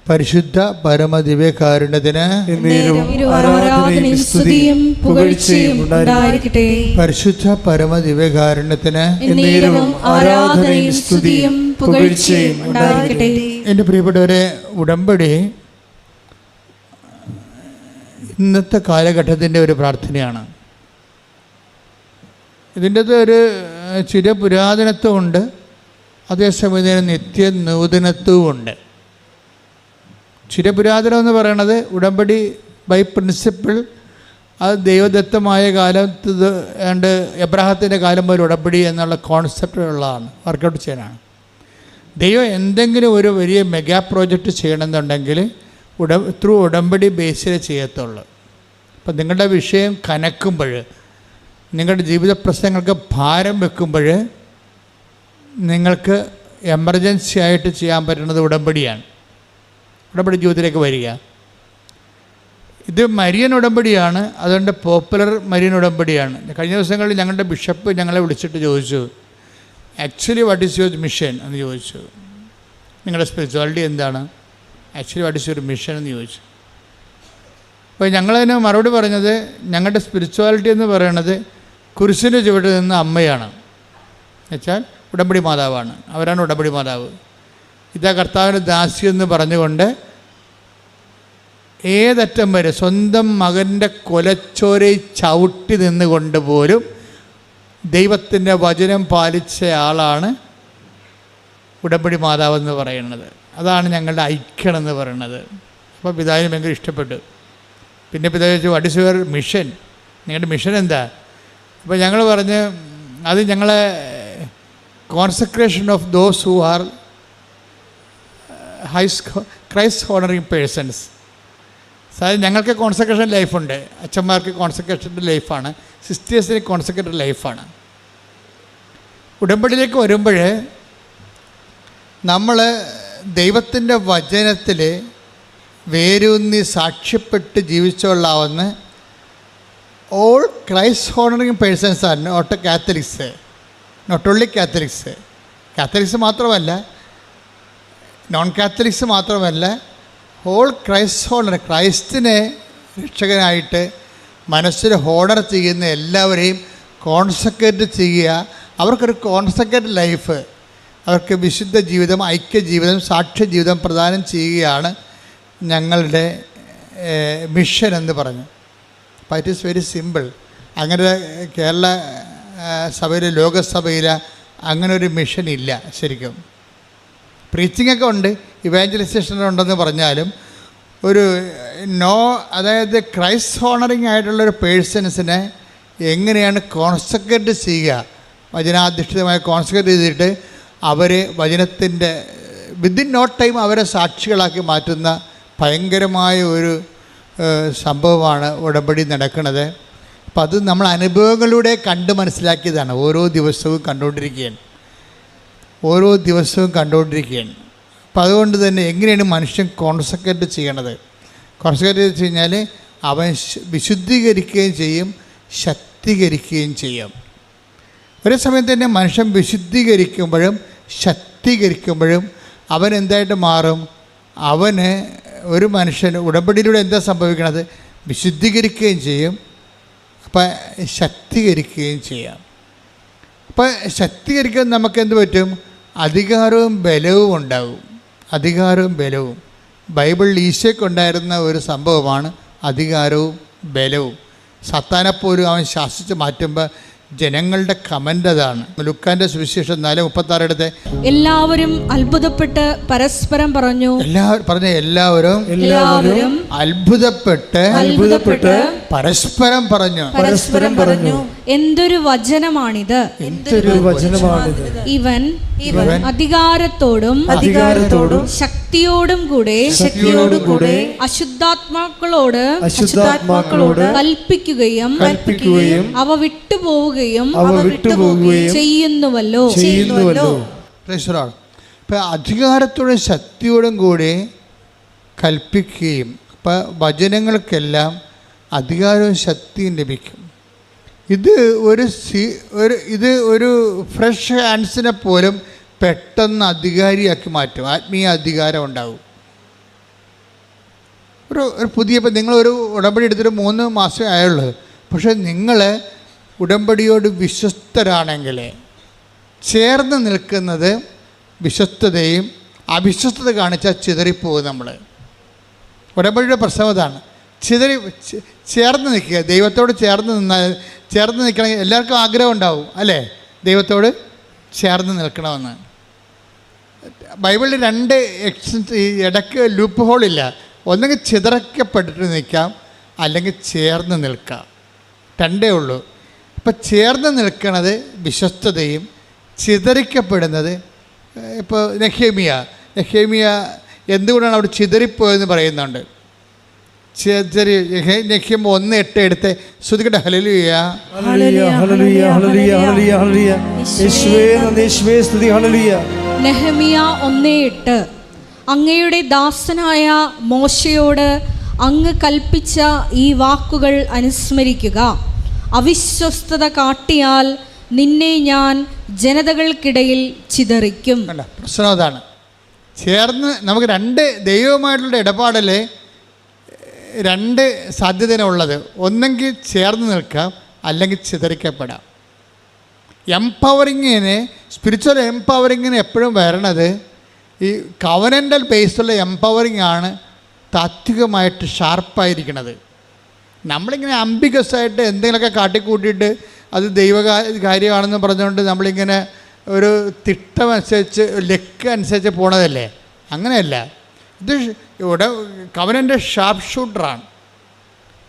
പരിശുദ്ധ പരമദിവ്യകാരുണ്യത്തിന് ആരാധനയും സ്തുതിയും പുകഴ്ചയും ഉണ്ടായിരിക്കട്ടെ. പരിശുദ്ധ പരമദിവ്യകാരുണ്യത്തിന് ആരാധനയും സ്തുതിയും പുകഴ്ചയും ഉണ്ടായിരിക്കട്ടെ. എൻ്റെ പ്രിയപ്പെട്ടവരെ, ഉടമ്പടി ഇന്നത്തെ കാലഘട്ടത്തിൻ്റെ ഒരു പ്രാർത്ഥനയാണ്. ഇതിൻ്റെ ഒരു ചിരപുരാതനത്വമുണ്ട്, അതേസമയം നിത്യ നൂതനത്വമുണ്ട്. ചിരപുരാതനം എന്ന് പറയണത് ഉടമ്പടി ബൈ പ്രിൻസിപ്പിൾ അത് ദൈവദത്തമായ കാലത്ത് ഏണ്ട് എബ്രാഹത്തിൻ്റെ കാലം മുതൽ ഉടമ്പടി എന്നുള്ള കോൺസെപ്റ്റുള്ളതാണ്, വർക്കൗട്ട് ചെയ്യാനാണ്. ദൈവം എന്തെങ്കിലും ഒരു വലിയ മെഗാ പ്രോജക്റ്റ് ചെയ്യണമെന്നുണ്ടെങ്കിൽ ത്രൂ ഉടമ്പടി ബേസിൽ ചെയ്യത്തുള്ളൂ. അപ്പം നിങ്ങളുടെ വിഷയം കനക്കുമ്പോൾ, നിങ്ങളുടെ ജീവിത പ്രശ്നങ്ങൾക്ക് ഭാരം വെക്കുമ്പോൾ നിങ്ങൾക്ക് എമർജൻസി ആയിട്ട് ചെയ്യാൻ പറ്റുന്നത് ഉടമ്പടിയാണ്. ഉടമ്പടി ജീവിതത്തിലേക്ക് വരിക. ഇത് മരിയൻ ഉടമ്പടിയാണ്, അതുകൊണ്ട് പോപ്പുലർ മരിയൻ ഉടമ്പടിയാണ്. കഴിഞ്ഞ ദിവസങ്ങളിൽ ഞങ്ങളുടെ ബിഷപ്പ് ഞങ്ങളെ വിളിച്ചിട്ട് ചോദിച്ചു, actually what is your mission എന്ന് ചോദിച്ചു. നിങ്ങളുടെ സ്പിരിച്വാലിറ്റി എന്താണ്, actually what is your mission എന്ന് ചോദിച്ചു. അപ്പോൾ ഞങ്ങളതിന് മറുപടി പറഞ്ഞത്, ഞങ്ങളുടെ സ്പിരിച്വാലിറ്റി എന്ന് പറയുന്നത് കുരിശിൻ്റെ ചുവട്ടിൽ നിന്ന് അമ്മയാണ്, എന്നുവെച്ചാൽ ഉടമ്പടി മാതാവാണ്, അവരാണ് ഉടമ്പടി മാതാവ്. ഇതാ കർത്താവിൻ്റെ ദാസി എന്ന് പറഞ്ഞുകൊണ്ട് ഏതറ്റം വരെ സ്വന്തം മകൻ്റെ കൊലച്ചോരയിൽ ചവിട്ടി നിന്നുകൊണ്ട് പോലും ദൈവത്തിൻ്റെ വചനം പാലിച്ച ആളാണ് ഉടമ്പടി മാതാവെന്ന് പറയുന്നത്. അതാണ് ഞങ്ങളുടെ ഐക്യം എന്ന് പറയുന്നത്. അപ്പോൾ പിതാവിന് ഭയങ്കര ഇഷ്ടപ്പെട്ടു. പിന്നെ പിതാവ് ചോദിച്ചു, വാട്ട് ഈസ് യുവർ മിഷൻ, നിങ്ങളുടെ മിഷൻ എന്താ? അപ്പോൾ ഞങ്ങൾ പറഞ്ഞ്, അത് ഞങ്ങളെ consecration of those who are Christ honouring persons. അതായത് ഞങ്ങൾക്ക് കോൺസെക്രേഷൻ ലൈഫുണ്ട്, അച്ഛന്മാർക്ക് കോൺസെക്രേഷൻ്റെ ലൈഫാണ്, സിസ്റ്റേഴ്സിന് കോൺസെക്രേറ്റഡ് ലൈഫാണ്. ഉടമ്പടിയിലേക്ക് വരുമ്പോൾ നമ്മൾ ദൈവത്തിൻ്റെ വചനത്തിൽ വേരൂന്നി സാക്ഷ്യപ്പെട്ട് ജീവിച്ചുകൊള്ളാവുന്ന ഓൾ ക്രൈസ്റ്റ് ഹോണറിങ് പേഴ്സൺസ് ആണ്, not Catholics, not only Catholics. Catholics മാത്രമല്ല, നോൺ കാത്തലിക്സ് മാത്രമല്ല, ഹോൾ ക്രൈസ്റ്റ് ഹോണർ, ക്രൈസ്റ്റിനെ രക്ഷകനായിട്ട് മനസ്സിൽ ഹോണർ ചെയ്യുന്ന എല്ലാവരെയും കോൺസെക്രേറ്റ് ചെയ്യുക. അവർക്കൊരു കോൺസെക്രേറ്റ് ലൈഫ്, അവർക്ക് വിശുദ്ധ ജീവിതം, ഐക്യ ജീവിതം, സാക്ഷ്യ ജീവിതം പ്രദാനം ചെയ്യുകയാണ് ഞങ്ങളുടെ മിഷൻ എന്ന് പറഞ്ഞു. അപ്പോൾ ഇറ്റ് ഈസ് വെരി സിമ്പിൾ. അങ്ങനെ കേരള സഭയിൽ, ലോകസഭയിൽ അങ്ങനെ ഒരു മിഷൻ ഇല്ല. ശരിക്കും പ്രീച്ചിങ്ങൊക്കെ ഉണ്ട്, ഇവാഞ്ചലൈസേഷൻ ഉണ്ടെന്ന് പറഞ്ഞാലും ഒരു അതായത് ക്രൈസ്റ്റ് ഹോണറിങ് ആയിട്ടുള്ളൊരു പേഴ്സൺസിനെ എങ്ങനെയാണ് കോൺസെക്രേറ്റ് ചെയ്യുക, വചനാധിഷ്ഠിതമായി കോൺസെക്രേറ്റ് ചെയ്തിട്ട് അവർ വചനത്തിൻ്റെ വിത്തിൻ നോ ടൈം അവരെ സാക്ഷികളാക്കി മാറ്റുന്ന ഭയങ്കരമായ ഒരു സംഭവമാണ് ഉടമ്പടി നടക്കുന്നത്. അപ്പം അത് നമ്മൾ അനുഭവങ്ങളിലൂടെ കണ്ട് മനസ്സിലാക്കിയതാണ്. ഓരോ ദിവസവും കണ്ടുകൊണ്ടിരിക്കുകയാണ്. അപ്പം അതുകൊണ്ട് തന്നെ എങ്ങനെയാണ് മനുഷ്യൻ കോൺസെക്രേറ്റ് ചെയ്യണത്? കോൺസെക്രേറ്റ് വെച്ച് കഴിഞ്ഞാൽ അവൻ വിശുദ്ധീകരിക്കുകയും ചെയ്യും, ശക്തീകരിക്കുകയും ചെയ്യും. ഒരേ സമയം തന്നെ മനുഷ്യൻ വിശുദ്ധീകരിക്കുമ്പോഴും ശക്തീകരിക്കുമ്പോഴും അവൻ എന്തായിട്ട് മാറും? അവന് ഒരു മനുഷ്യൻ ഉടമ്പടിയിലൂടെ എന്താ സംഭവിക്കണത്? വിശുദ്ധീകരിക്കുകയും ചെയ്യും, അപ്പം ശക്തീകരിക്കുകയും ചെയ്യാം. അപ്പം ശക്തീകരിക്കാൻ നമുക്ക് എന്ത് പറ്റും? അധികാരവും ബലവും ഉണ്ടാകും. അധികാരവും ബലവും ബൈബിളിൽ ഈശോയ്ക്കുണ്ടായിരുന്ന ഒരു സംഭവമാണ് അധികാരവും ബലവും. സത്താനെപ്പോലും അവൻ ശാസിച്ച് മാറ്റുമ്പോൾ ജനങ്ങളുടെ കമൻ്റ് അതാണ്. ലുക്കാൻ്റെ സുവിശേഷം 4:36 എടുത്ത്, എല്ലാവരും അത്ഭുതപ്പെട്ട് പരസ്പരം പറഞ്ഞു. എല്ലാവരും അത്ഭുതപ്പെട്ട് പരസ്പരം പറഞ്ഞു, എന്തൊരു വചനമാണിത്, ഇവൻ അധികാരത്തോടും ശക്തിയോടും കൂടെ അശുദ്ധാത്മാക്കളോട് കൽപ്പിക്കുകയും അവ വിട്ടുപോവുകയും ചെയ്യുന്നുവല്ലോ. ഇപ്പം അധികാരത്തോടും ശക്തിയോടും കൂടി കൽപ്പിക്കുകയും, അപ്പം വചനങ്ങൾക്കെല്ലാം അധികാരവും ശക്തിയും ലഭിക്കും. ഇത് ഒരു ഫ്രഷ് ഹാൻഡ്സിനെ പോലും പെട്ടെന്ന് അധികാരിയാക്കി മാറ്റും. ആത്മീയ അധികാരം ഉണ്ടാകും. ഒരു പുതിയ, ഇപ്പം നിങ്ങളൊരു ഉടമ്പടി എടുത്തിട്ട് 3 മാസമേ ആയുള്ളൂ, പക്ഷേ നിങ്ങൾ ഉടമ്പടിയോട് വിശ്വസ്തരാണെങ്കിൽ ചേർന്ന് നിൽക്കുന്നത് വിശ്വസ്തതയും, അവിശ്വസ്തത കാണിച്ചാൽ ചിതറിപ്പോകും. നമ്മൾ ഉടമ്പടിയുടെ പ്രശ്നം അതാണ്. ചേർന്ന് നിൽക്കുക, ദൈവത്തോട് ചേർന്ന് നിൽക്കണമെങ്കിൽ എല്ലാവർക്കും ആഗ്രഹം ഉണ്ടാവും അല്ലേ, ദൈവത്തോട് ചേർന്ന് നിൽക്കണമെന്ന്. ബൈബിളിൽ 2 ഇടയ്ക്ക് ലൂപ്പ് ഹോളില്ല. ഒന്നെങ്കിൽ ചിതറക്കപ്പെട്ടിട്ട് നിൽക്കാം, അല്ലെങ്കിൽ ചേർന്ന് നിൽക്കാം. 2 ഉള്ളൂ. ഇപ്പം ചേർന്ന് നിൽക്കുന്നത് വിശ്വസ്തതയും, ചിതറിക്കപ്പെടുന്നത് ഇപ്പോൾ നെഹേമിയ എന്തുകൊണ്ടാണ് അവിടെ ചിതറിപ്പോയെന്ന് പറയുന്നുണ്ട്. നെഹ്യം 1:8 എടുത്ത് ശ്രുതിക്കട്ടെ. ഹല്ലേലൂയ, ഹല്ലേലൂയ, ഹല്ലേലൂയ, ഹല്ലേലൂയ, ഹല്ലേലൂയ, ഹല്ലേലൂയ. യേശുവേ നന്ദി, യേശുവേ സ്തുതി. ഹല്ലേലൂയ. നെഹെമ്യ 1:8 അങ്ങയുടെ ദാസനായ മോശയോട് അങ്ങ് കൽപ്പിച്ച ഈ വാക്കുകൾ അനുസ്മരിക്കുക. അവിശ്വസ്തത കാട്ടിയാൽ നിന്നെ ഞാൻ ജനതകൾക്കിടയിൽ ചിതറിക്കും. പ്രശ്നം അതാണ്. ചേർന്ന് നമുക്ക് 2 ദൈവവുമായിട്ടുള്ള ഇടപാടിൽ 2 സാധ്യതയുള്ളത്. ഒന്നെങ്കിൽ ചേർന്ന് നിൽക്കാം, അല്ലെങ്കിൽ ചിതറിക്കപ്പെടാം. സ്പിരിച്വൽ എംപവറിങ്ങിന് എപ്പോഴും വരണത് ഈ കവനൻ്റൽ ബേസുള്ള എംപവറിങ് ആണ് താത്വികമായിട്ട് ഷാർപ്പായിരിക്കണത്. നമ്മളിങ്ങനെ അംബിഗസായിട്ട് എന്തെങ്കിലുമൊക്കെ കാട്ടിക്കൂട്ടിയിട്ട് അത് കാര്യമാണെന്ന് പറഞ്ഞുകൊണ്ട് നമ്മളിങ്ങനെ ഒരു തിട്ടമനുസരിച്ച് ലക്ക് അനുസരിച്ച് പോണതല്ലേ. അങ്ങനെയല്ല. ഇത് ഇവിടെ കവനൻ്റെ ഷാർപ്പ് ഷൂട്ടറാണ്.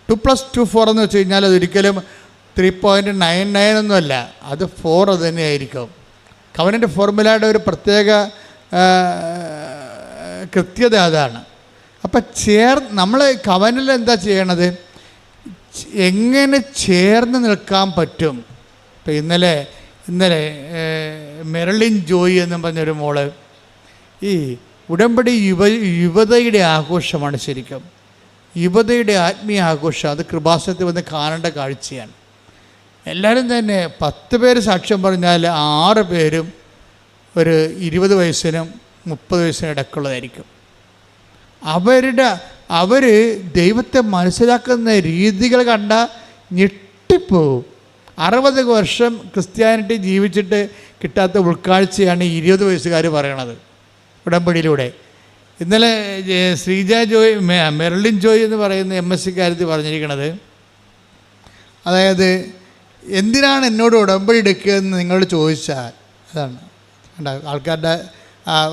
2+2 4 എന്ന് വെച്ച് കഴിഞ്ഞാൽ അതൊരിക്കലും 3.99 ഒന്നുമല്ല, അത് 4 അത് തന്നെയായിരിക്കും. കവനൻ്റെ ഫോർമുലയുടെ ഒരു പ്രത്യേക കൃത്യത അതാണ്. അപ്പം നമ്മൾ കവനിൽ എന്താ ചെയ്യണത്, എങ്ങനെ ചേർന്ന് നിൽക്കാൻ പറ്റും. ഇപ്പം ഇന്നലെ മെർലിൻ ജോയി എന്നും പറഞ്ഞൊരു മോള്, ഈ ഉടമ്പടി യുവതയുടെ ആഘോഷമാണ്. ശരിക്കും യുവതയുടെ ആത്മീയ ആഘോഷം. അത് കൃപാസനത്തിൽ വന്ന് കാണേണ്ട കാഴ്ചയാണ്. എല്ലാവരും തന്നെ 10 പേര് സാക്ഷ്യം പറഞ്ഞാൽ 6 പേരും ഒരു 20 വയസ്സിനും 30 വയസ്സിനും ഇടയ്ക്കുള്ളതായിരിക്കും. അവർ ദൈവത്തെ മനസ്സിലാക്കുന്ന രീതികൾ കണ്ട ഞെട്ടിപ്പോവും. 60 വർഷം ക്രിസ്ത്യാനിറ്റി ജീവിച്ചിട്ട് കിട്ടാത്ത ഉൾക്കാഴ്ചയാണ് 20 വയസ്സുകാർ പറയണത് ഉടമ്പടിയിലൂടെ. ഇന്നലെ മെർലിൻ ജോയ് എന്ന് പറയുന്ന MSc കാര്യത്തിൽ പറഞ്ഞിരിക്കുന്നത്, അതായത് എന്തിനാണ് എന്നോട് ഉടമ്പടി എടുക്കുകയെന്ന് നിങ്ങളോട് ചോദിച്ചാൽ, അതാണ് ആൾക്കാരുടെ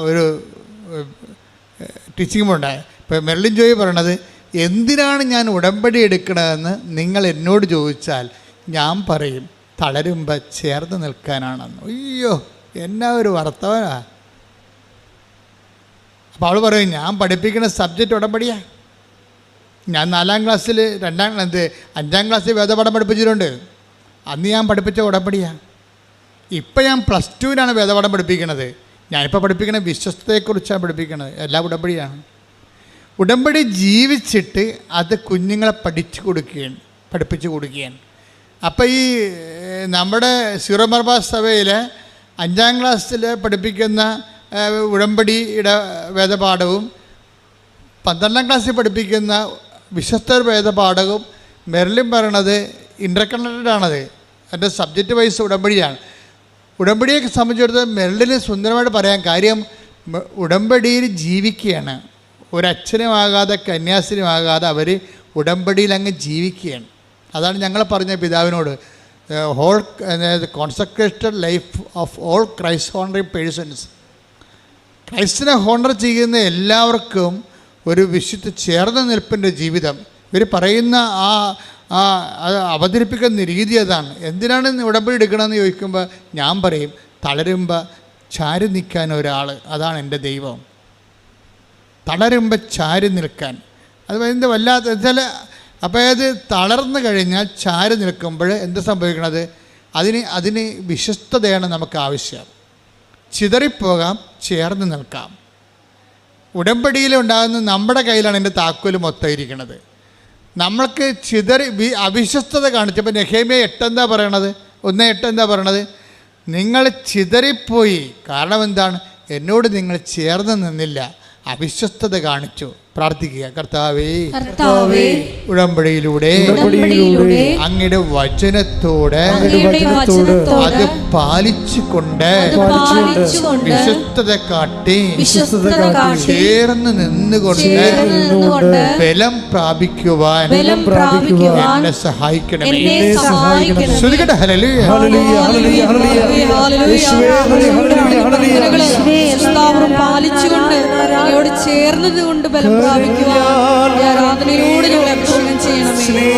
ഒരു ടീച്ചിങ് ഉണ്ടായത്. ഇപ്പോൾ മെർലിൻ ജോയ് പറയണത്, എന്തിനാണ് ഞാൻ ഉടമ്പടി എടുക്കണതെന്ന് നിങ്ങൾ എന്നോട് ചോദിച്ചാൽ ഞാൻ പറയും തളരുമ്പോൾ ചേർന്ന് നിൽക്കാനാണെന്ന്. അയ്യോ, എന്നാ ഒരു വർത്തമാനമാണ്. അപ്പോൾ അവൾ പറയും, ഞാൻ പഠിപ്പിക്കുന്ന സബ്ജക്റ്റ് ഉടമ്പടിയാണ്. ഞാൻ 4ാം ക്ലാസ്സിൽ 5ാം ക്ലാസ്സിൽ വേദപാഠം പഠിപ്പിച്ചിട്ടുണ്ട്. അന്ന് ഞാൻ പഠിപ്പിച്ച ഉടമ്പടിയാണ്. ഇപ്പം ഞാൻ +2-നാണ് വേദപാഠം പഠിപ്പിക്കുന്നത്. ഞാനിപ്പോൾ പഠിപ്പിക്കുന്ന വിശ്വസ്തയെക്കുറിച്ചാണ് പഠിപ്പിക്കുന്നത്. എല്ലാം ഉടമ്പടിയാണ്. ഉടമ്പടി ജീവിച്ചിട്ട് അത് കുഞ്ഞുങ്ങളെ പഠിപ്പിച്ചു കൊടുക്കുകയാണ്. അപ്പോൾ ഈ നമ്മുടെ സീറോ മലബാർ സഭയിൽ 5ാം ക്ലാസ്സിൽ പഠിപ്പിക്കുന്ന ഉടമ്പടിയുടെ വേദപാഠവും 12ാം ക്ലാസ്സിൽ പഠിപ്പിക്കുന്ന വിശ്വസ്ത വേദപാഠവും മെർലിൻ പറയണത് ഇൻ്റർകണക്റ്റഡ് ആണത്. എൻ്റെ സബ്ജക്റ്റ് വൈസ് ഉടമ്പടിയാണ്. ഉടമ്പടിയെ സംബന്ധിച്ചിടത്തോളം മെർലിന് സുന്ദരമായിട്ട് പറയാൻ കാര്യം, ഉടമ്പടിയിൽ ജീവിക്കുകയാണ്. ഒരച്ഛനുമാകാതെ കന്യാസ്ത്രീയുമാകാതെ അവർ ഉടമ്പടിയിൽ അങ്ങ് ജീവിക്കുകയാണ്. അതാണ് ഞങ്ങൾ പറഞ്ഞ പിതാവിനോട്, consecrated life of all Christ honouring persons. ക്രൈസ്റ്റിനെ ഹോണർ ചെയ്യുന്ന എല്ലാവർക്കും ഒരു വിശുദ്ധ ചേർന്ന നിൽപ്പിൻ്റെ ജീവിതം. ഇവർ പറയുന്ന അവതരിപ്പിക്കുന്ന രീതി അതാണ്. എന്തിനാണ് ഉടമ്പടി എടുക്കണമെന്ന് ചോദിക്കുമ്പോൾ ഞാൻ പറയും, തളരുമ്പോൾ ചാരി നിൽക്കാൻ ഒരാൾ, അതാണ് എൻ്റെ ദൈവം. തളരുമ്പോൾ ചാരി നിൽക്കാൻ, അത് എന്ത് വല്ലാത്ത വെച്ചാൽ, അപ്പോൾ അത് തളർന്നു കഴിഞ്ഞാൽ ചാരി നിൽക്കുമ്പോൾ എന്ത് സംഭവിക്കണത്, അതിന് വിശ്വസ്തതയാണ് നമുക്ക് ആവശ്യം. ചിതറിപ്പോകാം, ചേർന്ന് നിൽക്കാം. ഉടമ്പടിയിലുണ്ടാകുന്ന നമ്മുടെ കയ്യിലാണ് എൻ്റെ താക്കോല് മൊത്തം ഇരിക്കുന്നത്. നമ്മൾക്ക് അവിശ്വസ്തത കാണിച്ചപ്പോൾ നെഹേമ്യ 8 എന്താ പറയണത്, 1:8 എന്താ പറയണത്, നിങ്ങൾ ചിതറിപ്പോയി. കാരണം എന്താണ്, എന്നോട് നിങ്ങൾ ചേർന്ന് നിന്നില്ല, അവിശ്വസ്തത കാണിച്ചു. പ്രാർത്ഥിക്കുക. കർത്താവേ, കർത്താവേ, ഉടമ്പടിയിലൂടെ ഉടമ്പടിയിലൂടെ അങ്ങയുടെ വചനത്തോട് അത് പാലിച്ചുകൊണ്ട് വിശുദ്ധത കാട്ടി ചേർന്ന് നിന്നുകൊണ്ട് ബലം പ്രാപിക്കുവാൻ എന്നെ സഹായിക്കണമേ. ശ്രുതികട്ടെ. ഹല്ലേലൂയ. പാലിച്ചുകൊണ്ട് ചേർന്നത് കൊണ്ട് ബലം പ്രാപിക്കുവാൻ ആരാധനയിലൂടെ ഞങ്ങളെ അഭിഷേകം ചെയ്യണമേ.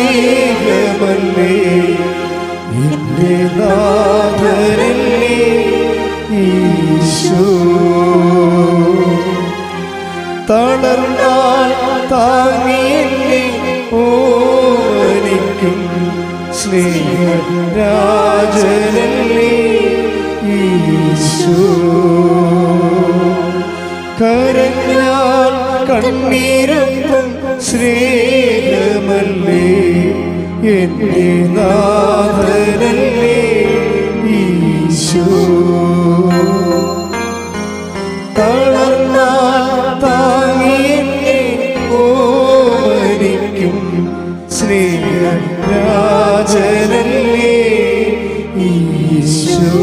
തളർന്നാൽ താങ്ങിയെന്നെ ഓനിക്കും സ്നേഹരാജനല്ലേ ഈശോ. കരഞ്ഞാൽ കണ്ണീരൊപ്പം സ്നേഹമല്ലേ എന്റെ നാഥനല്ലേ ഈശോ. തളർന്നാൽ താങ്ങിയെന്നെ ഓമനിക്കും സ്നേഹരാജനല്ലേ ഈശോ.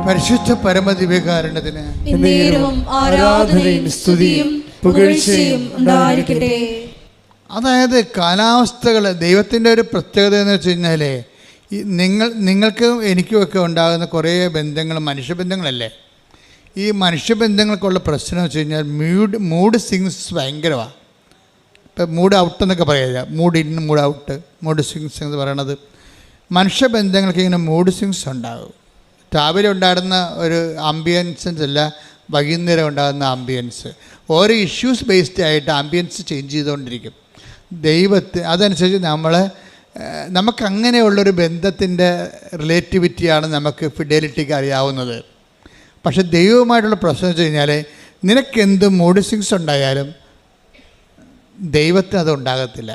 പരിശുദ്ധ പരമദിവ്യകാരുണ്യത്തിന് എന്നേരവും ആരാധനയും സ്തുതിയും പുകഴ്ചയും ഉണ്ടായിരിക്കട്ടെ. അതായത് കാലാവസ്ഥകൾ ദൈവത്തിൻ്റെ ഒരു പ്രത്യേകത എന്ന് വെച്ച് കഴിഞ്ഞാൽ ഈ നിങ്ങൾക്കും എനിക്കുമൊക്കെ ഉണ്ടാകുന്ന കുറേ ബന്ധങ്ങൾ മനുഷ്യബന്ധങ്ങളല്ലേ. ഈ മനുഷ്യബന്ധങ്ങൾക്കുള്ള പ്രശ്നം എന്ന് വെച്ച് കഴിഞ്ഞാൽ മൂഡ് സ്വിങ്സ് ഭയങ്കരമാണ്. ഇപ്പം മൂഡ് ഔട്ട് എന്നൊക്കെ പറയുക, mood in mood out, mood swings എന്ന് പറയണത്. മനുഷ്യബന്ധങ്ങൾക്ക് ഇങ്ങനെ മൂഡ് സ്വിങ്സ് ഉണ്ടാകും. രാവിലെ ഉണ്ടാകുന്ന ഒരു ആംബിയൻസ് അല്ല വൈകുന്നേരം ഉണ്ടാകുന്ന ആംബിയൻസ്. ഓരോ ഇഷ്യൂസ് ബേസ്ഡ് ആയിട്ട് ആംബിയൻസ് ചേഞ്ച് ചെയ്തുകൊണ്ടിരിക്കും. അതനുസരിച്ച് നമുക്കങ്ങനെയുള്ളൊരു ബന്ധത്തിൻ്റെ റിലേറ്റിവിറ്റിയാണ് നമുക്ക് ഫിഡലിറ്റിക്ക് അറിയാവുന്നത്. പക്ഷെ ദൈവവുമായിട്ടുള്ള പ്രശ്നം വെച്ച് കഴിഞ്ഞാൽ നിനക്കെന്ത് മൂഡ് സ്വിങ്സ് ഉണ്ടായാലും ദൈവത്തിന് അത് ഉണ്ടാകത്തില്ല.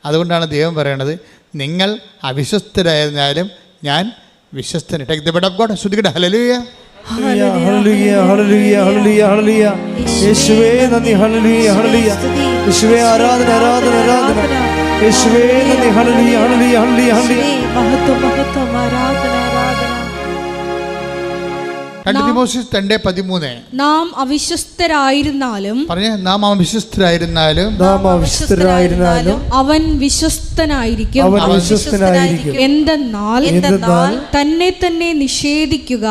അതുകൊണ്ടാണ് ദൈവം പറയണത്, നിങ്ങൾ അവിശ്വസ്തരായിരുന്നാലും ഞാൻ വിശ്വസ്തൻ. Take the bread of God. ശ്രുതികട്ടെ. ഹല്ലേലൂയ. ഹല്ലേലൂയ, ഹല്ലേലൂയ, ഹല്ലേലൂയ, ഹല്ലേലൂയ. യേശുവേ നന്ദി. ഹല്ലേലൂയ, ഹല്ലേലൂയ. യേശുവേ ആരാധന, ആരാധന, ആരാധന. യേശുവേ നന്ദി. ഹല്ലേലൂയ, ഹല്ലേലൂയ, ഹല്ലേലൂയ, ഹല്ലേലൂയ. മഹത്വം, മഹത്വം, ആരാധന, ആരാധന. 2 തിമോഥെയോസ് 2:13. നാം അവിശ്വസ്തരായിരുന്നാലും പറഞ്ഞേ, നാം അവിശ്വസ്തരായിരുന്നാലും അവൻ വിശ്വസ്തനായിരിക്കും. എന്തെന്നാൽ തന്നെ തന്നെ നിഷേധിക്കുക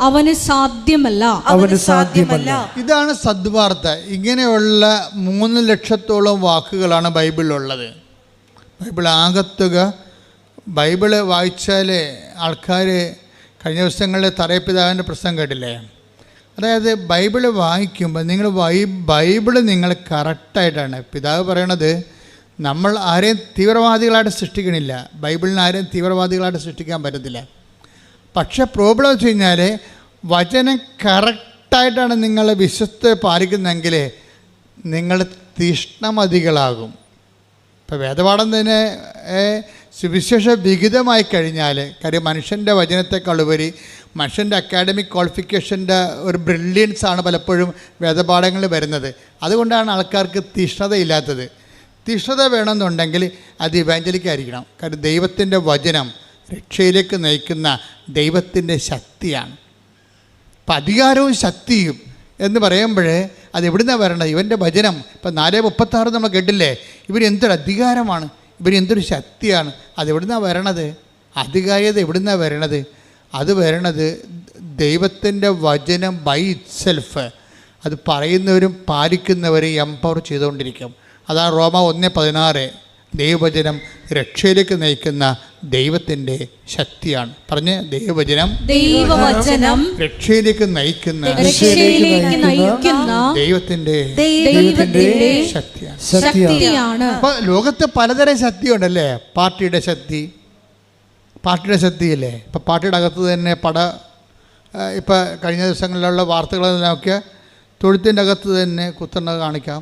അവന് സാധ്യമല്ല. ഇതാണ് സദ്വാർത്ത. ഇങ്ങനെയുള്ള 3 ലക്ഷത്തോളം വാക്കുകളാണ് ബൈബിളിലുള്ളത്. ബൈബിൾ ആകത്തുക, ബൈബിള് വായിച്ചാൽ ആൾക്കാർ കഴിഞ്ഞ ദിവസങ്ങളിൽ തറയപ്പിതാവിൻ്റെ പ്രശ്നം കേട്ടില്ലേ? അതായത് ബൈബിള് വായിക്കുമ്പോൾ നിങ്ങൾ ബൈബിള് നിങ്ങൾ കറക്റ്റായിട്ടാണ് പിതാവ് പറയണത്. നമ്മൾ ആരെയും തീവ്രവാദികളായിട്ട് സൃഷ്ടിക്കണില്ല. ബൈബിളിന് ആരെയും തീവ്രവാദികളായിട്ട് സൃഷ്ടിക്കാൻ പറ്റത്തില്ല. പക്ഷേ പ്രോബ്ലം വെച്ച് കഴിഞ്ഞാൽ വചനം കറക്റ്റായിട്ടാണ് നിങ്ങൾ വിശ്വസ്ത പാലിക്കുന്നതെങ്കിൽ നിങ്ങൾ തീഷ്ണമതികളാകും. ഇപ്പോൾ വേദപാഠം തന്നെ സുവിശേഷ വിഹിതമായി കഴിഞ്ഞാൽ, കാര്യം മനുഷ്യൻ്റെ വചനത്തെക്കാളുപരി മനുഷ്യൻ്റെ അക്കാഡമിക് ക്വാളിഫിക്കേഷൻ്റെ ഒരു ബ്രില്യൻസാണ് പലപ്പോഴും വേദപാഠങ്ങളിൽ വരുന്നത്. അതുകൊണ്ടാണ് ആൾക്കാർക്ക് തീഷ്ണതയില്ലാത്തത്. തീഷ്ണത വേണമെന്നുണ്ടെങ്കിൽ അത് ഇവാഞ്ചലിക്കായിരിക്കണം. കാര്യം ദൈവത്തിൻ്റെ വചനം രക്ഷയിലേക്ക് നയിക്കുന്ന ദൈവത്തിൻ്റെ ശക്തിയാണ്. അപ്പം അധികാരവും ശക്തിയും എന്ന് പറയുമ്പോൾ അത് എവിടുന്നാണ് വരണത്? ഇവൻ്റെ വചനം. ഇപ്പം 4:36 നമ്മൾ കേട്ടില്ലേ? ഇവരെന്തൊരു അധികാരമാണ്, ഇവരെന്തൊരു ശക്തിയാണ്. അതെവിടുന്നാണ് വരണത്? അധികാരിയത എവിടുന്നാണ് വരണത്? അത് വരണത് ദൈവത്തിൻ്റെ വചനം ബൈ ഇറ്റ്സെൽഫ്. അത് പറയുന്നവരും പാലിക്കുന്നവരും എംപവർ ചെയ്തുകൊണ്ടിരിക്കും. അതാണ് റോമ 1:16. ദൈവവചനം രക്ഷയിലേക്ക് നയിക്കുന്ന ദൈവത്തിൻ്റെ ശക്തിയാണ്. പറഞ്ഞ്, ദൈവവചനം രക്ഷയിലേക്ക് നയിക്കുന്ന ദൈവത്തിൻ്റെ ശക്തിയാണ്. അപ്പോൾ ലോകത്ത് പലതരം ശക്തിയുണ്ടല്ലേ? പാർട്ടിയുടെ ശക്തിയല്ലേ? ഇപ്പം പാർട്ടിയുടെ അകത്ത് തന്നെ ഇപ്പം കഴിഞ്ഞ ദിവസങ്ങളിലുള്ള വാർത്തകളെല്ലാം നോക്കിയാൽ തൊഴുത്തിൻ്റെ അകത്ത് തന്നെ കുത്തുന്നത് കാണിക്കാം,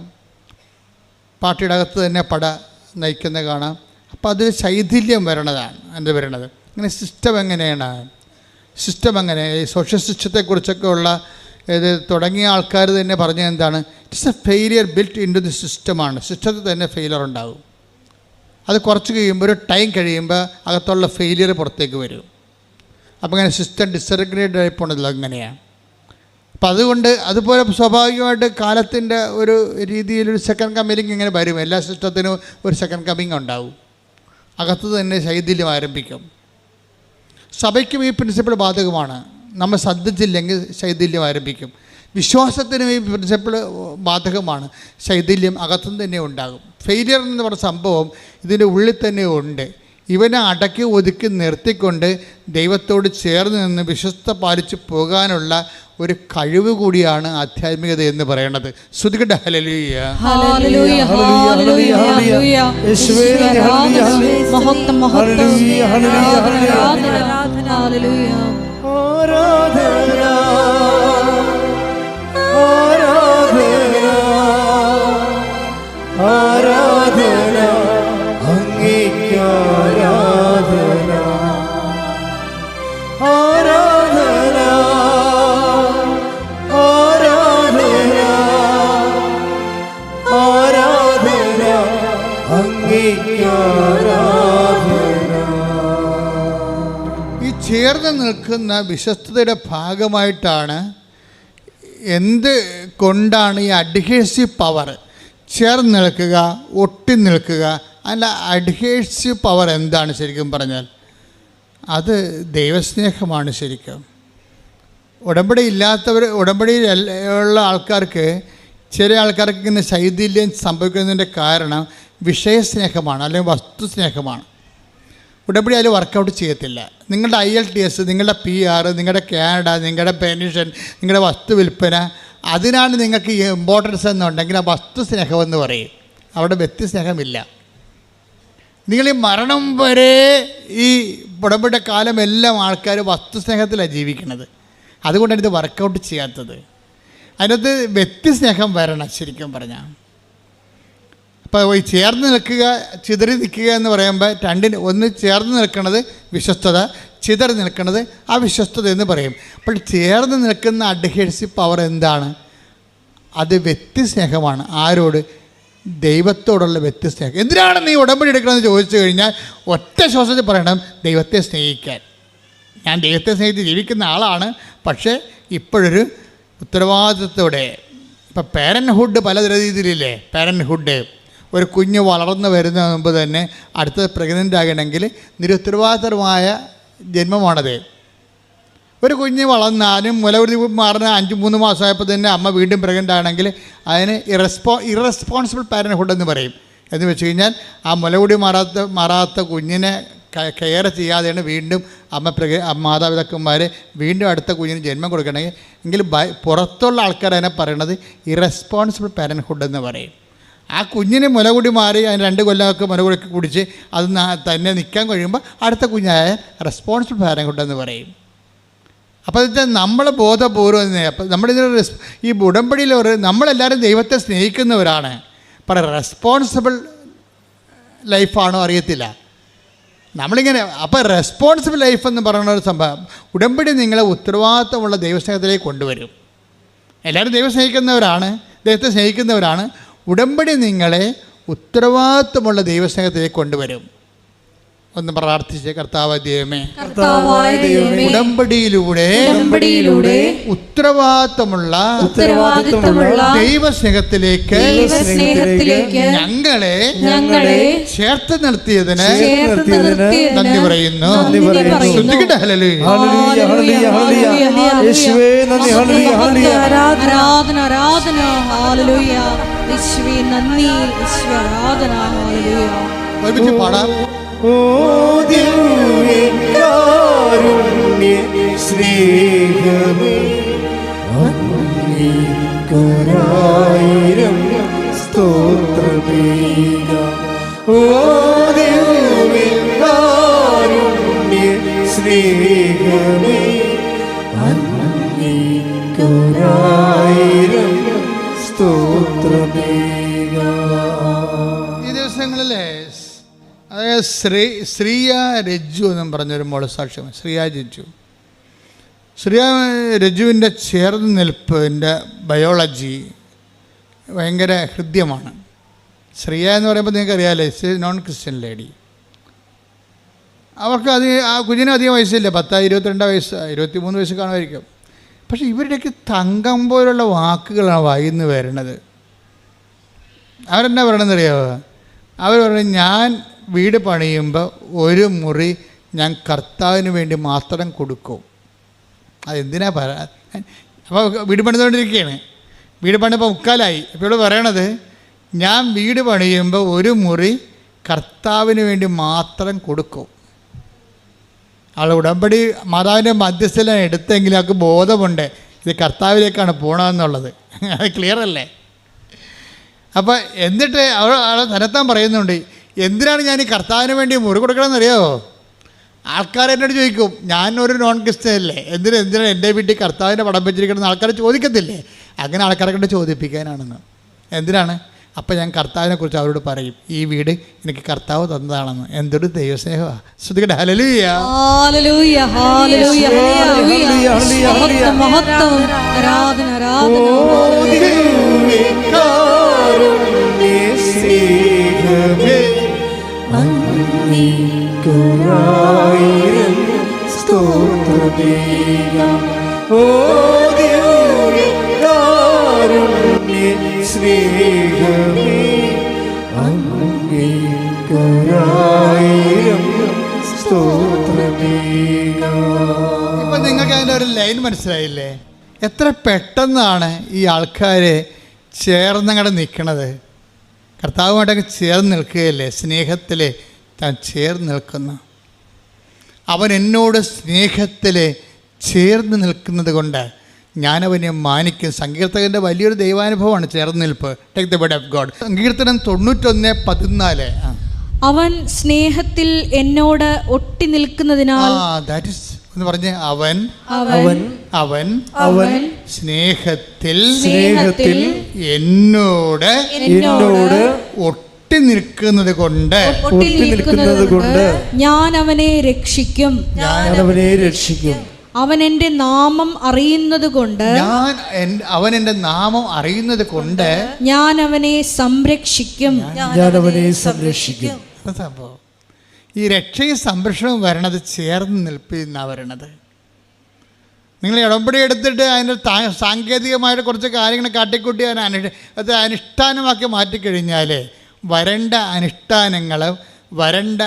പാർട്ടിയുടെ അകത്ത് തന്നെ നയിക്കുന്നത് കാണാം. അപ്പോൾ അതൊരു ശൈഥില്യം വരണതാണ്. എന്ത് വരണത്? ഇങ്ങനെ സിസ്റ്റം എങ്ങനെ ഈ സോഷ്യൽ സിസ്റ്റത്തെക്കുറിച്ചൊക്കെ ഉള്ള ഇത് തുടങ്ങിയ ആൾക്കാർ തന്നെ പറഞ്ഞത് എന്താണ്? It's a failure built into the സിസ്റ്റമാണ്. സിസ്റ്റത്തിൽ തന്നെ ഫെയിലിയർ ഉണ്ടാകും. അത് കുറച്ച് കഴിയുമ്പോൾ, ഒരു ടൈം കഴിയുമ്പോൾ അകത്തുള്ള ഫെയിലിയർ പുറത്തേക്ക് വരും. അപ്പോൾ അങ്ങനെ സിസ്റ്റം ഡിസറഗ്രേറ്റ് ആയി പോണതില്ല. അങ്ങനെയാണ്. അപ്പം അതുകൊണ്ട് അതുപോലെ സ്വാഭാവികമായിട്ട് കാലത്തിൻ്റെ ഒരു രീതിയിലൊരു സെക്കൻഡ് കമ്മിങ് ഇങ്ങനെ വരും. എല്ലാ സിസ്റ്റത്തിനും ഒരു സെക്കൻഡ് കമ്മിങ് ഉണ്ടാവും. അകത്ത് തന്നെ ശൈഥില്യം ആരംഭിക്കും. സഭയ്ക്കും ഈ പ്രിൻസിപ്പിൾ ബാധകമാണ്. നമ്മൾ ശ്രദ്ധിച്ചില്ലെങ്കിൽ ശൈഥില്യം ആരംഭിക്കും. വിശ്വാസത്തിനും ഈ പ്രിൻസിപ്പിൾ ബാധകമാണ്. ശൈഥില്യം അകത്തും തന്നെ ഉണ്ടാകും. ഫെയിലിയർ എന്ന് പറഞ്ഞ സംഭവം ഇതിൻ്റെ ഉള്ളിൽ തന്നെ ഉണ്ട്. ഇവനെ അടക്കി ഒതുക്കി നിർത്തിക്കൊണ്ട് ദൈവത്തോട് ചേർന്ന് നിന്ന് വിശ്വസ്ത പാലിച്ച് പോകാനുള്ള ഒരു കഴിവ് കൂടിയാണ് ആധ്യാത്മികത എന്ന് പറയുന്നത്. ശ്രുതികട്ടെ ഹല്ലേലൂയ. ഹല്ലേലൂയ ഹല്ലേലൂയ ഹല്ലേലൂയ. യേശുവേ മഹത്വം മഹത്വം. ആരാധന ഹല്ലേലൂയ. ആരാധന ആരാധന ആരാധന അങ്ങേക്ക് ആരാധന ആരാധന ആരാധന ആരാധന അങ്ങേക്ക് ആരാധന. ഈ ചേർന്ന് നിൽക്കുന്ന വിശ്വസ്തയുടെ ഭാഗമായിട്ടാണ് എന്ത് കൊണ്ടാണ് ഈ അഡ്ഹേസീവ് പവർ, ചേർന്ന് നിൽക്കുക, ഒട്ടി നിൽക്കുക, അല്ല അഡ്ഹേസീവ് പവർ എന്താണ് ശരിക്കും പറഞ്ഞാൽ? അത് ദൈവസ്നേഹമാണ് ശരിക്കും. ഉടമ്പടി ഇല്ലാത്തവർ, ഉടമ്പടിയിൽ ഉള്ള ആൾക്കാർക്ക്, ചില ആൾക്കാർക്ക് ഇങ്ങനെ ശൈഥില്യം സംഭവിക്കുന്നതിൻ്റെ കാരണം വിഷയസ്നേഹമാണ്, അല്ലെങ്കിൽ വസ്തുസ്നേഹമാണ്. ഉടമ്പടി അതിൽ വർക്കൗട്ട് ചെയ്യത്തില്ല. നിങ്ങളുടെ IELTS, നിങ്ങളുടെ PR, നിങ്ങളുടെ കാനഡ, നിങ്ങളുടെ പെൻഷൻ, നിങ്ങളുടെ വസ്തു വിൽപ്പന, അതിനാണ് നിങ്ങൾക്ക് ഈ ഇമ്പോർട്ടൻസ് എന്നുണ്ടെങ്കിൽ ആ വസ്തു സ്നേഹമെന്ന് പറയും. അവിടെ വ്യക്തിസ്നേഹമില്ല. നിങ്ങൾ ഈ മരണം വരെ ഈ ഉടമ്പടിയുടെ കാലമെല്ലാം ആൾക്കാർ വസ്തുസ്നേഹത്തിലാണ് ജീവിക്കുന്നത്. അതുകൊണ്ടാണ് ഇത് വർക്കൗട്ട് ചെയ്യാത്തത്. അതിനകത്ത് വ്യക്തിസ്നേഹം വരണം ശരിക്കും പറഞ്ഞാൽ. അപ്പോൾ ഈ ചേർന്ന് നിൽക്കുക, ചിതറി നിൽക്കുക എന്ന് പറയുമ്പോൾ രണ്ടിന്, ഒന്ന് ചേർന്ന് നിൽക്കുന്നത് വിശ്വസ്തത, ചിതറി നിൽക്കുന്നത് അവിശ്വസ്തത എന്ന് പറയും. അപ്പോൾ ചേർന്ന് നിൽക്കുന്ന അഡ്ഹേസീവ് പവർ എന്താണ്? അത് വ്യക്തിസ്നേഹമാണ്. ആരോട്? ദൈവത്തോടുള്ള വ്യക്തിസ്നേഹം. എന്തിനാണ് നീ ഉടമ്പടി എടുക്കണമെന്ന് ചോദിച്ചു കഴിഞ്ഞാൽ ഒറ്റ ശ്വാസത്തിൽ പറയണം, ദൈവത്തെ സ്നേഹിക്കാൻ. ഞാൻ ദൈവത്തെ സ്നേഹിച്ച് ജീവിക്കുന്ന ആളാണ്, പക്ഷേ ഇപ്പോഴൊരു ഉത്തരവാദിത്തത്തോടെ. ഇപ്പം പേരൻഹുഡ് പല രീതിയിലില്ലേ? പേരൻഹുഡ്, ഒരു കുഞ്ഞ് വളർന്നു വരുന്ന മുമ്പ് തന്നെ അടുത്തത് പ്രഗ്നൻ്റ് ആകണമെങ്കിൽ നിരുത്തരവാദിത്തരമായ ജന്മമാണത്. ഒരു കുഞ്ഞ് വളർന്നാലും മുലകുടി മാറുന്ന 3 മാസമായപ്പോൾ തന്നെ അമ്മ വീണ്ടും പ്രഗ്നൻ്റ് ആണെങ്കിൽ അതിന് ഇറസ്പോൺസിബിൾ പാരൻഹുഡ് എന്ന് പറയും. എന്ന് വെച്ച് കഴിഞ്ഞാൽ ആ മുലകുടി മാറാത്ത കുഞ്ഞിനെ കെയർ ചെയ്യാതെയാണ് വീണ്ടും മാതാപിതാക്കന്മാർ വീണ്ടും അടുത്ത കുഞ്ഞിന് ജന്മം കൊടുക്കണമെങ്കിൽ എങ്കിൽ പുറത്തുള്ള ആൾക്കാർ അതിനെ പറയണത് ഇറസ്പോൺസിബിൾ പാരൻഹുഡ് എന്ന് പറയും. ആ കുഞ്ഞിന് മുലകുടി മാറി അതിന് 2 കൊല്ലമൊക്കെ മുലകുടി കുടിച്ച് അത് തന്നെ നിൽക്കാൻ കഴിയുമ്പോൾ അടുത്ത കുഞ്ഞായ റെസ്പോൺസിബിൾ പാരൻഹുഡ് എന്ന് പറയും. അപ്പോൾ ഇത് നമ്മൾ ബോധപൂർവ്വം തന്നെ. അപ്പം നമ്മളിതിന് ഈ ഉടമ്പടിയിൽ നമ്മളെല്ലാവരും ദൈവത്തെ സ്നേഹിക്കുന്നവരാണ്. പക്ഷേ റെസ്പോൺസിബിൾ ലൈഫാണോ അറിയത്തില്ല നമ്മളിങ്ങനെ. അപ്പോൾ റെസ്പോൺസിബിൾ ലൈഫ് എന്ന് പറയുന്ന ഒരു സംഭവം ഉടമ്പടി നിങ്ങളെ ഉത്തരവാദിത്തമുള്ള ദൈവസ്നേഹത്തിലേക്ക് കൊണ്ടുവരും. എല്ലാവരും ദൈവം സ്നേഹിക്കുന്നവരാണ്, ദൈവത്തെ സ്നേഹിക്കുന്നവരാണ്. ഉടമ്പടി നിങ്ങളെ ഉത്തരവാദിത്തമുള്ള ദൈവസ്നേഹത്തിലേക്ക് കൊണ്ടുവരും. ഒന്ന് പ്രാർത്ഥിച്ച്, കർത്താവായ ദൈവമേ, ഉടമ്പടിയിലൂടെ ഉത്തരവാദിത്തമുള്ള ദൈവസ്നേഹത്തിലേക്ക് ഞങ്ങളെ ചേർത്ത് നിർത്തിയതിന് നന്ദി പറയുന്നു. ഒരുമിച്ച് പാടാം. ഓ ദിവ്യകാരുണ്യ സ്നേഹമേ, അങ്ങേക്കൊരായിരം സ്തോത്രമേകാം. ഓ ദിവ്യകാരുണ്യ സ്നേഹമേ, അങ്ങേക്കൊരായിരം സ്തോത്രമേകാം. ഈ ദിവസങ്ങളിലെ അതായത് ശ്രീയ രജ്ജു എന്നും പറഞ്ഞൊരു മോള് സാക്ഷ്യം. ശ്രീയ രജ്ജു രജുവിൻ്റെ ചേർന്ന് നിൽപ്പിൻ്റെ ബയോളജി ഭയങ്കര ഹൃദ്യമാണ്. ശ്രീയ എന്ന് പറയുമ്പോൾ നിങ്ങൾക്ക് അറിയാമല്ലോ, it's A non Christian lady. അവർക്ക് ആ കുഞ്ഞിനും അധികം വയസ്സില്ല, 22 വയസ്സ് 23 വയസ്സ് കാണുമായിരിക്കും. പക്ഷേ ഇവരുടെയൊക്കെ തങ്കം പോലുള്ള വാക്കുകളാണ് വായിന്ന് വരുന്നത്. അവരെന്നാ പറയണമെന്നറിയാമോ? അവർ പറഞ്ഞു, ഞാൻ വീട് പണിയുമ്പോൾ ഒരു മുറി ഞാൻ കർത്താവിന് വേണ്ടി മാത്രം കൊടുക്കും. അതെന്തിനാ അപ്പോൾ വീട് പണിതുകൊണ്ടിരിക്കുകയാണ്, വീട് പണിപ്പോൾ മുക്കാലായി. ഇപ്പോൾ ഇവിടെ പറയണത്, ഞാൻ വീട് പണിയുമ്പോൾ ഒരു മുറി കർത്താവിന് വേണ്ടി മാത്രം കൊടുക്കും. അവൾ ഉടമ്പടി മാതാവിൻ്റെ മധ്യസ്ഥല എടുത്തെങ്കിലും അവൾക്ക് ബോധമുണ്ട് ഇത് കർത്താവിലേക്കാണ് പോകണമെന്നുള്ളത്. അത് ക്ലിയർ അല്ലേ? അപ്പോൾ എന്നിട്ട് അവളെ തരത്താൻ പറയുന്നുണ്ട്, എന്തിനാണ് ഞാൻ ഈ കർത്താവിന് വേണ്ടി മുറി കൊടുക്കണമെന്നറിയാമോ? ആൾക്കാർ എന്നോട് ചോദിക്കും, ഞാനൊരു നോൺ ക്രിസ്ത്യൻ അല്ലേ, എന്തിനാണ് എൻ്റെ വീട്ടിൽ കർത്താവിൻ്റെ പടം വെച്ചിരിക്കണമെന്ന് ആൾക്കാർ ചോദിക്കത്തില്ലേ? അങ്ങനെ ആൾക്കാരെ കൊണ്ട് ചോദിപ്പിക്കാനാണെന്ന്. എന്തിനാണ്? അപ്പം ഞാൻ കർത്താവിനെക്കുറിച്ച് അവരോട് പറയും, ഈ വീട് എനിക്ക് കർത്താവ് തന്നതാണെന്ന്. എന്തൊരു ദൈവസ്നേഹമാണ്. ശ്രദ്ധിക്കട്ടെ. ഹല്ലേലൂയ, ഹല്ലേലൂയ, ഹല്ലേലൂയ, ഹല്ലേലൂയ. മഹത്വം, ആരാധന, ആരാധന. ഇപ്പൊ നിങ്ങൾക്ക് അതിൻ്റെ ഒരു ലൈൻ മനസ്സിലായില്ലേ? എത്ര പെട്ടെന്നാണ് ഈ ആൾക്കാർ ചേർന്നങ്ങടെ നിൽക്കണത്. കർത്താവുമായിട്ടൊക്കെ ചേർന്ന് നിൽക്കുകയല്ലേ, സ്നേഹത്തിൽ താൻ ചേർന്ന് നിൽക്കുന്ന. അവൻ എന്നോട് സ്നേഹത്തിൽ ചേർന്ന് നിൽക്കുന്നത് കൊണ്ട് ഞാനവനെ മാനിക്കും. സങ്കീർത്തകൻ്റെ വലിയൊരു ദൈവാനുഭവമാണ് ചേർന്ന് നിൽപ്പ്. Take the word of God. സങ്കീർത്തനം 91:14. അവൻ സ്നേഹത്തിൽ എന്നോട് ഒട്ടി നിൽക്കുന്നതിനാൽ. ദാറ്റ് ഈസ് എന്ന് പറഞ്ഞ് അവൻ സ്നേഹത്തിൽ എന്നോട് ഒട്ടി നിൽക്കുന്നത് കൊണ്ട് ഞാൻ അവനെ രക്ഷിക്കും. അവൻ എൻ്റെ നാമം അറിയുന്നത് കൊണ്ട് ഞാൻ അവനെ സംരക്ഷിക്കും. സംഭവം ഈ രക്ഷയും സംരക്ഷണവും വരണത് ചേർന്ന് നിൽപ്പിന്നാണ് വരണത്. നിങ്ങൾ ഉടമ്പടി എടുത്തിട്ട് അതിൻ്റെ സാങ്കേതികമായിട്ട് കുറച്ച് കാര്യങ്ങൾ കാട്ടിക്കൂട്ടി അത് അനുഷ്ഠാനമാക്കി മാറ്റിക്കഴിഞ്ഞാൽ വരണ്ട അനുഷ്ഠാനങ്ങളും വരണ്ട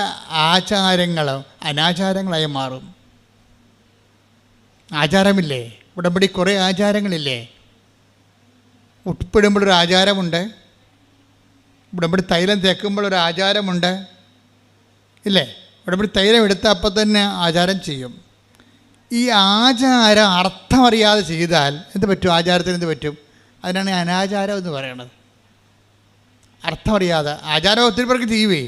ആചാരങ്ങളും അനാചാരങ്ങളായി മാറും. ആചാരമില്ലേ? ഉടമ്പടി കുറേ ആചാരങ്ങളില്ലേ? ഉപ്പിടുമ്പോഴൊരു ആചാരമുണ്ട്, ഉടമ്പടി തൈലം തേക്കുമ്പോഴൊരു ആചാരമുണ്ട് ഇല്ലേ? ഉടമ്പടി തൈലം എടുത്ത അപ്പം തന്നെ ആചാരം ചെയ്യും. ഈ ആചാരം അർത്ഥമറിയാതെ ചെയ്താൽ എന്ത് പറ്റും? ആചാരത്തിന് എന്ത് പറ്റും? അതിനാണ് അനാചാരം എന്ന് പറയണത്. അർത്ഥമറിയാതെ ആചാരം ഒത്തിരി പേർക്ക് ചെയ്യുവേ,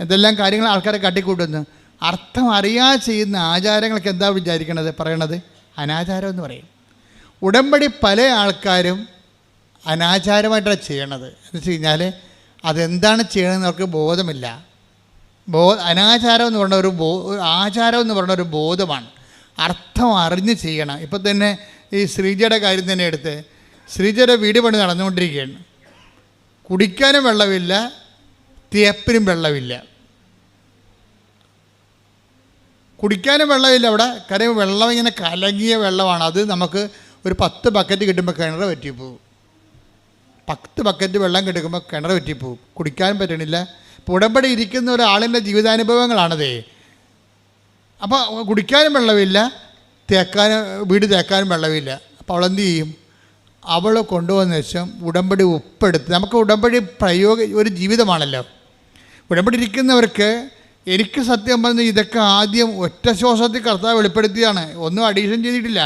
എന്തെല്ലാം കാര്യങ്ങൾ ആൾക്കാരെ കാട്ടിക്കൂട്ടുന്നു. അർത്ഥം അറിയാതെ ചെയ്യുന്ന ആചാരങ്ങൾക്ക് എന്താ വിചാരിക്കണത്? പറയണത് അനാചാരം എന്ന് പറയും. ഉടമ്പടി പല ആൾക്കാരും അനാചാരമായിട്ടാണ് ചെയ്യണത്. എന്ന് വെച്ച് കഴിഞ്ഞാൽ അതെന്താണ് ചെയ്യണമെന്ന് അവർക്ക് ബോധമില്ല. അനാചാരം എന്ന് പറഞ്ഞ ഒരു ആചാരം എന്ന് പറഞ്ഞ ഒരു ബോധമാണ്. അർത്ഥം അറിഞ്ഞ് ചെയ്യണം. ഇപ്പം തന്നെ ഈ ശ്രീജയുടെ കാര്യം തന്നെ എടുത്ത്, ശ്രീജയുടെ വീട് പണി നടന്നുകൊണ്ടിരിക്കുകയാണ്. കുടിക്കാനും വെള്ളമില്ല, തേപ്പിനും വെള്ളമില്ല. കുടിക്കാനും വെള്ളമില്ല അവിടെ. കാര്യം വെള്ളം ഇങ്ങനെ കലങ്ങിയ വെള്ളമാണ്. അത് നമുക്ക് ഒരു 10 ബക്കറ്റ് കിട്ടുമ്പോൾ കിണർ പറ്റിപ്പോവും. 10 ബക്കറ്റ് വെള്ളം കിടക്കുമ്പോൾ കിണർ പറ്റിപ്പോവും. കുടിക്കാനും പറ്റണില്ല. ഇപ്പോൾ ഉടമ്പടി ഇരിക്കുന്ന ഒരാളിൻ്റെ ജീവിതാനുഭവങ്ങളാണതേ. അപ്പോൾ കുടിക്കാനും വെള്ളമില്ല, വീട് തേക്കാനും വെള്ളമില്ല. അപ്പോൾ അവളെന്ത് ചെയ്യും? അവൾ കൊണ്ടുവന്ന ശേഷം ഉടമ്പടി ഉപ്പെടുത്ത്, നമുക്ക് ഉടമ്പടി ഒരു ജീവിതമാണല്ലോ. ഉടമ്പടി ഇരിക്കുന്നവർക്ക്, എനിക്ക് സത്യം പറഞ്ഞാൽ ഇതൊക്കെ ആദ്യം ഒറ്റ ശ്വാസത്തിൽ കർത്താവ് വെളിപ്പെടുത്തിയാണ്, ഒന്നും അഡീഷൻ ചെയ്തിട്ടില്ല.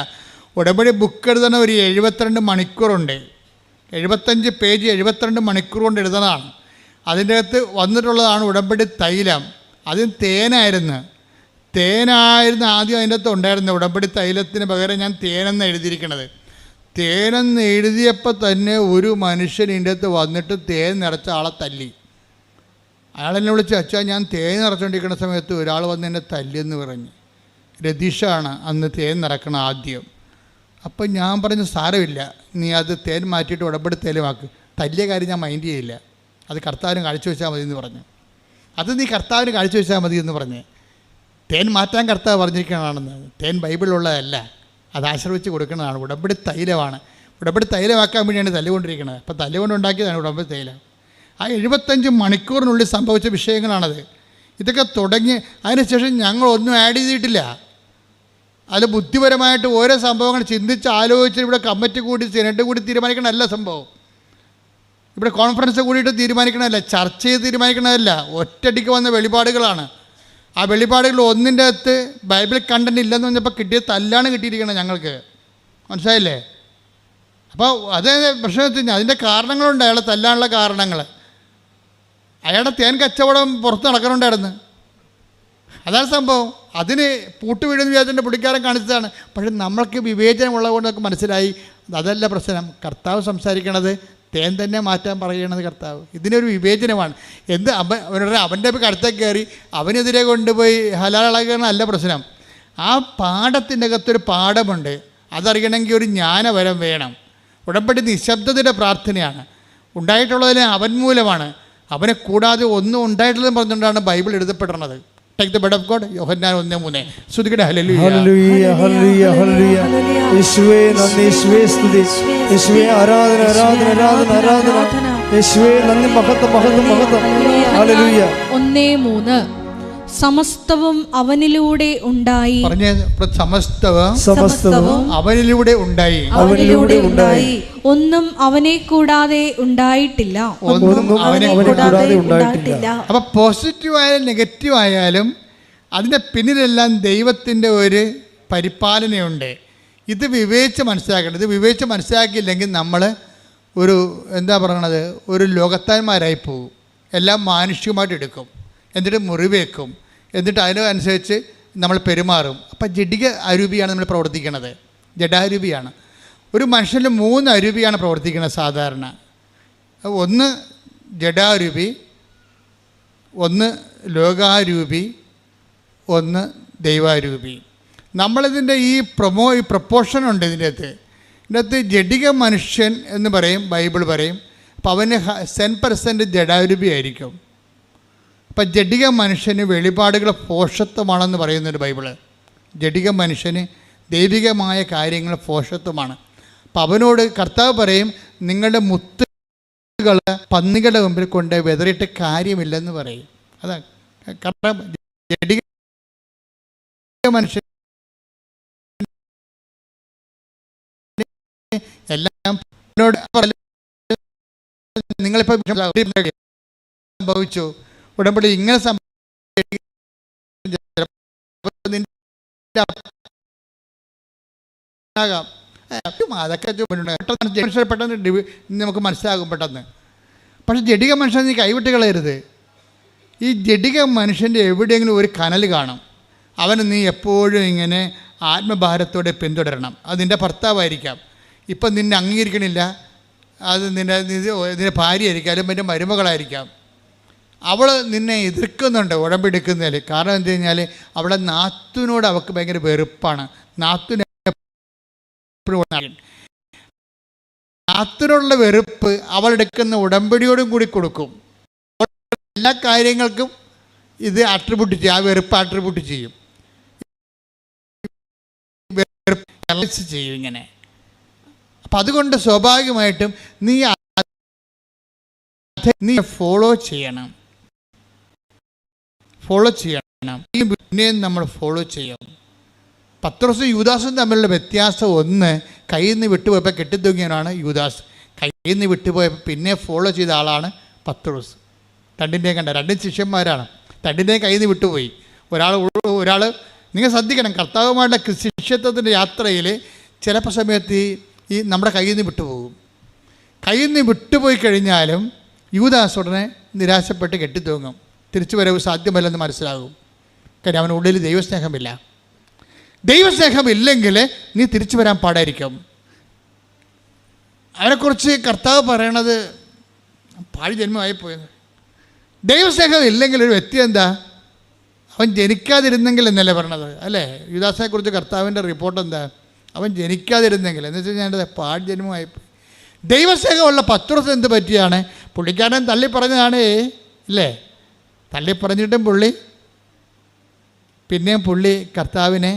ഉടമ്പടി ബുക്ക് എഴുതണ ഒരു 72 മണിക്കൂറുണ്ട്. 75 പേജ് 72 മണിക്കൂർ കൊണ്ട് എഴുതണതാണ്. അതിൻ്റെ അകത്ത് വന്നിട്ടുള്ളതാണ് ഉടമ്പടി തൈലം. അതും തേനായിരുന്നു ആദ്യം അതിൻ്റെ അകത്ത് ഉണ്ടായിരുന്നത്. ഉടമ്പടി തൈലത്തിന് പകരം ഞാൻ തേനെന്ന് എഴുതിയിരിക്കണത്. തേനെന്ന് എഴുതിയപ്പോൾ തന്നെ ഒരു മനുഷ്യൻ ഇതിൻ്റെ അകത്ത് വന്നിട്ട് തേൻ നിറച്ച ആളെ തല്ലി. അയാളെന്നെ വിളിച്ച്, അച്ഛാ ഞാൻ തേൻ നിറച്ചുകൊണ്ടിരിക്കുന്ന സമയത്ത് ഒരാൾ വന്ന് എന്നെ തല്ലിയെന്ന് പറഞ്ഞ്. രതീഷാണ് അന്ന് തേൻ നിറക്കണം ആദ്യം. അപ്പം ഞാൻ പറഞ്ഞു, സാരമില്ല, നീ അത് തേൻ മാറ്റിയിട്ട് ഉടമ്പടി തേലുമാക്ക്, തല്ലിയ കാര്യം ഞാൻ മൈൻഡ് ചെയ്യില്ല, അത് കർത്താവിന് കാഴ്ച വെച്ചാൽ മതി എന്ന് പറഞ്ഞു. അത് നീ കർത്താവിന് കാഴ്ച വെച്ചാൽ മതി എന്ന് പറഞ്ഞ്. തേൻ മാറ്റാൻ കർത്താവ് പറഞ്ഞിരിക്കണമെന്ന്. തേൻ ബൈബിളിലുള്ളതല്ല, അത് ആശ്രയിച്ച് കൊടുക്കുന്നതാണ്. ഉടമ്പടി തൈലമാണ്. ഉടമ്പടി തൈലമാക്കാൻ വേണ്ടിയാണ് തല്ലുകൊണ്ടിരിക്കുന്നത്. അപ്പം തല്ലുകൊണ്ടുണ്ടാക്കിയതാണ് ഉടമ്പടി തൈലം. ആ 75 മണിക്കൂറിനുള്ളിൽ സംഭവിച്ച വിഷയങ്ങളാണത്. ഇതൊക്കെ തുടങ്ങി അതിനുശേഷം ഞങ്ങളൊന്നും ആഡ് ചെയ്തിട്ടില്ല. അത് ബുദ്ധിപരമായിട്ട് ഓരോ സംഭവങ്ങൾ ചിന്തിച്ച് ആലോചിച്ച് ഇവിടെ കമ്മിറ്റി കൂടി സെനറ്റ് കൂടി തീരുമാനിക്കണമല്ല സംഭവം. ഇവിടെ കോൺഫറൻസ് കൂടിയിട്ട് തീരുമാനിക്കണമല്ല, ചർച്ച ചെയ്ത് തീരുമാനിക്കണമല്ല. ഒറ്റയടിക്ക് വന്ന വെളിപാടുകളാണ്. ആ വെളിപാടുകൾ ഒന്നിൻ്റെ അകത്ത് ബൈബിൾ കണ്ടന്റ് ഇല്ലെന്ന് പറഞ്ഞപ്പോൾ കിട്ടിയ തല്ലാണ് കിട്ടിയിരിക്കണം ഞങ്ങൾക്ക്. മനസ്സിലായില്ലേ? അപ്പോൾ അതേ പ്രശ്നത്തിന് അതിൻ്റെ കാരണങ്ങളുണ്ട്. അയാളെ തല്ലാനുള്ള കാരണങ്ങൾ. അയാളുടെ തേൻ കച്ചവടം പുറത്ത് നടക്കണുണ്ടായിരുന്നു. അതാണ് സംഭവം. അതിന് പൂട്ടുവീഴുന്ന വിചാരിച്ചതിൻ്റെ പുള്ളിക്കാരൻ കാണിച്ചതാണ്. പക്ഷെ നമ്മൾക്ക് വിവേചനമുള്ളത് നമുക്ക് മനസ്സിലായി അതല്ല പ്രശ്നം. കർത്താവ് സംസാരിക്കണത് തേൻ തന്നെ മാറ്റാൻ പറയണത് കർത്താവ്. ഇതിനൊരു വിവേചനമാണ്. അവൻ്റെ കടുത്തേക്ക് കയറി അവനെതിരെ കൊണ്ടുപോയി ഹലാളാകണമല്ല പ്രശ്നം. ആ പാഠത്തിൻ്റെ അകത്തൊരു പാഠമുണ്ട്. അതറിയണമെങ്കിൽ ഒരു ജ്ഞാനവരം വേണം. ഉടമ്പടി നിശബ്ദതയുടെ പ്രാർത്ഥനയാണ്. ഉണ്ടായിട്ടുള്ളതിന് അവൻ മൂലമാണ്. അവനെ കൂടാതെ ഒന്നും ഉണ്ടായിട്ടില്ലെന്ന് പറഞ്ഞുകൊണ്ടാണ് ബൈബിൾ എഴുതപ്പെടുന്നത്. Take the bread of God. Yohannan 1:3. സ്തുതിക്കട്ടെ. ഹല്ലേലൂയ ഹല്ലേലൂയ ഹല്ലേലൂയ ഹല്ലേലൂയ. യേശുവേ നന്ദി, യേശുവേ സ്തുതി, യേശുവേ ആരാധന ആരാധന ആരാധന ആരാധന. യേശുവേ നന്ദി, മഹത്വം മഹത്വം മഹത്വം. ഹല്ലേലൂയ. 1:3. സമസ്തവും അവനിലൂടെ ഉണ്ടായി. പറഞ്ഞ സമസ്തവും അവനിലൂടെ ഉണ്ടായി. അവനിലൂടെ ഉണ്ടായി. ഒന്നും അവനെ കൂടാതെ ഉണ്ടായിട്ടില്ല. ഒന്നും അവനെ കൂടാതെ ഉണ്ടായിട്ടില്ല. അപ്പം പോസിറ്റീവ് ആയാലും നെഗറ്റീവ് ആയാലും അതിൻ്റെ പിന്നിലെല്ലാം ദൈവത്തിൻ്റെ ഒരു പരിപാലനയുണ്ട്. ഇത് വിവേചിച്ച് മനസ്സിലാക്കണം. ഇത് വിവേചിച്ച് മനസ്സിലാക്കിയില്ലെങ്കിൽ നമ്മൾ ഒരു എന്താ പറയണത്, ഒരു ലോകത്താന്മാരായി പോകും. എല്ലാം മാനുഷികമായിട്ട് എടുക്കും, എന്നിട്ട് മുറിവേക്കും, എന്നിട്ട് അതിനനുസരിച്ച് നമ്മൾ പെരുമാറും. അപ്പം ജഡിക അരൂപിയാണ് നമ്മൾ പ്രവർത്തിക്കുന്നത്. ജഡാരൂപിയാണ്. ഒരു മനുഷ്യന് 3 അരൂപിയാണ് പ്രവർത്തിക്കുന്നത് സാധാരണ. ഒന്ന് ജഡാരൂപി, ഒന്ന് ലോകാരൂപി, ഒന്ന് ദൈവാരൂപി. നമ്മളിതിൻ്റെ ഈ പ്രൊപ്പോർഷൻ ഉണ്ട് ഇതിനകത്ത് ജഡിക മനുഷ്യൻ എന്ന് പറയും, ബൈബിൾ പറയും. അപ്പം അവന് 10% ജഡാരൂപി ആയിരിക്കും. അപ്പം ജഡിക മനുഷ്യന് വെളിപാടുകൾ പോഷത്വമാണെന്ന് പറയുന്നൊരു ബൈബിള്. ജഡിക മനുഷ്യന് ദൈവികമായ കാര്യങ്ങൾ പോഷത്വമാണ്. അപ്പം അവനോട് കർത്താവ് പറയും, നിങ്ങളുടെ മുത്തുകൾ പന്നികളുടെ മുമ്പിൽ കൊണ്ട് വെതറിയിട്ട് കാര്യമില്ലെന്ന് പറയും. അതാ കാരണം ജഡിക മനുഷ്യൻ എല്ലാം നിങ്ങളിപ്പോൾ സംഭവിച്ചു ഉടമ്പടി ഇങ്ങനെ അതൊക്കെ പെട്ടെന്ന് നമുക്ക് മനസ്സിലാകും പെട്ടെന്ന്. പക്ഷെ ജഡിക മനുഷ്യൻ നീ കൈവിട്ട് കളയരുത്. ഈ ജഡിക മനുഷ്യൻ്റെ എവിടെയെങ്കിലും ഒരു കനൽ കാണും. അവന് നീ എപ്പോഴും ഇങ്ങനെ ആത്മഭാരത്തോടെ പിന്തുടരണം. അത് നിൻ്റെ ഭർത്താവായിരിക്കാം, ഇപ്പം നിന്നെ അംഗീകരിക്കണില്ല, അത് നിൻ്റെ ഭാര്യയായിരിക്കാം, അല്ലെങ്കിൽ എൻ്റെ മരുമകളായിരിക്കാം. അവൾ നിന്നെ എതിർക്കുന്നുണ്ട് ഉടമ്പെടുക്കുന്നതിൽ. കാരണം എന്ത് കഴിഞ്ഞാൽ അവളെ നാത്തുവിനോട് അവൾക്ക് ഭയങ്കര വെറുപ്പാണ്. നാത്തുവിനോടുള്ള വെറുപ്പ് അവളെടുക്കുന്ന ഉടമ്പടിയോടും കൂടി കൊടുക്കും. എല്ലാ കാര്യങ്ങൾക്കും ഇത് അട്രിബ്യൂട്ട് ചെയ്യും, ആ വെറുപ്പ് അട്രിബ്യൂട്ട് ചെയ്യും, ചെയ്യും ഇങ്ങനെ. അപ്പം അതുകൊണ്ട് സ്വാഭാവികമായിട്ടും നീ ഫോളോ ചെയ്യണം. ഈ പിന്നെയും നമ്മൾ ഫോളോ ചെയ്യും. പത്രോസും യൂദാസും തമ്മിലുള്ള വ്യത്യാസം ഒന്ന്, കയ്യിൽ നിന്ന് വിട്ടുപോയപ്പോൾ കെട്ടിത്തൂങ്ങിയവനാണ് യൂദാസ്. കയ്യിൽ നിന്ന് വിട്ടുപോയപ്പോൾ പിന്നെ ഫോളോ ചെയ്ത ആളാണ് പത്രോസ്. രണ്ടിൻ്റെയും കണ്ട, രണ്ടും ശിഷ്യന്മാരാണ്. രണ്ടിൻ്റെയും കയ്യിൽ നിന്ന് വിട്ടുപോയി. ഒരാൾ നിങ്ങൾ ശ്രദ്ധിക്കണം, കർത്താവുമായിട്ടുള്ള ശിഷ്യത്വത്തിൻ്റെ യാത്രയിൽ ചിലപ്പോൾ സമയത്ത് ഈ നമ്മുടെ കയ്യിൽ നിന്ന് വിട്ടുപോകും. കയ്യിൽ നിന്ന് വിട്ടുപോയി കഴിഞ്ഞാലും യൂദാസ് ഉടനെ നിരാശപ്പെട്ട് കെട്ടിത്തൂങ്ങും. തിരിച്ചു വരവ് സാധ്യമല്ലെന്ന് മനസ്സിലാകും. കാര്യം അവനുള്ളിൽ ദൈവസ്നേഹമില്ല. ദൈവസ്നേഹമില്ലെങ്കിൽ നീ തിരിച്ചു വരാൻ പാടായിരിക്കും. അവനെക്കുറിച്ച് കർത്താവ് പറയണത് പാഴ് ജന്മമായി പോയത്. ദൈവസ്നേഹം ഇല്ലെങ്കിൽ ഒരു വ്യക്തി എന്താ, അവൻ ജനിക്കാതിരുന്നെങ്കിൽ എന്നല്ലേ പറഞ്ഞത് അല്ലേ? യൂദാസിനെക്കുറിച്ച് കർത്താവിൻ്റെ റിപ്പോർട്ട് എന്താ? അവൻ ജനിക്കാതിരുന്നെങ്കിൽ എന്ന് വെച്ചാൽ ഞാൻ പാഴ്ജന്മമായിപ്പോയി. ദൈവസ്നേഹമുള്ള പത്രോസ് എന്ത് പറ്റിയാണ്? പുള്ളിക്കാരൻ തള്ളി പറഞ്ഞതാണ് ഇല്ലേ? തള്ളി പറഞ്ഞിട്ടും പിന്നെയും പുള്ളി കർത്താവിനെ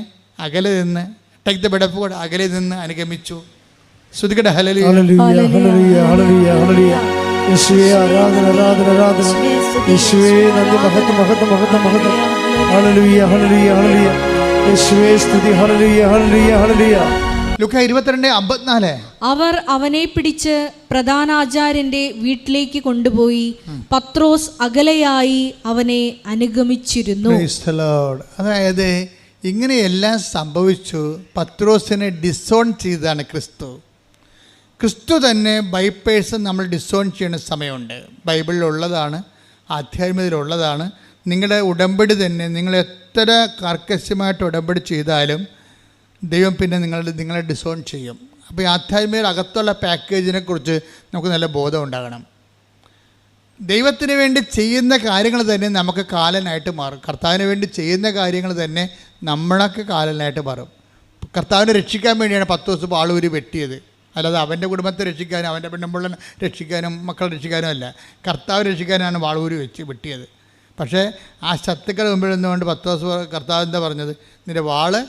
അകലെ നിന്ന് take the bed of God അകലെ നിന്ന് അനുഗമിച്ചു. ശ്രുതികട ഹല്ലേലൂയ ഹല്ലേലൂയ ഹല്ലേലൂയ ഹല്ലേലൂയ. യേശുവേ ആരാധന ആരാധന ആരാധന. യേശുവേ നന്ദി, മഹത്വം മഹത്വം മഹത്വം മഹത്വം. ഹല്ലേലൂയ ഹല്ലേലൂയ ഹല്ലേലൂയ. യേശുവേ സ്തുതി. ഹല്ലേലൂയ ഹല്ലേലൂയ ഹല്ലേലൂയ. ലൂക്കാ 22:54. അവർ അവനെ പിടിച്ച് പ്രധാനാചാര്യന്റെ വീട്ടിലേക്ക് കൊണ്ടുപോയി പത്രോസ് അകലെയായി അവനെ അനുഗമിച്ചിരുന്നു. Praise the Lord. അതായത് ഇങ്ങനെയെല്ലാം സംഭവിച്ചു. പത്രോസിനെ ഡിസോൺ ചെയ്തതാണ് ക്രിസ്തു തന്നെ ബൈപ്പേഴ്സ് നമ്മൾ ഡിസോൺ ചെയ്യുന്ന സമയമുണ്ട്. ബൈബിളിലുള്ളതാണ്, ആധ്യാത്മികതയിലുള്ളതാണ്. നിങ്ങളുടെ ഉടമ്പടി തന്നെ നിങ്ങൾ എത്ര കർക്കശമായിട്ട് ഉടമ്പടി ചെയ്താലും ദൈവം പിന്നെ നിങ്ങളെ ഡിസോൺ ചെയ്യും. അപ്പോൾ ഈ ആധ്യാത്മികയുടെ അകത്തുള്ള പാക്കേജിനെ കുറിച്ച് നമുക്ക് നല്ല ബോധം ഉണ്ടാകണം. ദൈവത്തിന് വേണ്ടി ചെയ്യുന്ന കാര്യങ്ങൾ തന്നെ നമുക്ക് കാലനായിട്ട് മാറും. കർത്താവിന് വേണ്ടി ചെയ്യുന്ന കാര്യങ്ങൾ തന്നെ നമ്മളൊക്കെ കാലനായിട്ട് മാറും. കർത്താവിനെ രക്ഷിക്കാൻ വേണ്ടിയാണ് 10 ദിവസം ആളൂരി വെട്ടിയത്, അല്ലാതെ അവൻ്റെ കുടുംബത്തെ രക്ഷിക്കാനും അവൻ്റെ പെണ്ണുമ്പിള്ളനെ രക്ഷിക്കാനും മക്കളെ രക്ഷിക്കാനും അല്ല. കർത്താവ് രക്ഷിക്കാനാണ് വാളൂരി വെട്ടിയത്. പക്ഷേ ആ ശത്രുക്കളുടെ മുമ്പിൽ നിന്നുകൊണ്ട് 10 ദിവസം കർത്താവ് എന്താ പറഞ്ഞത്? നിൻ്റെ വാള്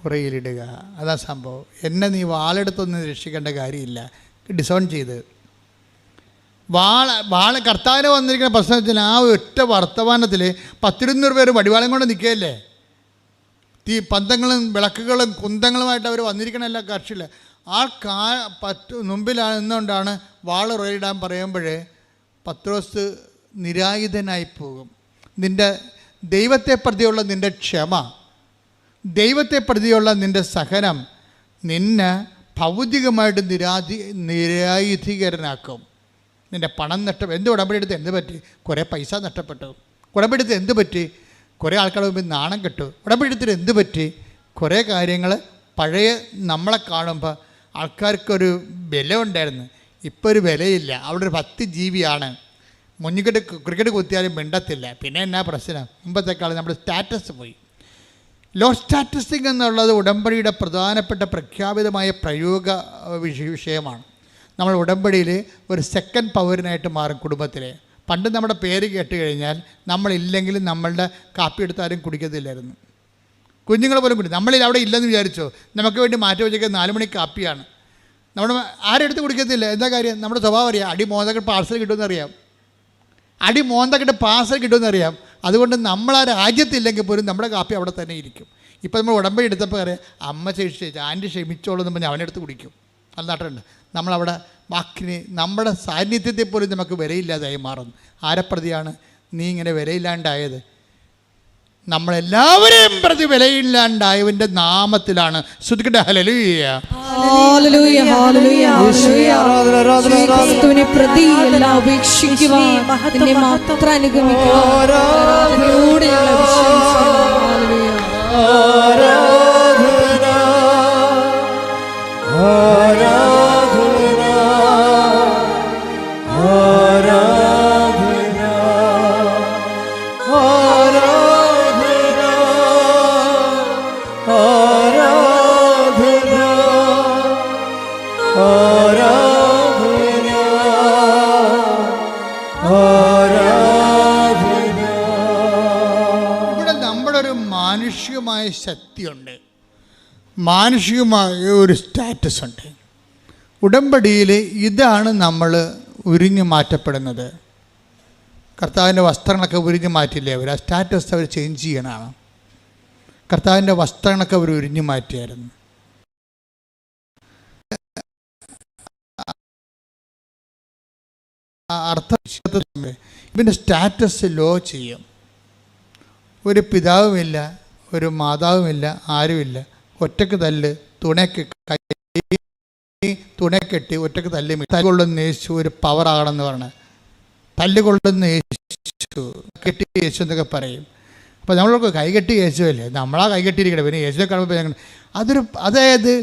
ഉറയിലിടുക. അതാ സംഭവം. എന്നെ നീ വാളെടുത്തൊന്നും രക്ഷിക്കേണ്ട കാര്യമില്ല. ഡിസോൺ ചെയ്ത് വാള് കർത്താവിന് വന്നിരിക്കുന്ന പ്രശ്നത്തിൽ ആ ഒറ്റ വർത്തമാനത്തിൽ 10-200 പേര് വടിവാളം കൊണ്ട് നിൽക്കുകയല്ലേ? പന്തങ്ങളും വിളക്കുകളും കുന്തങ്ങളുമായിട്ട് അവർ വന്നിരിക്കണമല്ല കക്ഷിയിൽ. ആ മുമ്പിലാണ് നിന്നുകൊണ്ടാണ് വാൾ ഉറയിടാൻ പറയുമ്പോഴേ പത്രോസ് നിരായുധനായി പോകും. നിൻ്റെ ദൈവത്തെ പ്രതിയുള്ള നിൻ്റെ ക്ഷമ, ദൈവത്തെ പ്രതിയുള്ള നിൻ്റെ സഹനം നിന്നെ ഭൗതികമായിട്ട് നിരായുധീകരനാക്കും. നിൻ്റെ പണം എന്ത് ഉടമ്പടിയെടുത്ത് എന്ത് പറ്റി? കുറേ പൈസ നഷ്ടപ്പെട്ടു. ഉടമ്പടിയെടുത്ത് എന്ത് പറ്റി? കുറേ ആൾക്കാരുടെ മുമ്പിൽ നാണം കെട്ടു. ഉടമ്പടിയെടുത്തിട്ട് എന്ത് പറ്റി? കുറേ കാര്യങ്ങൾ പഴയ നമ്മളെ കാണുമ്പോൾ ആൾക്കാർക്കൊരു വില ഉണ്ടായിരുന്നു, ഇപ്പോൾ ഒരു വിലയില്ല. അവിടെ ഒരു 10 ജീവിയാണ്. മുന്നിക്കെട്ട് ക്രിക്കറ്റ് കുത്തിയാലും മിണ്ടത്തില്ല. പിന്നെ എന്നാ പ്രശ്നം? മുമ്പത്തെക്കാളും നമ്മുടെ സ്റ്റാറ്റസ് പോയി. ലോ സ്റ്റാറ്റസിങ് എന്നുള്ളത് ഉടമ്പടിയുടെ പ്രധാനപ്പെട്ട പ്രഖ്യാപിതമായ പ്രയോഗ വിഷയമാണ്. നമ്മൾ ഉടമ്പടിയിൽ ഒരു സെക്കൻഡ് പൗരനായിട്ട് മാറും കുടുംബത്തിലെ. പണ്ട് നമ്മുടെ പേര് കേട്ട് കഴിഞ്ഞാൽ നമ്മളില്ലെങ്കിലും നമ്മളുടെ കാപ്പി എടുത്താലും കുടിക്കത്തില്ലായിരുന്നു. കുഞ്ഞുങ്ങൾ പോലും കുടി. നമ്മളിൽ അവിടെ ഇല്ലെന്ന് വിചാരിച്ചോ, നമുക്ക് വേണ്ടി മാറ്റി വെച്ചേക്കുക 4 മണി കാപ്പിയാണ്. നമ്മുടെ ആരെടുത്ത് കുടിക്കത്തില്ല. എന്താ കാര്യം? നമ്മുടെ സ്വഭാവം അറിയാം. അടി മോന്തക്കിട്ട് പാർസൽ കിട്ടുമെന്നറിയാം. പാർസൽ കിട്ടുമെന്നറിയാം. അതുകൊണ്ട് നമ്മൾ ആ രാജ്യത്തില്ലെങ്കിൽ പോലും നമ്മുടെ കാപ്പി അവിടെ തന്നെ ഇരിക്കും. ഇപ്പോൾ നമ്മൾ ഉടമ്പടി എടുത്തപ്പോൾ അറിയാം, അമ്മ ക്ഷമിച്ചു, ആൻറ്റി ക്ഷമിച്ചോളൂ എന്ന് പറഞ്ഞാൽ അവനെടുത്ത് കുടിക്കും. അത് നാട്ടുണ്ട്. നമ്മളവിടെ വാക്കിന് നമ്മുടെ സാന്നിധ്യത്തെ പോലും നമുക്ക് വിലയില്ലാതായി മാറുന്നു. ആരെപ്രതിയാണ് നീ ഇങ്ങനെ വിലയില്ലാണ്ടായത്? നമ്മളെല്ലാവരെയും പ്രതി വിലയില്ലാണ്ടായവൻ്റെ നാമത്തിലാണ്. ശ്രുതിക്കട്ടെ ഹല്ലേലൂയ ഹല്ലേലൂയ ഹല്ലേലൂയ ഹല്ലേലൂയ. ക്രിസ്തുവിനെ പ്രതി എല്ലാം ഉപേക്ഷിക്കുവാൻ നിന്നെ മാത്രം അനുഗമിക്കുക. ആരാധനയോടെ ഞങ്ങളെ അഭിഷേകിക്കുക. ഹല്ലേലൂയ. മാനുഷികമായ ശക്തിയുണ്ട്, മാനുഷികമായ ഒരു സ്റ്റാറ്റസ് ഉണ്ട്. ഉടമ്പടിയിൽ ഇതാണ് നമ്മൾ ഉരിഞ്ഞു മാറ്റപ്പെടുന്നത്. കർത്താവിൻ്റെ വസ്ത്രങ്ങളൊക്കെ ഉരിഞ്ഞു മാറ്റില്ലേ അവർ? ആ സ്റ്റാറ്റസ് അവർ ചേഞ്ച് ചെയ്യണമാണ്. കർത്താവിൻ്റെ വസ്ത്രങ്ങളൊക്കെ അവർ ഉരിഞ്ഞു മാറ്റിയായിരുന്നു. അർത്ഥം ഇവൻ്റെ സ്റ്റാറ്റസ് ലോ ചെയ്യും. ഒരു പിതാവുമില്ല, ഒരു മാതാവുമില്ല, ആരുമില്ല. ഒറ്റക്ക് തല്ല്, തുണക്കെട്ടി ഒറ്റക്ക് തല്ലി. തല്ലുകൊള്ളുന്ന യേശു ഒരു പവറാകണമെന്ന് പറഞ്ഞ് തല്ലുകൊള്ളുന്ന യേശു, കെട്ടി യേശു എന്നൊക്കെ പറയും. അപ്പോൾ നമ്മളൊക്കെ കൈകെട്ടി യേശുവല്ലേ, നമ്മളാ കൈകെട്ടിയിരിക്കണേ. പിന്നെ യേശുവിനെ കാണുമ്പോൾ അതായത്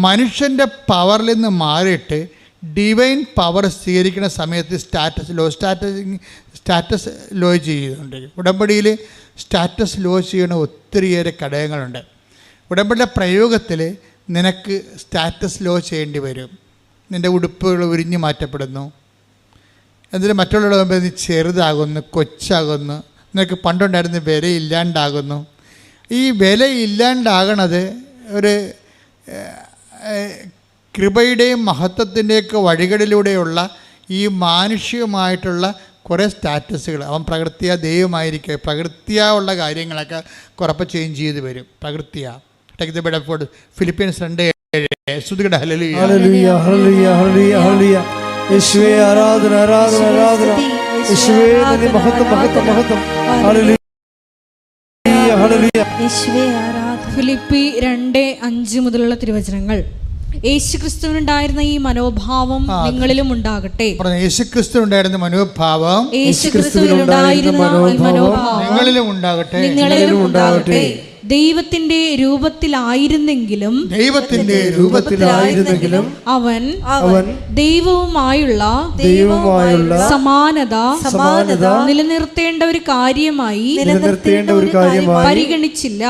മനുഷ്യൻ്റെ പവറിൽ നിന്ന് മാറിയിട്ട് ഡിവൈൻ പവർ സ്വീകരിക്കുന്ന സമയത്ത് സ്റ്റാറ്റസ് ലോ ചെയ്യുന്നുണ്ട്. ഉടമ്പടിയിൽ സ്റ്റാറ്റസ് ലോ ചെയ്യുന്ന ഒത്തിരിയേറെ ഘടകങ്ങളുണ്ട്. ഉടമ്പടിയുടെ പ്രയോഗത്തിൽ നിനക്ക് സ്റ്റാറ്റസ് ലോ ചെയ്യേണ്ടി വരും. നിൻ്റെ ഉടുപ്പുകൾ ഉരിഞ്ഞു മാറ്റപ്പെടുന്നു. എന്നിട്ട് മറ്റുള്ളവരുടെ മുമ്പ് നീ ചെറുതാകുന്നു, കൊച്ചാകുന്നു. നിനക്ക് പണ്ടുണ്ടായിരുന്ന വിലയില്ലാണ്ടാകുന്നു. ഈ വിലയില്ലാണ്ടാകണത് ഒരു കൃപയുടെയും മഹത്വത്തിൻ്റെയൊക്കെ വഴികളിലൂടെയുള്ള ഈ മാനുഷികമായിട്ടുള്ള കുറേ സ്റ്റാറ്റസുകൾ. അവൻ പ്രകൃത്യാ ദൈവമായിരിക്കുക, പ്രകൃത്യാ ഉള്ള കാര്യങ്ങളൊക്കെ കുറപ്പം ചേഞ്ച് ചെയ്ത് വരും. പ്രകൃത്യാ take the bread for Philippians 2:7. സ്തുതിക്കട്ടെ. ഹല്ലേലൂയ ഹല്ലേലൂയ ഹല്ലേലൂയ ഹല്ലേലൂയ ഹല്ലേലൂയ. യേശുവേ ആരാധന ആരാധന ആരാധന. യേശുവേ നന്ദി, മഹത്വം മഹത്വം മഹത്വം. ഹല്ലേലൂയ ഹല്ലേലൂയ. യേശുവേ ആരാധന. ഫിലിപ്പി 2:5 മുതലുള്ള തിരുവചനങ്ങൾ. യേശുക്രിസ്തുവിനുണ്ടായിരുന്ന ഈ മനോഭാവം നിങ്ങളിലും ഉണ്ടാകട്ടെ. യേശുക്രിസ്തുവിനുണ്ടായിരുന്ന മനോഭാവം യേശുക്രിസ്തുവിനുണ്ടായിരുന്ന മനോഭാവം നിങ്ങളിലും ഉണ്ടാകട്ടെ. ദൈവത്തിന്റെ രൂപത്തിലായിരുന്നെങ്കിലും അവൻ ദൈവവുമായുള്ള സമാനത നിലനിർത്തേണ്ട ഒരു കാര്യമായി പരിഗണിച്ചില്ല.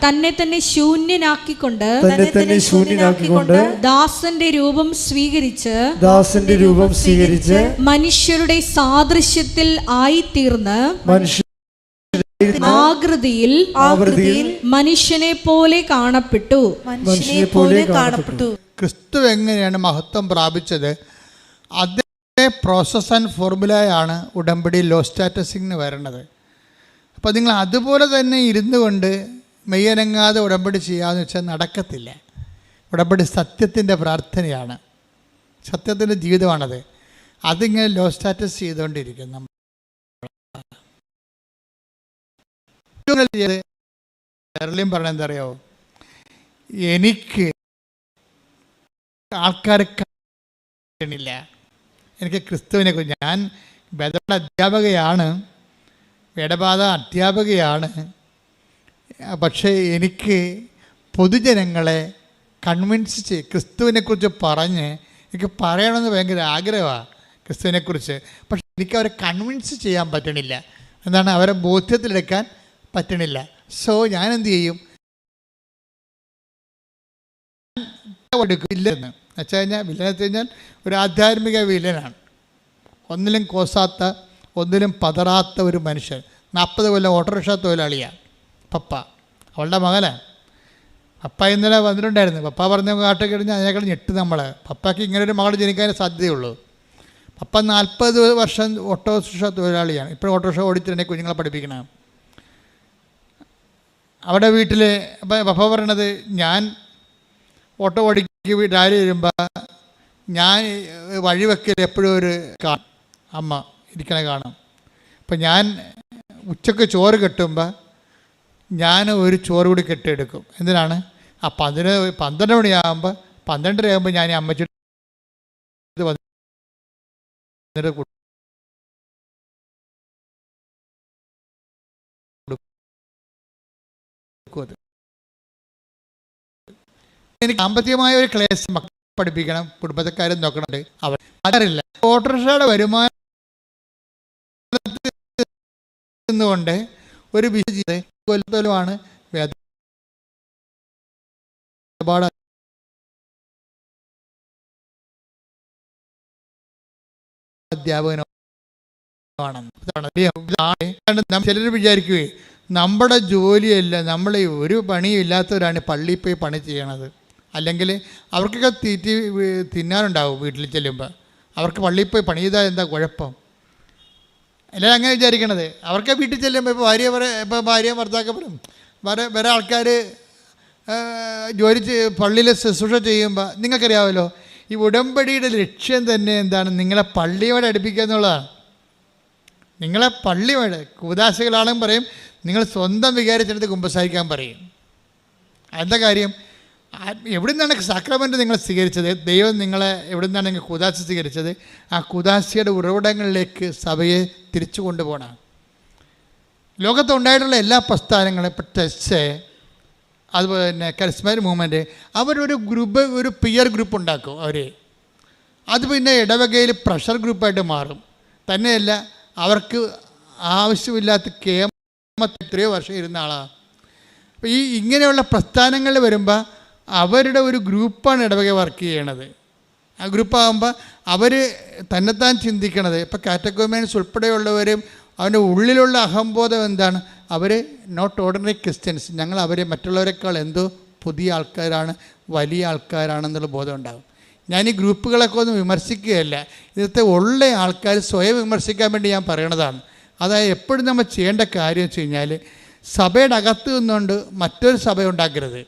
തന്നെ തന്നെ ശൂന്യനാക്കിക്കൊണ്ട് ദാസന്റെ രൂപം സ്വീകരിച്ച് മനുഷ്യരുടെ സാദൃശ്യത്തിൽ ആയിത്തീർന്ന് ആകൃതിയിൽ മനുഷ്യനെ പോലെ കാണപ്പെട്ടു. ക്രിസ്തു എങ്ങനെയാണ് മഹത്വം പ്രാപിച്ചത്? അതേ പ്രോസസ് ആൻഡ് ഫോർമുലയാണ് ഉടമ്പടി ലോ സ്റ്റാറ്റസിന് വരണത്. അപ്പോൾ നിങ്ങൾ അതുപോലെ തന്നെ ഇരുന്നു കൊണ്ട് മെയ്യനങ്ങാതെ ഉടമ്പടി ചെയ്യാമെന്ന് വെച്ചാൽ നടക്കത്തില്ല. ഉടമ്പടി സത്യത്തിൻ്റെ പ്രാർത്ഥനയാണ്, സത്യത്തിൻ്റെ ജീവിതമാണത്. അതിങ്ങനെ ലോ സ്റ്റാറ്റസ് ചെയ്തുകൊണ്ടിരിക്കും. നമ്മൾ പറഞ്ഞ എന്താ അറിയോ, എനിക്ക് ആൾക്കാരെ കാണില്ല. എനിക്ക് ക്രിസ്തുവിനെ കുറിച്ച്, ഞാൻ വേദപാഠ അധ്യാപകയാണ്. പക്ഷേ എനിക്ക് പൊതുജനങ്ങളെ കൺവിൻസ് ക്രിസ്തുവിനെക്കുറിച്ച് പറഞ്ഞ് എനിക്ക് പറയണമെന്ന് ഭയങ്കര ആഗ്രഹമാണ് ക്രിസ്തുവിനെക്കുറിച്ച്. പക്ഷെ എനിക്ക് അവരെ കൺവിൻസ് ചെയ്യാൻ പറ്റണില്ല. എന്താണ്, അവരെ ബോധ്യത്തിലെടുക്കാൻ പറ്റണില്ല. സോ ഞാൻ എന്ത് ചെയ്യും, വില്ലെന്ന് വെച്ച് കഴിഞ്ഞാൽ, വില്ലെന്ന് വെച്ച് കഴിഞ്ഞാൽ ഒരു ആധ്യാത്മിക വില്ലനാണ്. ഒന്നിലും കോസാത്ത, ഒന്നിലും പതറാത്ത ഒരു മനുഷ്യൻ. 40 കൊല്ലം ഓട്ടോറിക്ഷ തൊഴിലാളിയാണ് പപ്പ. അവളുടെ മകനാണ്. പപ്പ ഇന്നലെ വന്നിട്ടുണ്ടായിരുന്നു. പപ്പ പറഞ്ഞ കാട്ട് കഴിഞ്ഞാൽ അതിനേക്കാൾ ഞെട്ട് നമ്മൾ. പപ്പയ്ക്ക് ഇങ്ങനെ ഒരു മകൾ ജനിക്കാൻ സാധ്യതയുള്ളൂ. പപ്പ 40 വർഷം ഓട്ടോറിക്ഷ തൊഴിലാളിയാണ്. ഇപ്പോൾ ഓട്ടോറിക്ഷ ഓടിച്ചിട്ടുണ്ടെങ്കിൽ കുഞ്ഞുങ്ങളെ പഠിപ്പിക്കണം. അവിടെ വീട്ടിൽ പപ്പ പറയണത്, ഞാൻ ഓട്ടോ ഓടിക്ക് രാവിലെ വരുമ്പോൾ ഞാൻ വഴിവെക്കൽ എപ്പോഴും ഒരു അമ്മ ഇരിക്കണ കാണും. അപ്പം ഞാൻ ഉച്ചക്ക് ചോറ് കെട്ടുമ്പോൾ ഞാൻ ഒരു ചോറ് കൂടി കെട്ടിയെടുക്കും. എന്തിനാണ്, 12 മണിയാകുമ്പോൾ 12:30 ആകുമ്പോൾ ഞാൻ അമ്മച്ചിട്ട് എനിക്ക് സാമ്പത്തികമായ ഒരു ക്ലേശം പഠിപ്പിക്കണം, കുടുംബക്കാരും നോക്കണുണ്ട്. അവർ അതറിയില്ല. ഓട്ടോറിക്ഷയുടെ വരുമാനം കൊണ്ട് ഒരു കൊല്ലത്തോലുമാണ് അധ്യാപകനാണെന്ന്. ചിലർ വിചാരിക്കുകയെ നമ്മുടെ ജോലിയല്ല, നമ്മൾ ഒരു പണിയും ഇല്ലാത്തവരാണ് പള്ളിയിൽ പോയി പണി ചെയ്യണത്. അല്ലെങ്കിൽ അവർക്കൊക്കെ തിന്നാനുണ്ടാവും വീട്ടിൽ ചെല്ലുമ്പോൾ. അവർക്ക് പള്ളിയിൽ പോയി പണി ചെയ്താൽ എന്താ കുഴപ്പം? എല്ലാവരും അങ്ങനെ വിചാരിക്കണത്. അവർക്ക് വീട്ടിൽ ചെല്ലുമ്പോൾ ഇപ്പോൾ ഭാര്യ ഭർത്താക്കപ്പെടും വേറെ ആൾക്കാർ ജോലി പള്ളിയിൽ ശുശ്രൂഷ ചെയ്യുമ്പോൾ നിങ്ങൾക്കറിയാമല്ലോ, ഈ ഉടമ്പടിയുടെ ലക്ഷ്യം തന്നെ എന്താണ്? നിങ്ങളെ പള്ളിയോടെ അടുപ്പിക്കുക എന്നുള്ളതാണ്. നിങ്ങളെ പള്ളിയോടെ കൂദാശകളാണെന്ന് പറയും, നിങ്ങൾ സ്വന്തം വികാരിച്ചെടുത്ത് കുമ്പസാരിക്കാൻ പറയും. എന്താ കാര്യം? എവിടെ നിന്നാണ് സാക്രമെൻ്റ് നിങ്ങൾ സ്വീകരിച്ചത്? ദൈവം നിങ്ങളെ എവിടെ നിന്നാണ് നിങ്ങൾ കൂദാശ സ്വീകരിച്ചത്? ആ കൂദാശയുടെ ഉറവിടങ്ങളിലേക്ക് സഭയെ തിരിച്ചു കൊണ്ടുപോകണം. ലോകത്തുണ്ടായിട്ടുള്ള എല്ലാ പ്രസ്ഥാനങ്ങളും, ഇപ്പോൾ ടെസ്റ്റ്, അതുപോലെ തന്നെ കരിസ്മാറ്റിക് മൂവ്മെൻറ്റ്, അവരൊരു ഗ്രൂപ്പ്, ഒരു പിയർ ഗ്രൂപ്പ് ഉണ്ടാക്കും. അവർ അത് പിന്നെ ഇടവകയിൽ പ്രഷർ ഗ്രൂപ്പായിട്ട് മാറും. തന്നെയല്ല, അവർക്ക് ആവശ്യമില്ലാത്ത എത്രയോ വർഷം ഇരുന്ന ആളാണ്. അപ്പോൾ ഇങ്ങനെയുള്ള പ്രസ്ഥാനങ്ങൾ വരുമ്പോൾ അവരുടെ ഒരു ഗ്രൂപ്പാണ് ഇടവക വർക്ക് ചെയ്യണത്. ആ ഗ്രൂപ്പാകുമ്പോൾ അവർ തന്നെത്താൻ ചിന്തിക്കണത്, ഇപ്പോൾ കാറ്റഗോമിയൻസ് ഉൾപ്പെടെയുള്ളവരും അവൻ്റെ ഉള്ളിലുള്ള അഹംബോധം എന്താണ്? അവർ നോട്ട് ഓർഡിനറി ക്രിസ്ത്യൻസ്, ഞങ്ങൾ അവരെ മറ്റുള്ളവരെക്കാൾ എന്തോ പുതിയ ആൾക്കാരാണ്, വലിയ ആൾക്കാരാണെന്നുള്ള ബോധം ഉണ്ടാകും. ഞാൻ ഈ ഗ്രൂപ്പുകളൊക്കെ ഒന്നും വിമർശിക്കുകയല്ല, ഇന്നത്തെ ഉള്ള ആൾക്കാർ സ്വയം വിമർശിക്കാൻ വേണ്ടി ഞാൻ പറയണതാണ്. അതായത് എപ്പോഴും നമ്മൾ ചെയ്യേണ്ട കാര്യം വെച്ച് കഴിഞ്ഞാൽ, സഭയുടെ അകത്ത് നിന്നുകൊണ്ട് മറ്റൊരു സഭ ഉണ്ടാക്കരുത്.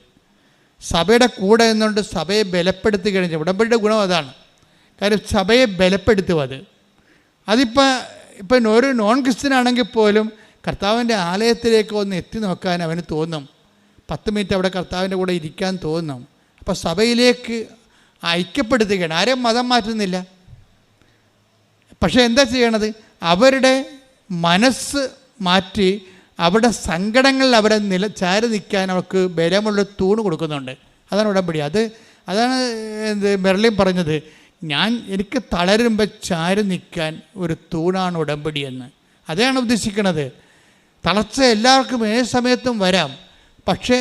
സഭയുടെ കൂടെ നിന്നുകൊണ്ട് സഭയെ ബലപ്പെടുത്തി കഴിഞ്ഞാൽ ഉടമ്പടിയുടെ ഗുണം അതാണ്. കാര്യം സഭയെ ബലപ്പെടുത്തും. അതിപ്പോൾ ഒരു നോൺ ക്രിസ്ത്യൻ ആണെങ്കിൽ പോലും കർത്താവിൻ്റെ ആലയത്തിലേക്ക് ഒന്ന് എത്തി നോക്കാൻ അവന് തോന്നും. 10 മിനിറ്റ് അവിടെ കർത്താവിൻ്റെ കൂടെ ഇരിക്കാൻ തോന്നും. അപ്പോൾ സഭയിലേക്ക് ഐക്യപ്പെടുത്തുകയാണ്. ആരെയും മതം മാറ്റുന്നില്ല. പക്ഷേ എന്താ ചെയ്യണത്? അവരുടെ മനസ്സ് മാറ്റി അവിടെ സങ്കടങ്ങളിൽ അവരെ ചാരി നിൽക്കാൻ അവർക്ക് ബലമുള്ള തൂണ് കൊടുക്കുന്നുണ്ട്. അതാണ് ഉടമ്പടി. അതാണ് മെർലിൻ പറഞ്ഞത്, എനിക്ക് തളരുമ്പോൾ ചാരി നിൽക്കാൻ ഒരു തൂണാണ് ഉടമ്പടി എന്ന്. അതാണ് ഉദ്ദേശിക്കുന്നത്. തളർച്ച എല്ലാവർക്കും ഏത് സമയത്തും വരാം. പക്ഷേ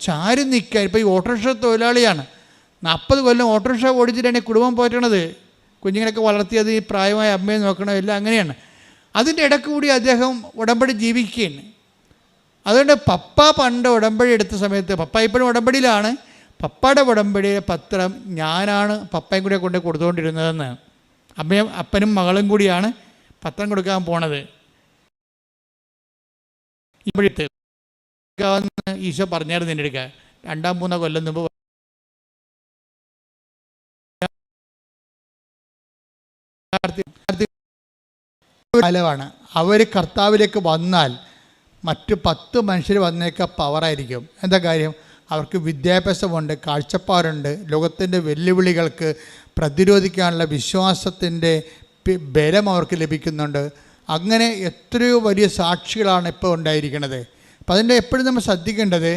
ചാരി നിൽക്കാൻ, ഇപ്പോൾ ഈ ഓട്ടോറിക്ഷ തൊഴിലാളിയാണ്, 40 കൊല്ലം ഓട്ടോറിക്ഷ ഓടിച്ചിട്ടാണ് ഈ കുടുംബം പോറ്റണത്. കുഞ്ഞുങ്ങളൊക്കെ വളർത്തിയത്, ഈ പ്രായമായ അമ്മയെ നോക്കണം, എല്ലാം അങ്ങനെയാണ്. അതിൻ്റെ ഇടയ്ക്ക് കൂടി അദ്ദേഹം ഉടമ്പടി ജീവിക്കുകയാണ്. അതുകൊണ്ട് പപ്പ പണ്ട് ഉടമ്പടി എടുത്ത സമയത്ത്, പപ്പ ഇപ്പോഴും ഉടമ്പടിയിലാണ്, പപ്പയുടെ ഉടമ്പടിയുടെ പത്രം ഞാനാണ് പപ്പയും കൂടെ കൊണ്ട് കൊടുത്തുകൊണ്ടിരുന്നതെന്ന്. അപ്പനും മകളും കൂടിയാണ് പത്രം കൊടുക്കാൻ പോണത്. ഇപ്പോഴത്തെ ഈശോ പറഞ്ഞായിരുന്നു എൻ്റെ അടുക്ക 2-3 കൊല്ലം മുമ്പ്. കാലമാണ്. അവർ കർത്താവിലേക്ക് വന്നാൽ മറ്റ് 10 മനുഷ്യർ വന്നേക്കാൾ പവറായിരിക്കും. എന്താ കാര്യം? അവർക്ക് വിദ്യാഭ്യാസമുണ്ട്, കാഴ്ചപ്പാടുണ്ട്, ലോകത്തിൻ്റെ വെല്ലുവിളികൾക്ക് പ്രതിരോധിക്കാനുള്ള വിശ്വാസത്തിൻ്റെ ബലം അവർക്ക് ലഭിക്കുന്നുണ്ട്. അങ്ങനെ എത്രയോ വലിയ സാക്ഷികളാണ് ഇപ്പോൾ ഉണ്ടായിരിക്കുന്നത്. അപ്പം അതിൻ്റെ എപ്പോഴും നമ്മൾ ശ്രദ്ധിക്കേണ്ടത്,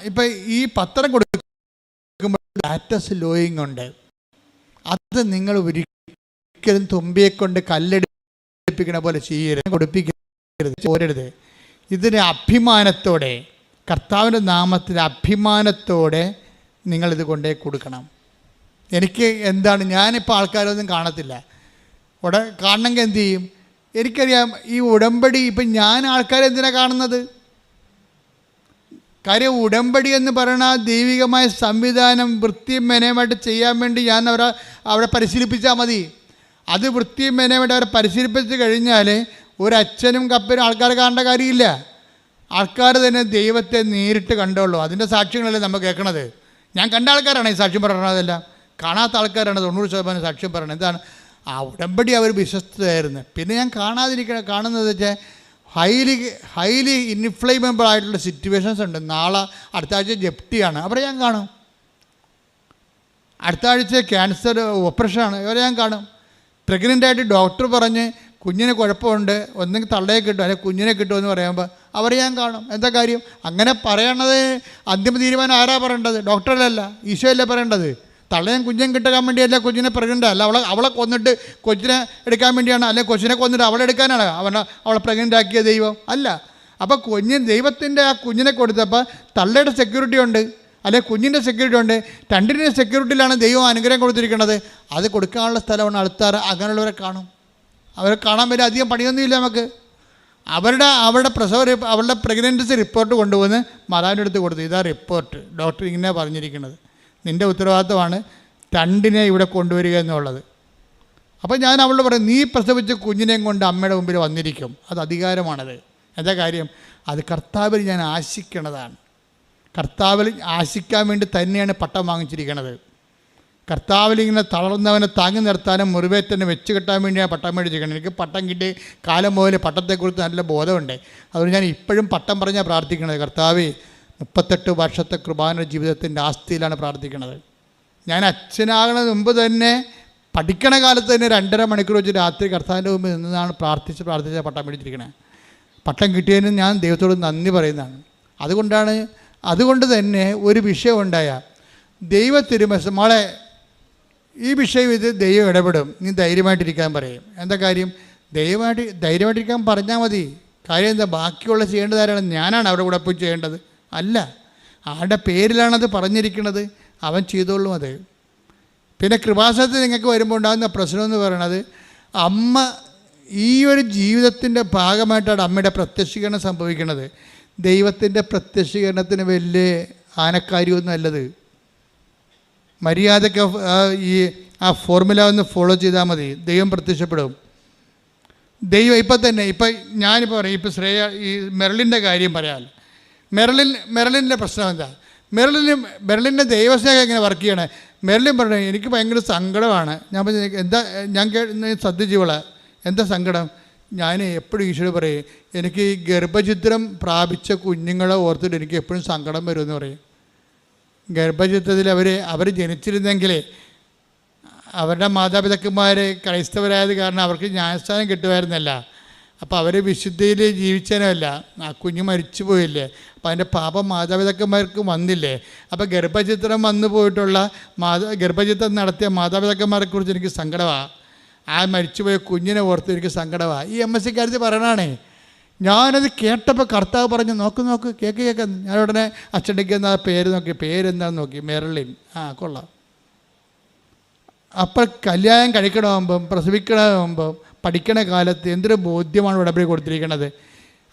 ഇപ്പം ഈ പത്രം കൊടുക്കുമ്പോൾ ഡാറ്റസ് ലോയിങ് ഉണ്ട്. അത് നിങ്ങൾ ഒരിക്കലും തുമ്പിയെ കൊണ്ട് കല്ലെടുപ്പിക്കണ പോലെ ചെയ്യരുത്, കൊടുപ്പിക്കരുത്, പോരരുത്. ഇതിന് അഭിമാനത്തോടെ, കർത്താവിൻ്റെ നാമത്തിൽ അഭിമാനത്തോടെ നിങ്ങളിത് കൊണ്ടേ കൊടുക്കണം. എനിക്ക് എന്താണ്, ഞാനിപ്പോൾ ആൾക്കാരൊന്നും കാണത്തില്ല. കാണണമെങ്കിൽ എന്ത് ചെയ്യും? എനിക്കറിയാം ഈ ഉടമ്പടി. ഇപ്പം ഞാൻ ആൾക്കാരെ എന്തിനാണ് കാണുന്നത്? കാര്യം ഉടമ്പടി എന്ന് പറയുന്ന ദൈവികമായ സംവിധാനം വൃത്തിയും മെനയുമായിട്ട് ചെയ്യാൻ വേണ്ടി ഞാൻ അവരെ പരിശീലിപ്പിച്ചാൽ മതി. അത് വൃത്തിയും മെനയുമായിട്ട് അവരെ പരിശീലിപ്പിച്ച് കഴിഞ്ഞാൽ ഒരച്ഛനും കപ്പനും ആൾക്കാരെ കാണേണ്ട കാര്യമില്ല. ആൾക്കാർ തന്നെ ദൈവത്തെ നേരിട്ട് കണ്ടുള്ളൂ. അതിൻ്റെ സാക്ഷ്യങ്ങളല്ലേ നമ്മൾ കേൾക്കണത്. ഞാൻ കണ്ട ആൾക്കാരാണ് ഈ സാക്ഷ്യം പറയണതെല്ലാം. കാണാത്ത ആൾക്കാരാണ് 90% സാക്ഷ്യം പറയണത്. എന്താണ്? ആ ഉടമ്പടി അവർ വിശ്വസ്തയായിരുന്നു. പിന്നെ ഞാൻ കാണുന്നത് വെച്ചാൽ ഹൈലി ഇൻഫ്ലേമബിൾ ആയിട്ടുള്ള സിറ്റുവേഷൻസ് ഉണ്ട്. നാളെ അടുത്ത ആഴ്ച ജപ്തിയാണ്, അവരെ ഞാൻ കാണും. അടുത്ത ആഴ്ച ക്യാൻസർ ഓപ്പറേഷനാണ്, അവരെ ഞാൻ കാണും. പ്രഗ്നൻ്റായിട്ട് ഡോക്ടർ പറഞ്ഞ് കുഞ്ഞിന് കുഴപ്പമുണ്ട്, ഒന്നെങ്കിൽ തള്ളയെ കിട്ടും അല്ലെങ്കിൽ കുഞ്ഞിനെ കിട്ടുമെന്ന് പറയുമ്പോൾ അവരെ ഞാൻ കാണും. എന്താ കാര്യം? അങ്ങനെ പറയണത് അന്തിമ തീരുമാനം ആരാ പറയേണ്ടത്? ഡോക്ടറല്ല, ഈശോയല്ലേ പറയേണ്ടത്. തള്ളയും കുഞ്ഞും കിട്ടാൻ വേണ്ടിയല്ല കുഞ്ഞിനെ പ്രഗ്നൻ്റ് അല്ല. അവളെ കൊന്നിട്ട് കൊച്ചിനെ എടുക്കാൻ വേണ്ടിയാണ്, അല്ലെങ്കിൽ കൊച്ചിനെ കൊന്നിട്ട് അവളെ എടുക്കാനാണ് അവളെ പ്രഗ്നൻ്റ് ആക്കിയ ദൈവം അല്ല. അപ്പോൾ ദൈവത്തിൻ്റെ ആ കുഞ്ഞിനെ കൊടുത്തപ്പോൾ തള്ളയുടെ സെക്യൂരിറ്റി ഉണ്ട്, അല്ലെങ്കിൽ കുഞ്ഞിൻ്റെ സെക്യൂരിറ്റി ഉണ്ട്. രണ്ടിൻ്റെ സെക്യൂരിറ്റിയിലാണ് ദൈവം അനുഗ്രഹം കൊടുത്തിരിക്കുന്നത്. അത് കൊടുക്കാനുള്ള സ്ഥലമാണ് ആൾക്കാർ. അങ്ങനെയുള്ളവരെ കാണും. അവരെ കാണാൻ വേണ്ടി അധികം പണിയൊന്നുമില്ല നമുക്ക്. അവളുടെ പ്രഗ്നൻസി റിപ്പോർട്ട് കൊണ്ടുവന്ന് മാതാവിൻ്റെ അടുത്ത് കൊടുത്തു. ഇതാ റിപ്പോർട്ട്, ഡോക്ടർ ഇങ്ങനെ പറഞ്ഞിരിക്കുന്നത്, നിൻ്റെ ഉത്തരവാദിത്തമാണ് 2 ഇവിടെ കൊണ്ടുവരിക എന്നുള്ളത്. അപ്പോൾ ഞാൻ അവളോട് പറയും, നീ പ്രസവിച്ച കുഞ്ഞിനെയും കൊണ്ട് അമ്മയുടെ മുമ്പിൽ വന്നിരിക്കും. അത് അധികാരമാണത്. എന്താ കാര്യം? അത് കർത്താവിൽ ഞാൻ ആശിക്കണതാണ്. കർത്താവിൽ ആശിക്കാൻ വേണ്ടി തന്നെയാണ് പട്ടം വാങ്ങിച്ചിരിക്കുന്നത്. കർത്താവിൽ ഇങ്ങനെ തളർന്നവനെ താങ്ങി നിർത്താനും മുറിവേറ്റനെ വെച്ച് കെട്ടാൻ വേണ്ടിയാണ് പട്ടം മേടിച്ചിരിക്കുന്നത്. എനിക്ക് പട്ടം കിട്ടി കാലം മുതൽ പട്ടത്തെക്കുറിച്ച് നല്ല ബോധമുണ്ട്. അതുകൊണ്ട് ഞാൻ ഇപ്പോഴും പട്ടം പറഞ്ഞാൽ പ്രാർത്ഥിക്കുന്നത്. കർത്താവേ, 38 വർഷത്തെ കൃപാന ജീവിതത്തിൻ്റെ ആസ്തിയിലാണ് പ്രാർത്ഥിക്കുന്നത്. ഞാൻ അച്ഛനാകുന്നതിന് മുമ്പ് തന്നെ പഠിക്കണ കാലത്ത് തന്നെ 2.5 മണിക്കൂർ വെച്ച് രാത്രി കർത്താവിൻ്റെ മുമ്പ് നിന്നാണ് പ്രാർത്ഥിച്ച് പട്ടം മേടിച്ചിരിക്കുന്നത്. പട്ടം കിട്ടിയതിന് ഞാൻ ദൈവത്തോട് നന്ദി പറയുന്നതാണ്. അതുകൊണ്ട് തന്നെ ഒരു വിഷയം ഉണ്ടായ ദൈവ തിരുമനസ് മോളെ ഈ വിഷയം ഇത് ദൈവം ഇടപെടും, നീ ധൈര്യമായിട്ടിരിക്കാൻ പറയും. എന്താ കാര്യം? ധൈര്യമായിട്ടിരിക്കാൻ പറഞ്ഞാൽ മതി. കാര്യം എന്താ? ബാക്കിയുള്ള ചെയ്യേണ്ടത് ആരാണ്? ഞാനാണ് അവിടെ കൂടെ പോയി ചെയ്യേണ്ടത്? അല്ല, ആരുടെ പേരിലാണത് പറഞ്ഞിരിക്കുന്നത്, അവൻ ചെയ്തോളും അത്. പിന്നെ കൃപാസനത്തിൽ നിങ്ങൾക്ക് വരുമ്പോൾ ഉണ്ടാകുന്ന പ്രശ്നം എന്ന് പറയുന്നത്, അമ്മ ഈ ഒരു ജീവിതത്തിൻ്റെ ഭാഗമായിട്ടാണ് അമ്മയുടെ പ്രത്യക്ഷീകരണം സംഭവിക്കുന്നത്. ദൈവത്തിൻ്റെ പ്രത്യക്ഷീകരണത്തിന് വലിയ ആനക്കാര്യമൊന്നും അല്ലത്. മര്യാദയ്ക്ക് ആ ഫോർമുല ഒന്ന് ഫോളോ ചെയ്താൽ മതി, ദൈവം പ്രത്യക്ഷപ്പെടും. ദൈവം ഇപ്പം ഞാനിപ്പോൾ പറയും, ഇപ്പോൾ ഈ മെർലിൻ്റെ കാര്യം പറയാമല്ലോ. മെർലിൻ്റെ പ്രശ്നം എന്താ? മെർലിൻ്റെ ദൈവസ്നേഹം എങ്ങനെ വർക്ക് ചെയ്യണേ? മെർലിൻ പറഞ്ഞു, എനിക്ക് ഭയങ്കര സങ്കടമാണ്. ഞാൻ പറഞ്ഞു, എന്താ? ഞാൻ ശ്രദ്ധിച്ചോളാം, എന്താ സങ്കടം? ഞാൻ എപ്പോഴും ഈശോയോട് പറയും, എനിക്ക് ഈ ഗർഭചിത്രം പ്രാപിച്ച കുഞ്ഞുങ്ങളെ ഓർത്തിട്ട് എനിക്ക് എപ്പോഴും സങ്കടം വരുമെന്ന് പറയും. ഗർഭചിത്രത്തിൽ അവർ ജനിച്ചിരുന്നെങ്കിൽ അവരുടെ മാതാപിതാക്കന്മാർ ക്രൈസ്തവരായത് കാരണം അവർക്ക് ന്യായസ്ഥാനം കിട്ടുമായിരുന്നല്ല. അപ്പോൾ അവർ വിശുദ്ധിയിൽ ജീവിച്ചനല്ല, ആ കുഞ്ഞ് മരിച്ചു പോയില്ലേ, അപ്പോൾ അതിൻ്റെ പാപം മാതാപിതാക്കന്മാർക്ക് വന്നില്ലേ. അപ്പോൾ ഗർഭചിത്രം വന്നു പോയിട്ടുള്ള ഗർഭചിത്രം നടത്തിയ മാതാപിതാക്കന്മാരെക്കുറിച്ച് എനിക്ക് സങ്കടമാണ്. ആ മരിച്ചുപോയ കുഞ്ഞിനെ ഓർത്ത് എനിക്ക് സങ്കടമാണ്. ഈ MSc കാര്യത്തിൽ പറയണാണേ. ഞാനത് കേട്ടപ്പോൾ കർത്താവ് പറഞ്ഞു, നോക്ക് കേക്ക്. ഞാൻ ഉടനെ അച്ചടിക്ക് എന്നാ പേര് നോക്കി, പേരെന്താണെന്ന് നോക്കി, മെർലിൻ. കൊള്ളാം. അപ്പോൾ കല്യാണം കഴിക്കണമാകുമ്പം പ്രസവിക്കണമാകുമ്പം പഠിക്കണ കാലത്ത് എന്തൊരു ബോധ്യമാണ് ഉടമ്പടി കൊടുത്തിരിക്കുന്നത്.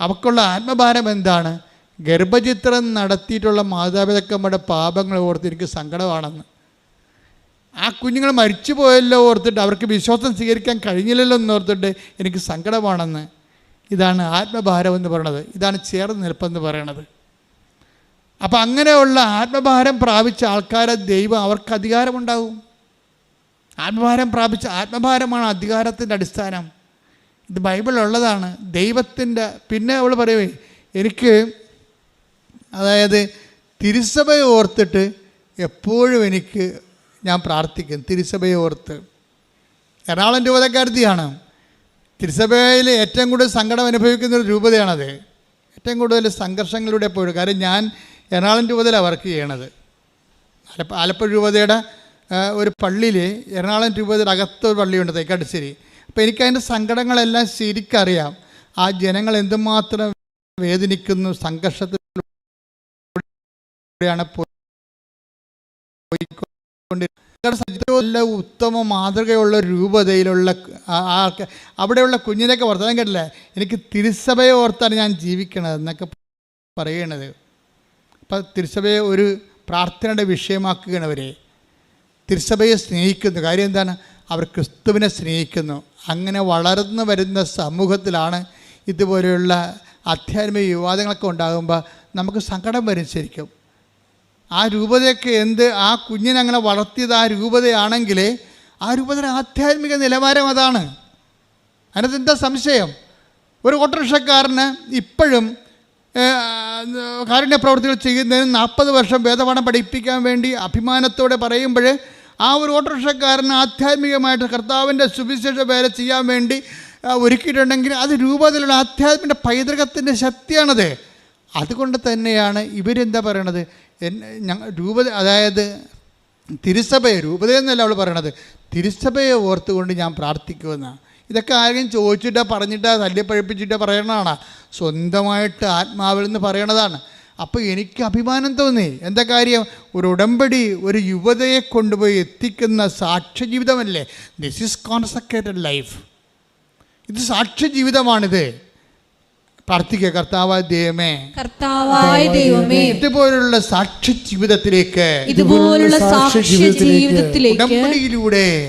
അവൾക്കുള്ള ആത്മഭാരം എന്താണ്? ഗർഭചിത്രം നടത്തിയിട്ടുള്ള മാതാപിതാക്കന്മാരുടെ പാപങ്ങൾ ഓർത്ത് എനിക്ക് സങ്കടമാണെന്ന്. ആ കുഞ്ഞുങ്ങൾ മരിച്ചു പോയല്ലോ ഓർത്തിട്ട്, അവർക്ക് വിശ്വാസം സ്വീകരിക്കാൻ കഴിഞ്ഞില്ലല്ലോ എന്നോർത്തിട്ട് എനിക്ക് സങ്കടമാണെന്ന്. ഇതാണ് ആത്മഭാരം എന്ന് പറയുന്നത്, ഇതാണ് ചേർന്ന് നിൽപ്പെന്ന് പറയണത്. അപ്പം അങ്ങനെയുള്ള ആത്മഭാരം പ്രാപിച്ച ആൾക്കാരെ ദൈവം അവർക്ക് അധികാരമുണ്ടാകും. ആത്മഭാരമാണ് അധികാരത്തിൻ്റെ അടിസ്ഥാനം. ഇത് ബൈബിളുള്ളതാണ്, ദൈവത്തിൻ്റെ. പിന്നെ അവൾ പറയുവേ, എനിക്ക് അതായത് തിരുസഭയെ ഓർത്തിട്ട് എപ്പോഴും ഞാൻ പ്രാർത്ഥിക്കും. തിരുസഭയെ ഓർത്ത്. എറണാകുളം രൂപതക്കാരത്തിയാണ്. തിരുസഭയിൽ ഏറ്റവും കൂടുതൽ സങ്കടം അനുഭവിക്കുന്ന ഒരു രൂപതയാണത്. ഏറ്റവും കൂടുതൽ സംഘർഷങ്ങളിലൂടെ പോയി. കാര്യം ഞാൻ എറണാകുളം രൂപതയിലാണ് വർക്ക് ചെയ്യണത്. ആലപ്പുഴ രൂപതയുടെ ഒരു പള്ളിയിൽ, എറണാകുളം രൂപതയുടെ അകത്തൊരു പള്ളിയുണ്ട്, തേക്കാട്ടുശ്ശേരി. അപ്പോൾ എനിക്കതിൻ്റെ സങ്കടങ്ങളെല്ലാം ശരിക്കറിയാം. ആ ജനങ്ങൾ എന്തുമാത്രം വേദനിക്കുന്നു, സംഘർഷത്തിലൂടെയാണ് പോയിക്കൊണ്ടിരിക്കുന്നത്. ഉത്തമ മാതൃകയുള്ള രൂപതയിലുള്ള അവിടെയുള്ള കുഞ്ഞിനൊക്കെ വർത്തമാനം കേട്ടില്ലേ, എനിക്ക് തിരുസഭയെ ഓർത്താണ് ഞാൻ ജീവിക്കണത് എന്നൊക്കെ പറയണത്. അപ്പം തിരുസഭയെ ഒരു പ്രാർത്ഥനയുടെ വിഷയമാക്കുകയാണ് അവരെ. തിരുസഭയെ സ്നേഹിക്കുന്നു. കാര്യം എന്താണ്? അവർ ക്രിസ്തുവിനെ സ്നേഹിക്കുന്നു. അങ്ങനെ വളർന്നു വരുന്ന സമൂഹത്തിലാണ് ഇതുപോലെയുള്ള ആധ്യാത്മിക വിവാദങ്ങളൊക്കെ ഉണ്ടാകുമ്പോൾ നമുക്ക് സങ്കടം വരും ശരിക്കും. ആ രൂപതയൊക്കെ ആ കുഞ്ഞിനങ്ങനെ വളർത്തിയത് ആ രൂപതയാണെങ്കിൽ ആ രൂപതയുടെ ആധ്യാത്മിക നിലവാരം അതാണ്. അതിനകത്ത് എന്താ സംശയം? ഒരു ഓട്ടോറിക്ഷക്കാരന് ഇപ്പോഴും കാരുണ്യ പ്രവർത്തികൾ ചെയ്യുന്നതിന് 40 വർഷം വേദപാഠം പഠിപ്പിക്കാൻ വേണ്ടി അഭിമാനത്തോടെ പറയുമ്പോൾ ആ ഒരു ഓട്ടോറിക്ഷക്കാരന് ആധ്യാത്മികമായിട്ട് കർത്താവിൻ്റെ സുവിശേഷ വേല ചെയ്യാൻ വേണ്ടി ഒരുക്കിയിട്ടുണ്ടെങ്കിൽ അത് രൂപത്തിലുള്ള ആധ്യാത്മിക പൈതൃകത്തിൻ്റെ ശക്തിയാണത്. അതുകൊണ്ട് തന്നെയാണ് ഇവരെന്താ പറയണത്, രൂപത, അതായത് തിരുസഭയെ, രൂപതയെന്നല്ല അവൾ പറയണത്, തിരുസഭയെ ഓർത്തുകൊണ്ട് ഞാൻ പ്രാർത്ഥിക്കുമെന്നാണ്. ഇതൊക്കെ ആരെങ്കിലും ചോദിച്ചിട്ടോ പറഞ്ഞിട്ടോ തല്ലിപ്പഴിപ്പിച്ചിട്ടോ പറയണതാണ്, സ്വന്തമായിട്ട് ആത്മാവിൽ നിന്ന് പറയണതാണ്. അപ്പോൾ എനിക്ക് അഭിമാനം തോന്നി. എന്താ കാര്യം? ഒരു ഉടമ്പടി ഒരു യുവതയെ കൊണ്ടുപോയി എത്തിക്കുന്ന സാക്ഷ്യജീവിതമല്ലേ. This is consecrated life. ഇത് സാക്ഷ്യജീവിതമാണിത്. പ്രാർത്ഥിക്കുക, കർത്താവായ ദൈവമേ, ഇതുപോലുള്ള സാക്ഷ്യ ജീവിതത്തിലേക്ക്,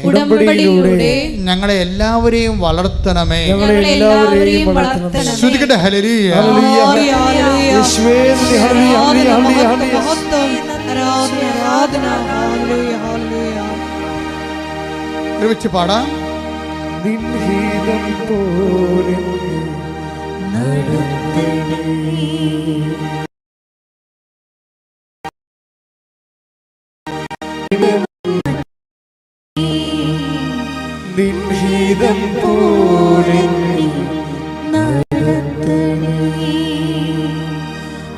ഉടമ്പടിയിലൂടെ ഞങ്ങളെ എല്ലാവരെയും വളർത്തണമേ. ശ്രുതികട്ടെ, ഹല്ലേലൂയ. ഒരുമിച്ച് പാടാം. നിൻഹിതം പോലെ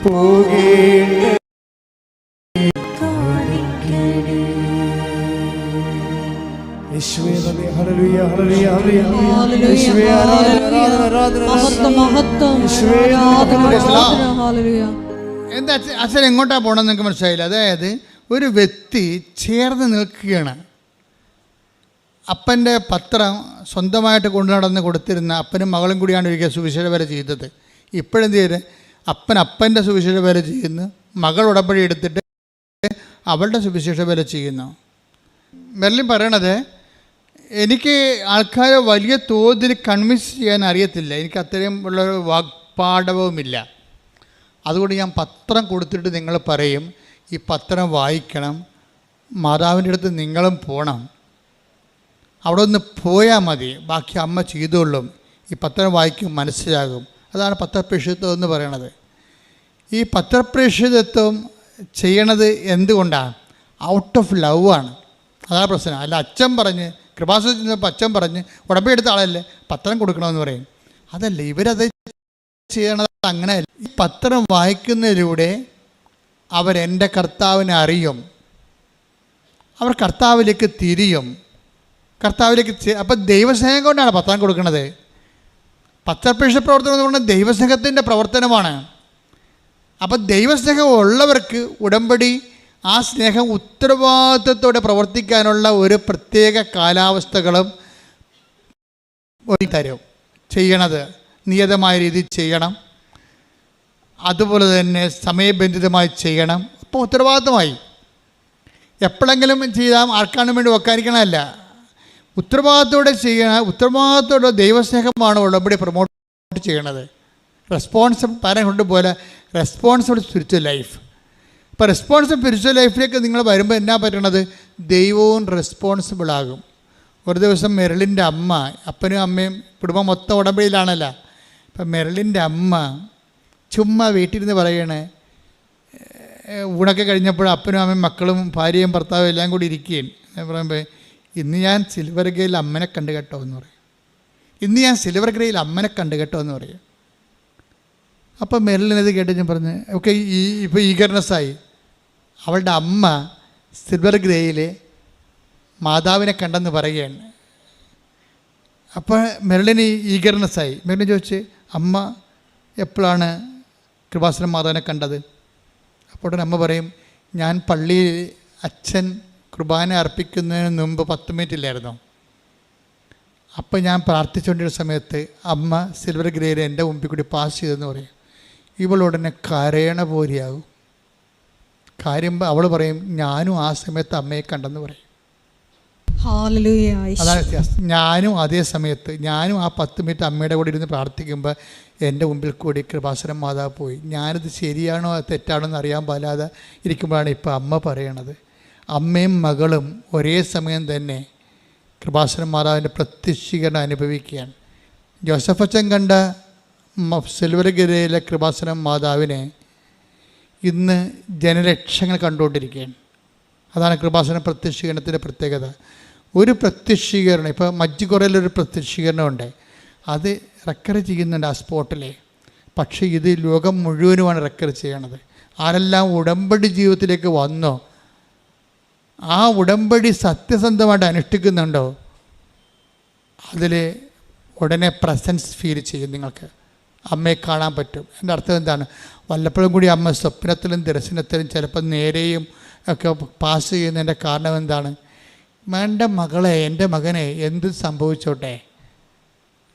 പോകേണ്ട യേശുവേ നന്ദി. ഹല്ലേലൂയ ഹല്ലേലൂയ ഹല്ലേലൂയ. ഹല്ലേലൂയ, യേശുവേ ആരാധന ആരാധന ആരാധന മഹത്വം, മഹത്വം, യേശുവേ ആരാധന, നന്ദി. ആരാധന, ഹല്ലേലൂയ. എന്താ അച്ഛൻ എങ്ങോട്ടാണ് പോകണമെന്ന് നിങ്ങൾക്ക് മനസ്സിലായില്ല. അതായത് ഒരു വ്യക്തി ചേർന്ന് നിൽക്കുകയാണ്. അപ്പൻ്റെ പത്രം സ്വന്തമായിട്ട് കൊണ്ടു നടന്ന് കൊടുത്തിരുന്ന അപ്പനും മകളും കൂടിയാണ് ഒരിക്കൽ സുവിശേഷ വേല ചെയ്തത്. ഇപ്പോഴെന്ത് ചെയ്ത് അപ്പൻ്റെ സുവിശേഷ വേല ചെയ്യുന്നു, മകൾ ഉടമ്പടി എടുത്തിട്ട് അവളുടെ സുവിശേഷ വേല ചെയ്യുന്നു. മെർലിൻ പറയണത്, എനിക്ക് ആൾക്കാരെ വലിയ തോതിൽ കൺവിൻസ് ചെയ്യാൻ അറിയത്തില്ല, എനിക്ക് അത്രയും ഉള്ളൊരു വാഗ്പാടവുമില്ല. അതുകൊണ്ട് ഞാൻ പത്രം കൊടുത്തിട്ട് നിങ്ങൾ പറയും ഈ പത്രം വായിക്കണം, മാതാവിൻ്റെ അടുത്ത് നിങ്ങളും പോകണം, അവിടെ ഒന്ന് പോയാൽ മതി, ബാക്കി അമ്മ ചെയ്തോളും, ഈ പത്രം വായിക്കും മനസ്സിലാകും. അതാണ് പത്രപ്രേക്ഷിതത്വം എന്ന് പറയണത്. ഈ പത്രപ്രേക്ഷിതത്വം ചെയ്യണത് എന്തുകൊണ്ടാണ്? ഔട്ട് ഓഫ് ലവ് ആണ്. അതാണ് പ്രശ്നം. അല്ല അച്ഛൻ പറഞ്ഞ് കൃപാസനത്തിൽ അച്ഛൻ പറഞ്ഞ് ഉടമ്പടി എടുത്ത ആളല്ലേ പത്രം കൊടുക്കണമെന്ന് പറയും. അതല്ല, ഇവരത് ചെയ്യണത് അങ്ങനെയല്ല. ഈ പത്രം വായിക്കുന്നതിലൂടെ അവരെൻ്റെ കർത്താവിനെ അറിയും, അവർ കർത്താവിലേക്ക് തിരിയും, കർത്താവിലേക്ക്. അപ്പം ദൈവസ്നേഹം കൊണ്ടാണ് പത്രം കൊടുക്കുന്നത്. പത്രപ്രേക്ഷിത പ്രവർത്തനം എന്ന് പറഞ്ഞാൽ ദൈവസ്നേഹത്തിൻ്റെ പ്രവർത്തനമാണ്. അപ്പം ദൈവസ്നേഹം ഉള്ളവർക്ക് ഉടമ്പടി ആ സ്നേഹം ഉത്തരവാദിത്വത്തോടെ പ്രവർത്തിക്കാനുള്ള ഒരു പ്രത്യേക കാലാവസ്ഥകളും തരും. ചെയ്യണത് നിയതമായ രീതിയിൽ ചെയ്യണം, അതുപോലെ തന്നെ സമയബന്ധിതമായി ചെയ്യണം. അപ്പോൾ ഉത്തരവാദിത്തമായി. എപ്പോഴെങ്കിലും ചെയ്താൽ ആർക്കാണ് വേണ്ടി വെക്കാതിരിക്കണമല്ല, ഉത്തരവാദിത്തോടെ ചെയ്യണം. ഉത്തരവാദിത്തോടെ ദൈവസ്നേഹമാണ് ഉടമ്പടി പ്രൊമോട്ട് ചെയ്യണത്. റെസ്പോൺസിബിൾ പാരൻറ് പോലെ റെസ്പോൺസിബിൾ സ്പിരിച്വൽ ലൈഫ്. ഇപ്പോൾ റെസ്പോൺസിബിൾ സ്പിരിച്വൽ ലൈഫിലേക്ക് നിങ്ങൾ വരുമ്പോൾ എന്നാ പറ്റണത്? ദൈവവും റെസ്പോൺസിബിളാകും. ഒരു ദിവസം മെറിലിൻ്റെ അമ്മ, അപ്പനും അമ്മയും കുടുംബം മൊത്തം ഉടമ്പടിയിലാണല്ലോ. അപ്പം മെറിലിൻ്റെ അമ്മ ചുമ്മാ വീട്ടിലിരുന്ന് പറയണേ, ഊണൊക്കെ കഴിഞ്ഞപ്പോൾ അപ്പനും അമ്മയും മക്കളും ഭാര്യയും ഭർത്താവും എല്ലാം കൂടി ഇരിക്കുകയും പറയുമ്പോൾ, ഇന്ന് ഞാൻ സിൽവർ ഗ്രേയിൽ അമ്മനെ കണ്ടു കേട്ടോ എന്ന് പറയും. ഇന്ന് ഞാൻ സിൽവർ ഗ്രേയിൽ അമ്മനെ കണ്ടു കേട്ടോ എന്ന് പറയും. അപ്പം മെറിലിനത് കേട്ട് ഞാൻ പറഞ്ഞ് ഓക്കെ, ഇപ്പോൾ ഈഗർനെസ്സായി. അവളുടെ അമ്മ സിൽവർ ഗ്രേയിൽ മാതാവിനെ കണ്ടെന്ന് പറയുകയാണ്. അപ്പോൾ മെറിലിന് ഈഗർനെസ്സായി. മെറിലിന് ചോദിച്ച്, അമ്മ എപ്പോഴാണ് കൃപാസനം മാതാവിനെ കണ്ടത്? അപ്പോൾ അമ്മ പറയും, ഞാൻ പള്ളിയിൽ അച്ഛൻ കുർബാന അർപ്പിക്കുന്നതിന് മുമ്പ് 10 മിനിറ്റ് ഇല്ലായിരുന്നു. അപ്പം ഞാൻ പ്രാർത്ഥിച്ചുകൊണ്ടിരുന്ന സമയത്ത് അമ്മ സിൽവർ ഗ്രേയിൽ എൻ്റെ മുമ്പിൽ കൂടി പാസ് ചെയ്തെന്ന് പറയും. ഇവളുടനെ കരയണ പോലെയാകും. കാര്യം അവൾ പറയും, ഞാനും ആ സമയത്ത് അമ്മയെ കണ്ടെന്ന് പറയും. അതാണ് വ്യത്യാസം. ഞാനും അതേ സമയത്ത് ഞാനും ആ 10 മിനിറ്റ് അമ്മയുടെ കൂടെ ഇരുന്ന് പ്രാർത്ഥിക്കുമ്പോൾ എൻ്റെ മുമ്പിൽ കൂടി കൃപാസനം മാതാവ് പോയി. ഞാനിത് ശരിയാണോ തെറ്റാണോ എന്ന് അറിയാൻ പാലാതെ ഇരിക്കുമ്പോഴാണ് ഇപ്പോൾ അമ്മ പറയണത്. അമ്മയും മകളും ഒരേ സമയം തന്നെ കൃപാസനം മാതാവിൻ്റെ പ്രത്യക്ഷീകരണം അനുഭവിക്കുകയാണ്. ജോസഫ് അച്ഛൻ കണ്ട സിൽവർ ഗ്രേയിലെ കൃപാസനം മാതാവിനെ ഇന്ന് ജനലക്ഷങ്ങൾ കണ്ടുകൊണ്ടിരിക്കുകയാണ്. അതാണ് കൃപാസന പ്രത്യക്ഷീകരണത്തിൻ്റെ പ്രത്യേകത. ഒരു പ്രത്യക്ഷീകരണം, ഇപ്പോൾ മജ്ജിക്കുറയിലൊരു പ്രത്യക്ഷീകരണമുണ്ട്, അത് റെക്കോർഡ് ചെയ്യുന്നുണ്ട് ആ സ്പോട്ടിലെ. പക്ഷേ ഇത് ലോകം മുഴുവനുമാണ് റെക്കോർഡ് ചെയ്യണത്. ആരെല്ലാം ഉടമ്പടി ജീവിതത്തിലേക്ക് വന്നോ, ആ ഉടമ്പടി സത്യസന്ധമായിട്ട് അനുഷ്ഠിക്കുന്നുണ്ടോ, അതിൽ ഉടനെ പ്രസൻസ് ഫീൽ ചെയ്യും. നിങ്ങൾക്ക് അമ്മയെ കാണാൻ പറ്റും. എൻ്റെ അർത്ഥം എന്താണ്? വല്ലപ്പോഴും കൂടി അമ്മ സ്വപ്നത്തിലും ദർശനത്തിലും ചിലപ്പോൾ നേരെയും ഒക്കെ പാസ് ചെയ്യുന്നതിൻ്റെ കാരണം എന്താണ്? എൻ്റെ മകളെ, എൻ്റെ മകനെ എന്ത് സംഭവിച്ചോട്ടെ,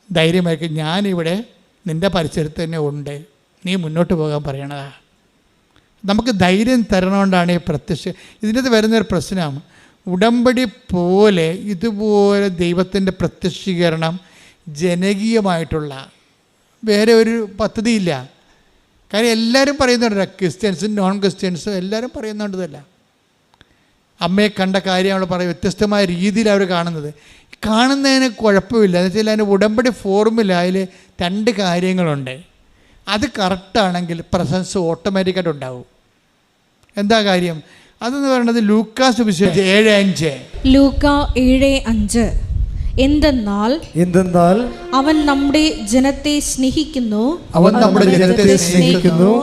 ധൈര്യമായിരിക്കും, ഞാനിവിടെ നിൻ്റെ പരിസരത്ത് തന്നെ ഉണ്ട്, നീ മുന്നോട്ട് പോകാൻ പറയണതാ. നമുക്ക് ധൈര്യം തരണോണ്ടാണ് ഈ ഇതിനകത്ത് വരുന്നൊരു പ്രശ്നമാണ്. ഉടമ്പടി പോലെ ഇതുപോലെ ദൈവത്തിൻ്റെ പ്രത്യക്ഷീകരണം ജനകീയമായിട്ടുള്ള വേറെ ഒരു പദ്ധതിയില്ല. കാര്യം എല്ലാവരും പറയുന്നുണ്ട്, ക്രിസ്ത്യൻസും നോൺ ക്രിസ്ത്യൻസും എല്ലാവരും പറയുന്നുണ്ടതല്ല. അമ്മയെ കണ്ട കാര്യം അവൾ പറയും, വ്യത്യസ്തമായ രീതിയിൽ അവർ കാണുന്നതിന് കുഴപ്പമില്ല. എന്ന് വെച്ചാൽ അതിൻ്റെ ഉടമ്പടി ഫോർമുല അതിൽ 2 കാര്യങ്ങളുണ്ട്. അത് കറക്റ്റാണെങ്കിൽ പ്രസൻസ് ഓട്ടോമാറ്റിക്കായിട്ട് ഉണ്ടാവും. എന്താ കാര്യം? അതെന്ന് പറയുന്നത് ലൂക്കാ സുവിശേഷം 7:5. ലൂക്കാ 7:5. എന്തെന്നാൽ അവൻ നമ്മുടെ ജനത്തെ സ്നേഹിക്കുന്നു,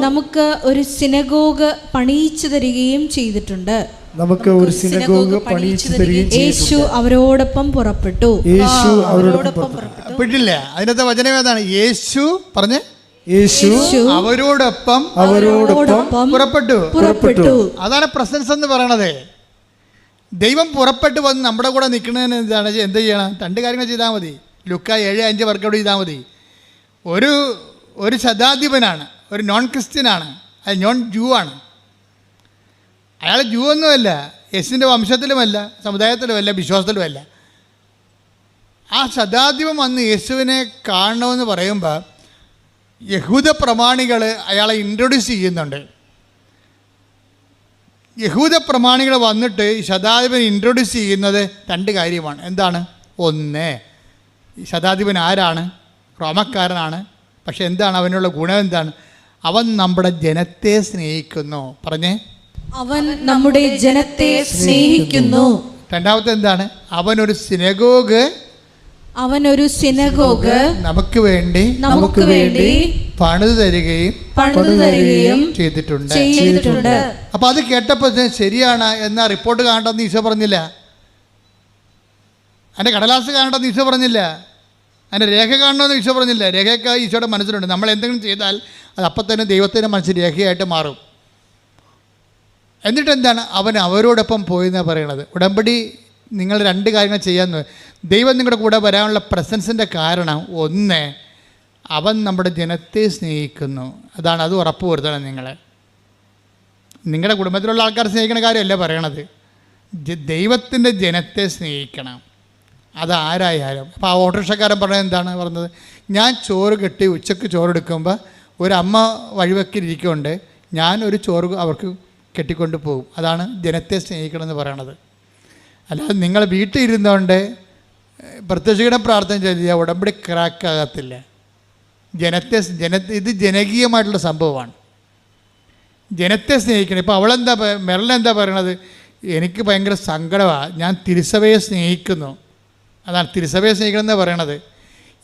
നമുക്ക് ഒരു സിനഗോഗ് പണിയിച്ചു തരികയും ചെയ്തിട്ടുണ്ട്. നമുക്ക് ഒരു സിനഗോഗ് പണിയിച്ചു തരികയും യേശു അവരോടൊപ്പം പുറപ്പെട്ടു. യേശു അവരോടൊപ്പം പുറപ്പെട്ടു. പെട്ടില്ല. അതിനകത്തെ വചനം ഏതാണ്? യേശു പറഞ്ഞ് യേശു അവരോടൊപ്പം പുറപ്പെട്ടു. അതാണ് പ്രസൻസ് എന്ന് പറയണത്. ദൈവം പുറപ്പെട്ടു വന്ന് നമ്മുടെ കൂടെ നിൽക്കുന്നതിന് എന്ത് ചെയ്യണം? 2 കാര്യങ്ങൾ ചെയ്താൽ മതി. ലൂക്ക 7:5 വർക്കൗട്ട് ചെയ്താൽ മതി. ഒരു ശതാധിപനാണ്, ഒരു നോൺ ക്രിസ്ത്യനാണ്, അത് നോൺ ജൂ ആണ്. അയാൾ ജൂ ഒന്നുമല്ല, യേശുവിൻ്റെ വംശത്തിലുമല്ല, സമുദായത്തിലുമല്ല, വിശ്വാസത്തിലുമല്ല. ആ ശതാധിപൻ വന്ന് യേശുവിനെ കാണണമെന്ന് പറയുമ്പോൾ യഹൂദ പ്രമാണികൾ അയാളെ ഇൻട്രൊഡ്യൂസ് ചെയ്യുന്നുണ്ട്. യഹൂദ പ്രമാണികൾ വന്നിട്ട് ഈ ശതാധിപൻ ഇൻട്രൊഡ്യൂസ് ചെയ്യുന്നത് 2 കാര്യമാണ്. എന്താണ്? ഒന്ന്, ഈ ശതാധിപൻ ആരാണ്? റോമക്കാരനാണ്. പക്ഷെ എന്താണ് അവനുള്ള ഗുണം? എന്താണ്? അവൻ നമ്മുടെ ജനത്തെ സ്നേഹിക്കുന്നു. പറഞ്ഞേ, അവൻ നമ്മുടെ ജനത്തെ സ്നേഹിക്കുന്നു. രണ്ടാമത്തെ എന്താണ്? അവനൊരു സിനഗോഗ് നമുക്ക് വേണ്ടി പണിതു തരികയും ചെയ്തിട്ടുണ്ട്. അപ്പൊ അത് കേട്ടപ്പോൾ ശരിയാണ് എന്നാ റിപ്പോർട്ട് കാണണ്ടെന്ന് ഈശോ പറഞ്ഞില്ല. അതിൻ്റെ കടലാസ് കാണണ്ടെന്ന് ഈശോ പറഞ്ഞില്ല. അതിൻ്റെ രേഖ കാണണമെന്ന് ഈശോ പറഞ്ഞില്ല. രേഖയൊക്കെ ഈശോയുടെ മനസ്സിലുണ്ട്. നമ്മൾ എന്തെങ്കിലും ചെയ്താൽ അത് അപ്പം തന്നെ ദൈവത്തിൻ്റെ മനസ്സിൽ രേഖയായിട്ട് മാറും. എന്നിട്ട് എന്താണ്? അവൻ അവരോടൊപ്പം പോയെന്നാണ് പറയണത്. ഉടമ്പടി നിങ്ങൾ 2 കാര്യങ്ങൾ ചെയ്യാമെന്ന്. ദൈവം നിങ്ങളുടെ കൂടെ വരാനുള്ള പ്രസൻസിൻ്റെ കാരണം ഒന്ന്, അവൻ നമ്മുടെ ജനത്തെ സ്നേഹിക്കുന്നു. അതാണ്. അത് ഉറപ്പ് വരുത്തണം. നിങ്ങളുടെ കുടുംബത്തിലുള്ള ആൾക്കാർ സ്നേഹിക്കുന്ന കാര്യമല്ല പറയണത്. ദൈവത്തിൻ്റെ ജനത്തെ സ്നേഹിക്കണം. അതാരായാലും. അപ്പോൾ ആ ഓട്ടോറിക്ഷക്കാരൻ പറഞ്ഞത് എന്താണ് പറഞ്ഞത്? ഞാൻ ചോറ് കെട്ടി ഉച്ചയ്ക്ക് ചോറെടുക്കുമ്പോൾ ഒരു അമ്മ വഴിവെക്കിരിക്കുന്നുണ്ട്, ഞാൻ ഒരു ചോറ് അവർക്ക് കെട്ടിക്കൊണ്ട് പോകും. അതാണ് ജനത്തെ സ്നേഹിക്കണമെന്ന് പറയണത്. അല്ലാതെ നിങ്ങൾ വീട്ടിൽ ഇരുന്നുകൊണ്ട് പ്രത്യക്ഷയുടെ പ്രാർത്ഥന ചെയ്താൽ ഉടമ്പടി ക്രാക്കാകത്തില്ല. ഇത് ജനകീയമായിട്ടുള്ള സംഭവമാണ്. ജനത്തെ സ്നേഹിക്കണം. ഇപ്പോൾ മെറിലെന്താ പറയണത്? എനിക്ക് ഭയങ്കര സങ്കടമാണ്, ഞാൻ തിരുസഭയെ സ്നേഹിക്കുന്നു. അതാണ് തിരുസഭയെ സ്നേഹിക്കണം എന്ന് പറയണത്.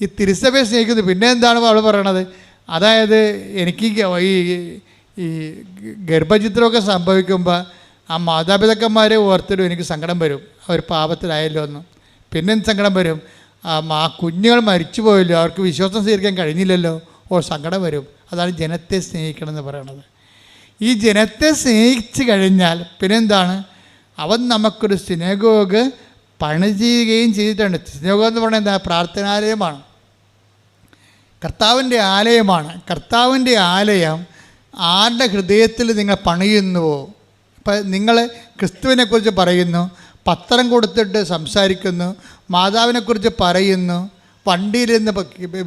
ഈ തിരുസഭയെ സ്നേഹിക്കുന്നു. പിന്നെ എന്താണ് അവൾ പറയണത്? അതായത് എനിക്ക് ഈ ഗർഭചിത്രമൊക്കെ സംഭവിക്കുമ്പോൾ ആ മാതാപിതാക്കന്മാരെ ഓർത്തിടും എനിക്ക് സങ്കടം വരും. അവർ പാപത്തിലായല്ലോ എന്ന്. പിന്നെ സങ്കടം വരും, ആ കുഞ്ഞുങ്ങൾ മരിച്ചു പോയല്ലോ, അവർക്ക് വിശ്വാസം സ്വീകരിക്കാൻ കഴിഞ്ഞില്ലല്ലോ, സങ്കടം വരും. അതാണ് ജനത്തെ സ്നേഹിക്കണം എന്ന് പറയണത്. ഈ ജനത്തെ സ്നേഹിച്ച് കഴിഞ്ഞാൽ പിന്നെന്താണ്? അവൻ നമുക്കൊരു സിനഗോഗ് പണി ചെയ്യുകയും ചെയ്തിട്ടുണ്ട്. സിനഗോഗ് എന്ന് പറഞ്ഞാൽ എന്താ? പ്രാർത്ഥനാലയമാണ്, കർത്താവിൻ്റെ ആലയമാണ്. കർത്താവിൻ്റെ ആലയം ആരുടെ ഹൃദയത്തിൽ നിങ്ങൾ പണിയുന്നുവോ? ഇപ്പം നിങ്ങൾ ക്രിസ്തുവിനെക്കുറിച്ച് പറയുന്നു, പത്രം കൊടുത്തിട്ട് സംസാരിക്കുന്നു, മാതാവിനെക്കുറിച്ച് പറയുന്നു, വണ്ടിയിലിരുന്ന്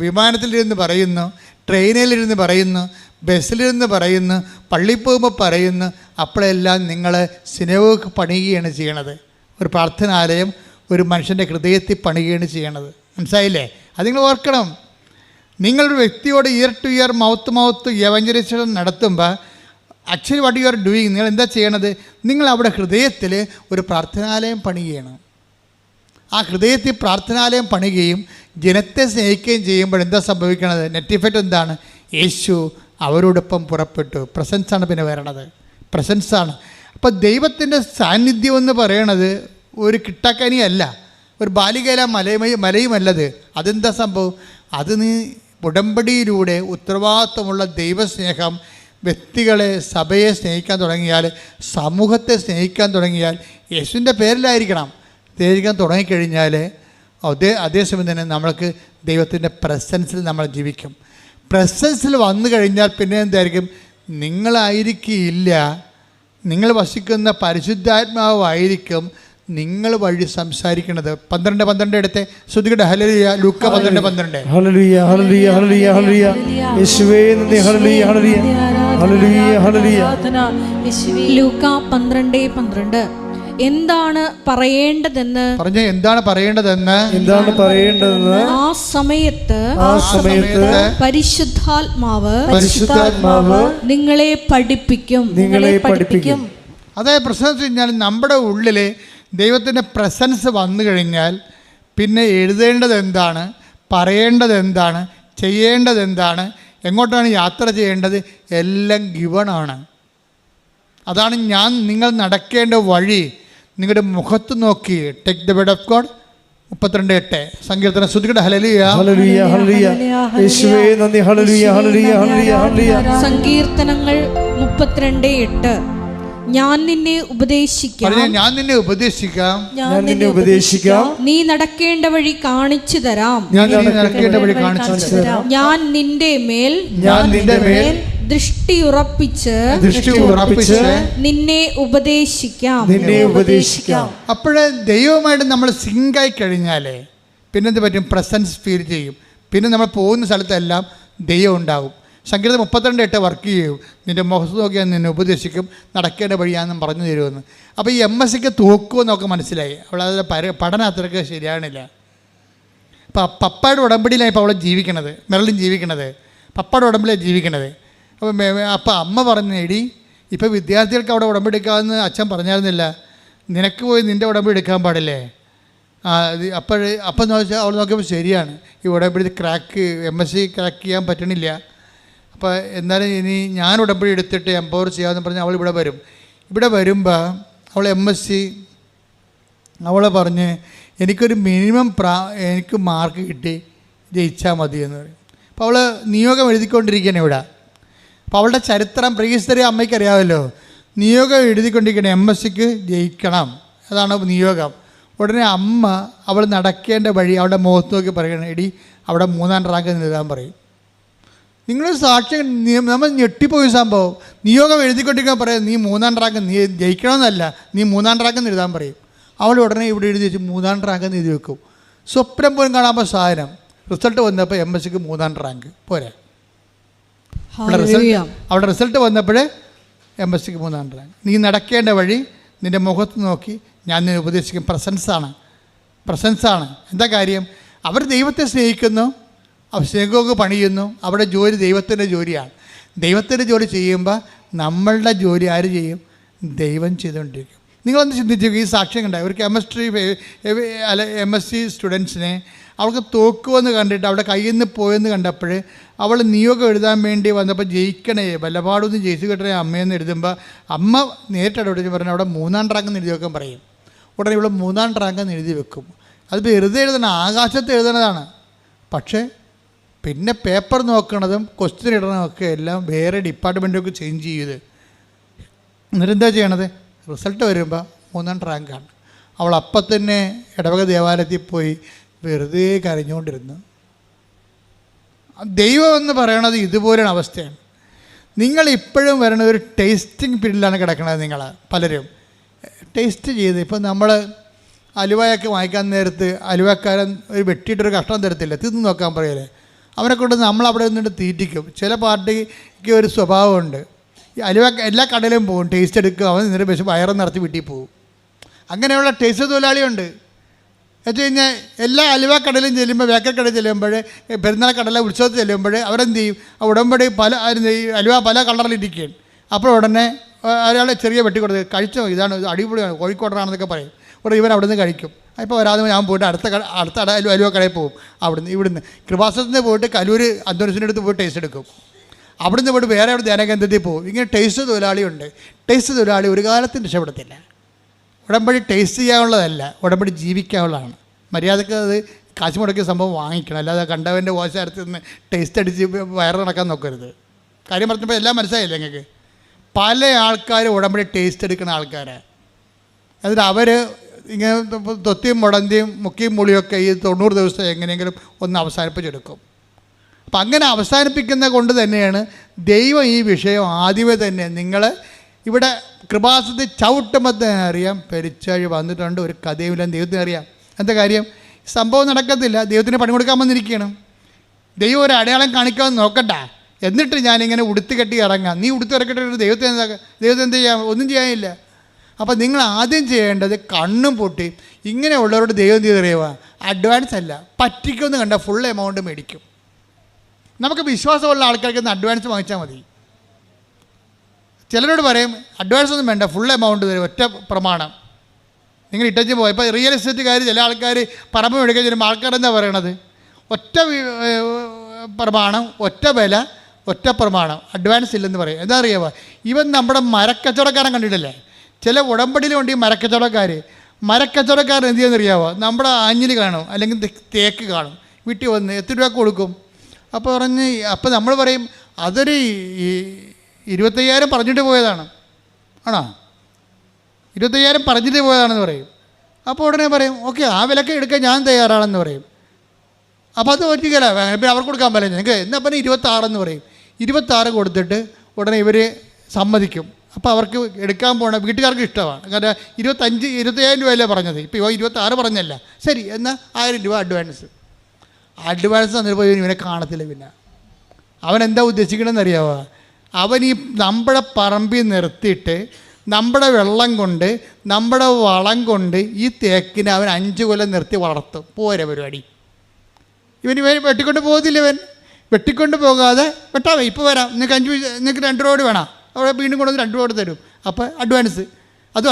വിമാനത്തിലിരുന്ന് പറയുന്നു, ട്രെയിനിലിരുന്ന് പറയുന്നു, ബസ്സിലിരുന്ന് പറയുന്നു, പള്ളിയിൽ പോകുമ്പോൾ പറയുന്നു, അപ്പോഴെല്ലാം നിങ്ങൾ സിനഗോഗ് പണിയുകയാണ് ചെയ്യണത്. ഒരു പ്രാർത്ഥനാലയം ഒരു മനുഷ്യൻ്റെ ഹൃദയത്തിൽ പണിയുകയാണ് ചെയ്യണത്. മനസ്സിലായില്ലേ? അത് നിങ്ങൾ ഓർക്കണം. നിങ്ങളൊരു വ്യക്തിയോട് ear to ear mouth mouth evangelisation നടത്തുമ്പോൾ actually what you are doing, നിങ്ങൾ എന്താ ചെയ്യണത്? നിങ്ങൾ അവിടെ ഹൃദയത്തിൽ ഒരു പ്രാർത്ഥനാലയം പണിയുകയാണ്. ആ ഹൃദയത്തിൽ പ്രാർത്ഥനാലയം പണിയുകയും ജനത്തെ സ്നേഹിക്കുകയും ചെയ്യുമ്പോൾ എന്താ സംഭവിക്കണത്? നെറ്റ് ഇഫക്റ്റ് എന്താണ്? യേശു അവരോടൊപ്പം പുറപ്പെട്ടു. പ്രസൻസാണ് പിന്നെ വരണത്, പ്രസൻസാണ്. അപ്പോൾ ദൈവത്തിൻ്റെ സാന്നിധ്യം എന്ന് പറയണത് ഒരു കിട്ടാക്കനിയല്ല, ഒരു ബാലികയില മലയുമല്ലത്. അതെന്താ സംഭവം? അത് നീ ഉടമ്പടിയിലൂടെ ഉത്തരവാദിത്വമുള്ള ദൈവസ്നേഹം വ്യക്തികളെ, സഭയെ സ്നേഹിക്കാൻ തുടങ്ങിയാൽ, സമൂഹത്തെ സ്നേഹിക്കാൻ തുടങ്ങിയാൽ, യേശുവിൻ്റെ പേരിലായിരിക്കണം സ്നേഹിക്കാൻ തുടങ്ങിക്കഴിഞ്ഞാൽ അതേസമയം തന്നെ നമ്മൾക്ക് ദൈവത്തിൻ്റെ പ്രസൻസിൽ നമ്മൾ ജീവിക്കും. പ്രസൻസിൽ വന്നു കഴിഞ്ഞാൽ പിന്നെ എന്തായിരിക്കും? നിങ്ങളായിരിക്കില്ല, നിങ്ങൾ വസിക്കുന്ന പരിശുദ്ധാത്മാവായിരിക്കും നിങ്ങൾ വഴി സംസാരിക്കുന്നത്. 12:12 എടുത്ത് ശ്രുതികട. ഹല്ലേലൂയ. ലൂക്ക 12:12. ഹല്ലേലൂയ ഹല്ലേലൂയ ഹല്ലേലൂയ ഹല്ലേലൂയ. യേശുവേ നന്ദി. ഹല്ലേലൂയ ഹല്ലേലൂയ ഹല്ലേലൂയ ഹല്ലേലൂയ. ലൂക്ക 12:12. എന്താണ് പറയേണ്ടതെന്ന് പറഞ്ഞേ, എന്താണ് പറയേണ്ടതെന്ന് ആ സമയത്ത് പരിശുദ്ധാത്മാവ് നിങ്ങളെ പഠിപ്പിക്കും. അതായത് പ്രശ്നം വെച്ച് കഴിഞ്ഞാൽ നമ്മുടെ ഉള്ളിൽ ദൈവത്തിൻ്റെ പ്രസൻസ് വന്നു കഴിഞ്ഞാൽ പിന്നെ എഴുതേണ്ടത് എന്താണ്, പറയേണ്ടത് എന്താണ്, ചെയ്യേണ്ടത് എന്താണ്, എങ്ങോട്ടാണ് യാത്ര ചെയ്യേണ്ടത്, എല്ലാം ഗിവണാണ്. അതാണ് നിങ്ങൾ നടക്കേണ്ട വഴി നിങ്ങളുടെ മുഖത്ത് നോക്കി. Take the word of God. 32:8 സങ്കീർത്തനം. ശ്രുതികട ഹല്ലേലൂയ ഹല്ലേലൂയ ഹല്ലേലൂയ യേശുവേ നന്ദി. ഹല്ലേലൂയ ഹല്ലേലൂയ ഹല്ലേലൂയ ഹല്ലേലൂയ. സങ്കീർത്തനങ്ങൾ 32:8 ഞാൻ നിന്നെ ഉപദേശിക്കാം. ഞാൻ നിന്നെ ഉപദേശിക്കാം. ഞാൻ നിന്നെ ഉപദേശിക്കാം. നീ നടക്കേണ്ട വഴി കാണിച്ചു തരാം. ഞാൻ നടക്കേണ്ട വഴി കാണിച്ചു തരാം. ഞാൻ നിന്റെ മേൽ ദൃഷ്ടി ഉറപ്പിച്ച് നിന്നെ ഉപദേശിക്കാം. അപ്പോഴേ ദൈവമായിട്ട് നമ്മൾ സിങ്കായി കഴിഞ്ഞാലേ പിന്നെന്ത് പറ്റും? പ്രസൻസ് ഫീൽ ചെയ്യും. പിന്നെ നമ്മൾ പോകുന്ന സ്ഥലത്തെല്ലാം ദൈവം ഉണ്ടാകും. സങ്കീർത്തനം 32:8 വർക്ക് ചെയ്യും. നിൻ്റെ മുഖത്ത് നോക്കിയാൽ നിന്നെ ഉപദേശിക്കും, നടക്കേണ്ട വഴിയാണെന്നും പറഞ്ഞു തരുമെന്ന്. അപ്പോൾ ഈ MSCക്ക് തോക്കുമെന്നൊക്കെ മനസ്സിലായി. അവളത് പഠനം അത്രയ്ക്ക് ശരിയാണില്ല. അപ്പോൾ പപ്പയുടെ ഉടമ്പടിയിലാണ് ഇപ്പോൾ അവളെ ജീവിക്കണത്, മെർലിൻ ജീവിക്കണത്. പപ്പയുടെ ഉടമ്പടിയിലാണ് ജീവിക്കണത്. അപ്പോൾ അമ്മ പറഞ്ഞു, എടി ഇപ്പോൾ വിദ്യാർത്ഥികൾക്ക് അവിടെ ഉടമ്പടി എടുക്കാമെന്ന് അച്ഛൻ പറഞ്ഞായിരുന്നില്ല, നിനക്ക് പോയി നിൻ്റെ ഉടമ്പടി എടുക്കാൻ പാടില്ലേ? അപ്പം നോക്കിയാൽ അവൾ നോക്കിയപ്പോൾ ശരിയാണ്, ഈ ഉടമ്പടി MSc ക്രാക്ക് ചെയ്യാൻ പറ്റണില്ല. അപ്പോൾ എന്നാലും ഇനി ഞാൻ ഉടമ്പടി എടുത്തിട്ട് എംപവർ ചെയ്യാമെന്ന് പറഞ്ഞ് അവൾ ഇവിടെ വരും. ഇവിടെ വരുമ്പോൾ അവൾ MSc അവൾ പറഞ്ഞ് എനിക്കൊരു മിനിമം എനിക്ക് മാർക്ക് കിട്ടി ജയിച്ചാൽ മതി എന്ന് പറയും. അപ്പോൾ അവൾ നിയോഗം എഴുതിക്കൊണ്ടിരിക്കുകയാണ് ഇവിടെ. അപ്പോൾ അവളുടെ ചരിത്രം പ്രീഹിസ്റ്ററി അമ്മയ്ക്ക് അറിയാമല്ലോ. നിയോഗം എഴുതിക്കൊണ്ടിരിക്കണം, MSCക്ക് ജയിക്കണം, അതാണ് നിയോഗം. ഉടനെ അമ്മ അവൾ നടക്കേണ്ട വഴി അവളുടെ മുഖത്ത് നോക്കി പറയണം, എടി അവിടെ 3ാം റാങ്ക് എഴുതാൻ പറയും. നിങ്ങൾ സാക്ഷ്യം നമ്മൾ ഞെട്ടിപ്പോയി സംഭവം. നിയോഗം എഴുതിക്കൊണ്ടിരിക്കാൻ പറയാം, നീ 3ാം റാങ്ക് നീ ജയിക്കണമെന്നല്ല, നീ 3ാം റാങ്ക് എഴുതാൻ പറയും. അവൾ ഉടനെ ഇവിടെ എഴുതി വെച്ച് 3ാം റാങ്ക് എഴുതി വെക്കും. സ്വപ്നം പോലും കാണാമ്പോൾ സാധനം. റിസൾട്ട് വന്നപ്പോൾ MSCക്ക് 3ാം റാങ്ക് പോരെ. അവിടെ റിസൾട്ട് വന്നപ്പോഴേ MSCക്ക് 3ാം റാങ്ക്. നീ നടക്കേണ്ട വഴി നിൻ്റെ മുഖത്ത് നോക്കി ഞാൻ നിന്നെ ഉപദേശിക്കും. പ്രസൻസാണ്. എന്താ കാര്യം? അവർ ദൈവത്തെ സ്നേഹിക്കുന്നു, അവർ സ്നേഹമൊക്കെ പണിയുന്നു. അവിടെ ജോലി ദൈവത്തിൻ്റെ ജോലിയാണ്. ദൈവത്തിൻ്റെ ജോലി ചെയ്യുമ്പോൾ നമ്മളുടെ ജോലി ആര് ചെയ്യും? ദൈവം ചെയ്തുകൊണ്ടിരിക്കും. നിങ്ങളൊന്ന് ചിന്തിച്ചു, ഈ സാക്ഷ്യം കണ്ടായി ഒരു MSc സ്റ്റുഡൻസിനെ അവൾക്ക് തോക്കുമെന്ന് കണ്ടിട്ട് അവിടെ കയ്യിൽ നിന്ന് പോയെന്ന് കണ്ടപ്പോൾ അവൾ നിയോഗം എഴുതാൻ വേണ്ടി വന്നപ്പോൾ ജയിക്കണേ വല്ലപാടൊന്നും ജയിച്ചു കിട്ടണേ അമ്മയെന്ന് എഴുതുമ്പോൾ അമ്മ നേരിട്ട് അവിടെ പറഞ്ഞു അവിടെ 3ാം റാങ്ക് എഴുതി വെക്കാൻ പറയും. ഉടനെ ഇവിടെ 3ാം റാങ്ക് എഴുതി വെക്കും. അത് വെറുതെ എഴുതണം, ആകാശത്ത് എഴുതണതാണ്. പക്ഷേ പിന്നെ പേപ്പർ നോക്കണതും ക്വസ്റ്റ്യൻ ഇടണതൊക്കെ എല്ലാം വേറെ ഡിപ്പാർട്ട്മെൻറ്റൊക്കെ ചേഞ്ച് ചെയ്ത് എന്നിട്ടെന്താ ചെയ്യണത്? റിസൾട്ട് വരുമ്പോൾ 3ാം റാങ്കാണ്. അവൾ അപ്പം തന്നെ ഇടവക ദേവാലയത്തിൽ പോയി വെറുതെ കരഞ്ഞുകൊണ്ടിരുന്നു. ദൈവം എന്ന് പറയണത് ഇതുപോലെയാണ് അവസ്ഥയാണ്. നിങ്ങളിപ്പോഴും വരണ ഒരു ടേസ്റ്റിംഗ് പീരീഡിലാണ് കിടക്കണത്. നിങ്ങൾ പലരും ടേസ്റ്റ് ചെയ്ത്, ഇപ്പം നമ്മൾ അലുവയൊക്കെ വാങ്ങിക്കാൻ നേരത്ത് അലുവക്കാരൻ ഒരു വെട്ടിയിട്ടൊരു കഷ്ണം തരത്തില്ല, തിന്ന് നോക്കാൻ പറയല്ലേ. അവനെ കൊണ്ട് നമ്മളവിടെ നിന്നിട്ട് തീറ്റിക്കും. ചില പാർട്ടിക്ക് ഒരു സ്വഭാവമുണ്ട്, ഈ അലുവ എല്ലാ കടയിലും പോകും, ടേസ്റ്റ് എടുക്കും, അവൻ നിന്നിട്ട് പക്ഷേ വയറും നിറച്ച് വീട്ടിൽ പോകും. അങ്ങനെയുള്ള ടേസ്റ്റ് തൊഴിലാളിയുണ്ട്. എന്നു കഴിഞ്ഞാൽ എല്ലാ അലുവ കടയിലും ചെല്ലുമ്പോൾ, ബേക്കറി കടയിൽ ചെല്ലുമ്പോൾ, പെരുന്നാൾ കടല ഉത്സവത്തിൽ ചെല്ലുമ്പോൾ അവരെന്ത് ചെയ്യും? ഉടമ്പടി അലുവ പല കളറിലിരിക്കുകയാണ്. അപ്പോൾ ഉടനെ ഒരാളെ ചെറിയ വെട്ടി കൊടുത്ത് കഴിച്ചോ, ഇതാണ് അടിപൊളിയാണ്, കോഴിക്കോടാണെന്നൊക്കെ പറയും. ഉടനെ ഇവൻ അവിടെ നിന്ന് കഴിക്കും. ഇപ്പോൾ വരാതെ ഞാൻ പോയിട്ട് അടുത്ത അലുവ കടയിൽ പോകും. ഇവിടുന്ന് കൃപാസനത്തിന് പോയിട്ട് കലൂർ അന്തോണിസിൻ്റെ അടുത്ത് പോയി ടേസ്റ്റ് എടുക്കും. അവിടുന്ന് പോയിട്ട് വേറെ അവിടെ ധ്യാനകേന്ദ്രത്തിൽ പോകും. ഇങ്ങനെ ടേസ്റ്റ് തൊഴിലാളിയുണ്ട്. ടേസ്റ്റ് തൊഴിലാളി ഒരു കാലത്തും രക്ഷപ്പെടത്തില്ല. ഉടമ്പടി ടേസ്റ്റ് ചെയ്യാനുള്ളതല്ല, ഉടമ്പടി ജീവിക്കാനുള്ളതാണ്. മര്യാദക്ക് അത് കാശ് മുടക്കിയ സംഭവം വാങ്ങിക്കണം, അല്ലാതെ കണ്ടവൻ്റെ ഓശാരത്തിൽ നിന്ന് ടേസ്റ്റ് അടിച്ച് വയറ് നടക്കാൻ നോക്കരുത്. കാര്യം പറഞ്ഞപ്പോൾ എല്ലാം മനസ്സിലായില്ലേ നിങ്ങൾക്ക്? പല ആൾക്കാരും ഉടമ്പടി ടേസ്റ്റ് എടുക്കുന്ന ആൾക്കാരാണ്. എന്നിട്ട് അവർ ഇങ്ങനെ തൊത്തിയും മുടന്തിയും മുക്കിയും മുളിയൊക്കെ ഈ 90 ദിവസം എങ്ങനെയെങ്കിലും ഒന്ന് അവസാനിപ്പിച്ചെടുക്കും. അപ്പം അങ്ങനെ അവസാനിപ്പിക്കുന്ന കൊണ്ട് തന്നെയാണ് ദൈവം ഈ വിഷയം ആദ്യമേ തന്നെ നിങ്ങൾ ഇവിടെ കൃപാസനത്തിൽ ചവിട്ടുമ്പോൾ തന്നെ അറിയാം പെരിച്ചാഴി വന്നിട്ടുണ്ട്, ഒരു കഥയുമില്ലെന്ന് ദൈവത്തിന് അറിയാം. എന്താ കാര്യം? സംഭവം നടക്കത്തില്ല, ദൈവത്തിന് പണി കൊടുക്കാൻ വന്നിരിക്കുകയാണ്. ദൈവം ഒരു അടയാളം കാണിക്കാമെന്ന് നോക്കണ്ട, എന്നിട്ട് ഞാനിങ്ങനെ ഉടുത്ത് കെട്ടി ഇറങ്ങാം. നീ ഉടുത്ത് ഇറക്കിയിട്ട് ദൈവത്തിന് എന്ത് ചെയ്യാം? ഒന്നും ചെയ്യാനില്ല. അപ്പോൾ നിങ്ങൾ ആദ്യം ചെയ്യേണ്ടത് കണ്ണും പൊട്ടി ഇങ്ങനെയുള്ളവരോട് ദൈവം ചെയ്തറിയുക, അഡ്വാൻസ് അല്ല, പറ്റിക്കുമെന്ന് കണ്ടാൽ ഫുൾ എമൗണ്ട് മേടിക്കും. നമുക്ക് വിശ്വാസമുള്ള ആൾക്കാർക്ക് ഒന്ന് അഡ്വാൻസ് വാങ്ങിച്ചാൽ മതി. ചിലരോട് പറയും അഡ്വാൻസ് ഒന്നും വേണ്ട, ഫുൾ എമൗണ്ട് തരും, ഒറ്റ പ്രമാണം. നിങ്ങൾ ഇട്ടച്ച് പോയി. ഇപ്പോൾ റിയൽ എസ്റ്റേറ്റുകാർ ചില ആൾക്കാർ പറമ്പ് മേടിക്കാൻ ചെല്ലുമ്പോൾ ആൾക്കാരെന്താ പറയണത്? ഒറ്റ പ്രമാണം, ഒറ്റ വില, ഒറ്റ പ്രമാണം, അഡ്വാൻസ് ഇല്ലെന്ന് പറയും. എന്താ അറിയാമോ? ഇവൻ നമ്മുടെ മരക്കച്ചവടക്കാരൻ കണ്ടിട്ടില്ലേ? ചില ഉടമ്പടിയിലുണ്ട് ഈ മരക്കച്ചവടക്കാരൻ എന്ത് ചെയ്യുന്നറിയാമോ? നമ്മുടെ ആഞ്ഞിൽ കാണും, അല്ലെങ്കിൽ തേക്ക് കാണും, വീട്ടിൽ വന്ന് എത്ര രൂപ കൊടുക്കും? അപ്പോൾ നമ്മൾ പറയും അതൊരു 25,000 പറഞ്ഞിട്ട് പോയതാണ്. ആണോ? 25,000 പറഞ്ഞിട്ട് പോയതാണെന്ന് പറയും. അപ്പോൾ ഉടനെ പറയും ഓക്കെ, ആ വിലക്ക് എടുക്കാൻ ഞാൻ തയ്യാറാണെന്ന് പറയും. അപ്പോൾ അത് ഒറ്റയ്ക്കല്ല, പിന്നെ അവർക്ക് കൊടുക്കാൻ പറ്റില്ല. ഞങ്ങൾക്ക് എന്നാൽ പിന്നെ 26 പറയും. 26 കൊടുത്തിട്ട് ഉടനെ ഇവർ സമ്മതിക്കും. അപ്പോൾ അവർക്ക് എടുക്കാൻ പോകണ വീട്ടുകാർക്ക് ഇഷ്ടമാണ്. കാരണം 25,000 രൂപയല്ലേ പറഞ്ഞത്, ഇപ്പോൾ 26 പറഞ്ഞല്ല. ശരി എന്നാൽ 1000 രൂപ അഡ്വാൻസ് തന്നിട്ട് പോയി ഇവനെ കാണത്തില്ല. പിന്നെ അവൻ എന്താ ഉദ്ദേശിക്കണമെന്ന് അറിയാമോ? അവൻ ഈ നമ്മുടെ പറമ്പിൽ നിർത്തിയിട്ട് നമ്മുടെ വെള്ളം കൊണ്ട് നമ്മുടെ വളം കൊണ്ട് ഈ തേക്കിനെ അവൻ 5 കൊല്ലം നിർത്തി വളർത്തും. പോരെ പരിപാടി. ഇവൻ വെട്ടിക്കൊണ്ട് പോകത്തില്ല. ഇവൻ വെട്ടിക്കൊണ്ട് പോകാതെ വെട്ടാവേ ഇപ്പോൾ വരാം, നിങ്ങൾക്ക് 2 റോഡ് വേണം, അവിടെ വീണ്ടും കൊണ്ടുവന്ന് 2 റോഡ് തരും. അപ്പോൾ അതും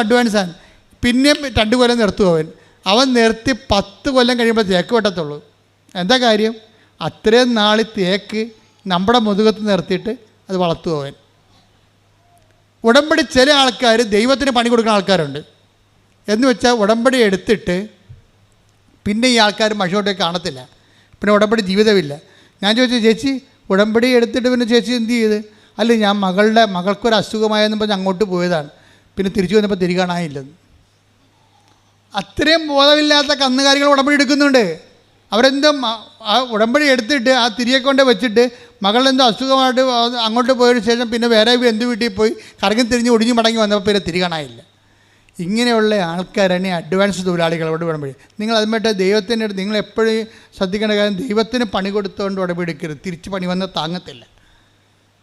അഡ്വാൻസാണ്. പിന്നെയും 2 കൊല്ലം നിർത്തും അവൻ നിർത്തി 10 കൊല്ലം കഴിയുമ്പോൾ തേക്ക് വെട്ടത്തുള്ളൂ. എന്താ കാര്യം? അത്രയും നാൾ തേക്ക് നമ്മുടെ മുതുകത്ത് നിർത്തിയിട്ട് അത് വളർത്തും അവൻ. ഉടമ്പടി ചില ആൾക്കാർ ദൈവത്തിന് പണി കൊടുക്കുന്ന ആൾക്കാരുണ്ട്. എന്ന് വെച്ചാൽ ഉടമ്പടി എടുത്തിട്ട് പിന്നെ ഈ ആൾക്കാർ മഷോട്ടേക്ക് കാണത്തില്ല, പിന്നെ ഉടമ്പടി ജീവിതമില്ല. ഞാൻ ചോദിച്ചു, ചേച്ചി ഉടമ്പടി എടുത്തിട്ട് പിന്നെ ചേച്ചി എന്ത് ചെയ്ത്? അല്ല, ഞാൻ മകൾക്കൊരു അസുഖമായെന്ന് പറഞ്ഞ് അങ്ങോട്ട് പോയതാണ്, പിന്നെ തിരിച്ചു വന്നപ്പോൾ തിരികെ കാണാനില്ലെന്ന്. അത്രയും ബോധമില്ലാത്ത കന്നുകാലികൾ ഉടമ്പടി എടുക്കുന്നുണ്ട്. അവരെന്തോ ആ ഉടമ്പടി എടുത്തിട്ട് ആ തിരികെ കൊണ്ട് വെച്ചിട്ട് മകളെന്തോ അസുഖമായിട്ട് അങ്ങോട്ട് പോയതിനു ശേഷം പിന്നെ വേറെ എന്ത് വീട്ടിൽ പോയി കറങ്ങി തിരിഞ്ഞ് ഒടിഞ്ഞു മടങ്ങി വന്നപ്പോൾ പിന്നെ തിരികെ കാണാനില്ല. ഇങ്ങനെയുള്ള ആൾക്കാരാണ് അഡ്വാൻസ് തൊഴിലാളികളോട് ഉടമ്പടി. നിങ്ങൾ അതുമായിട്ട് ദൈവത്തിൻ്റെ അടുത്ത് നിങ്ങൾ എപ്പോഴും ശ്രദ്ധിക്കേണ്ട കാര്യം, ദൈവത്തിന് പണി കൊടുത്തുകൊണ്ട് ഉടമ്പടി എടുക്കരുത്. തിരിച്ച് പണി വന്നാൽ താങ്ങത്തില്ല.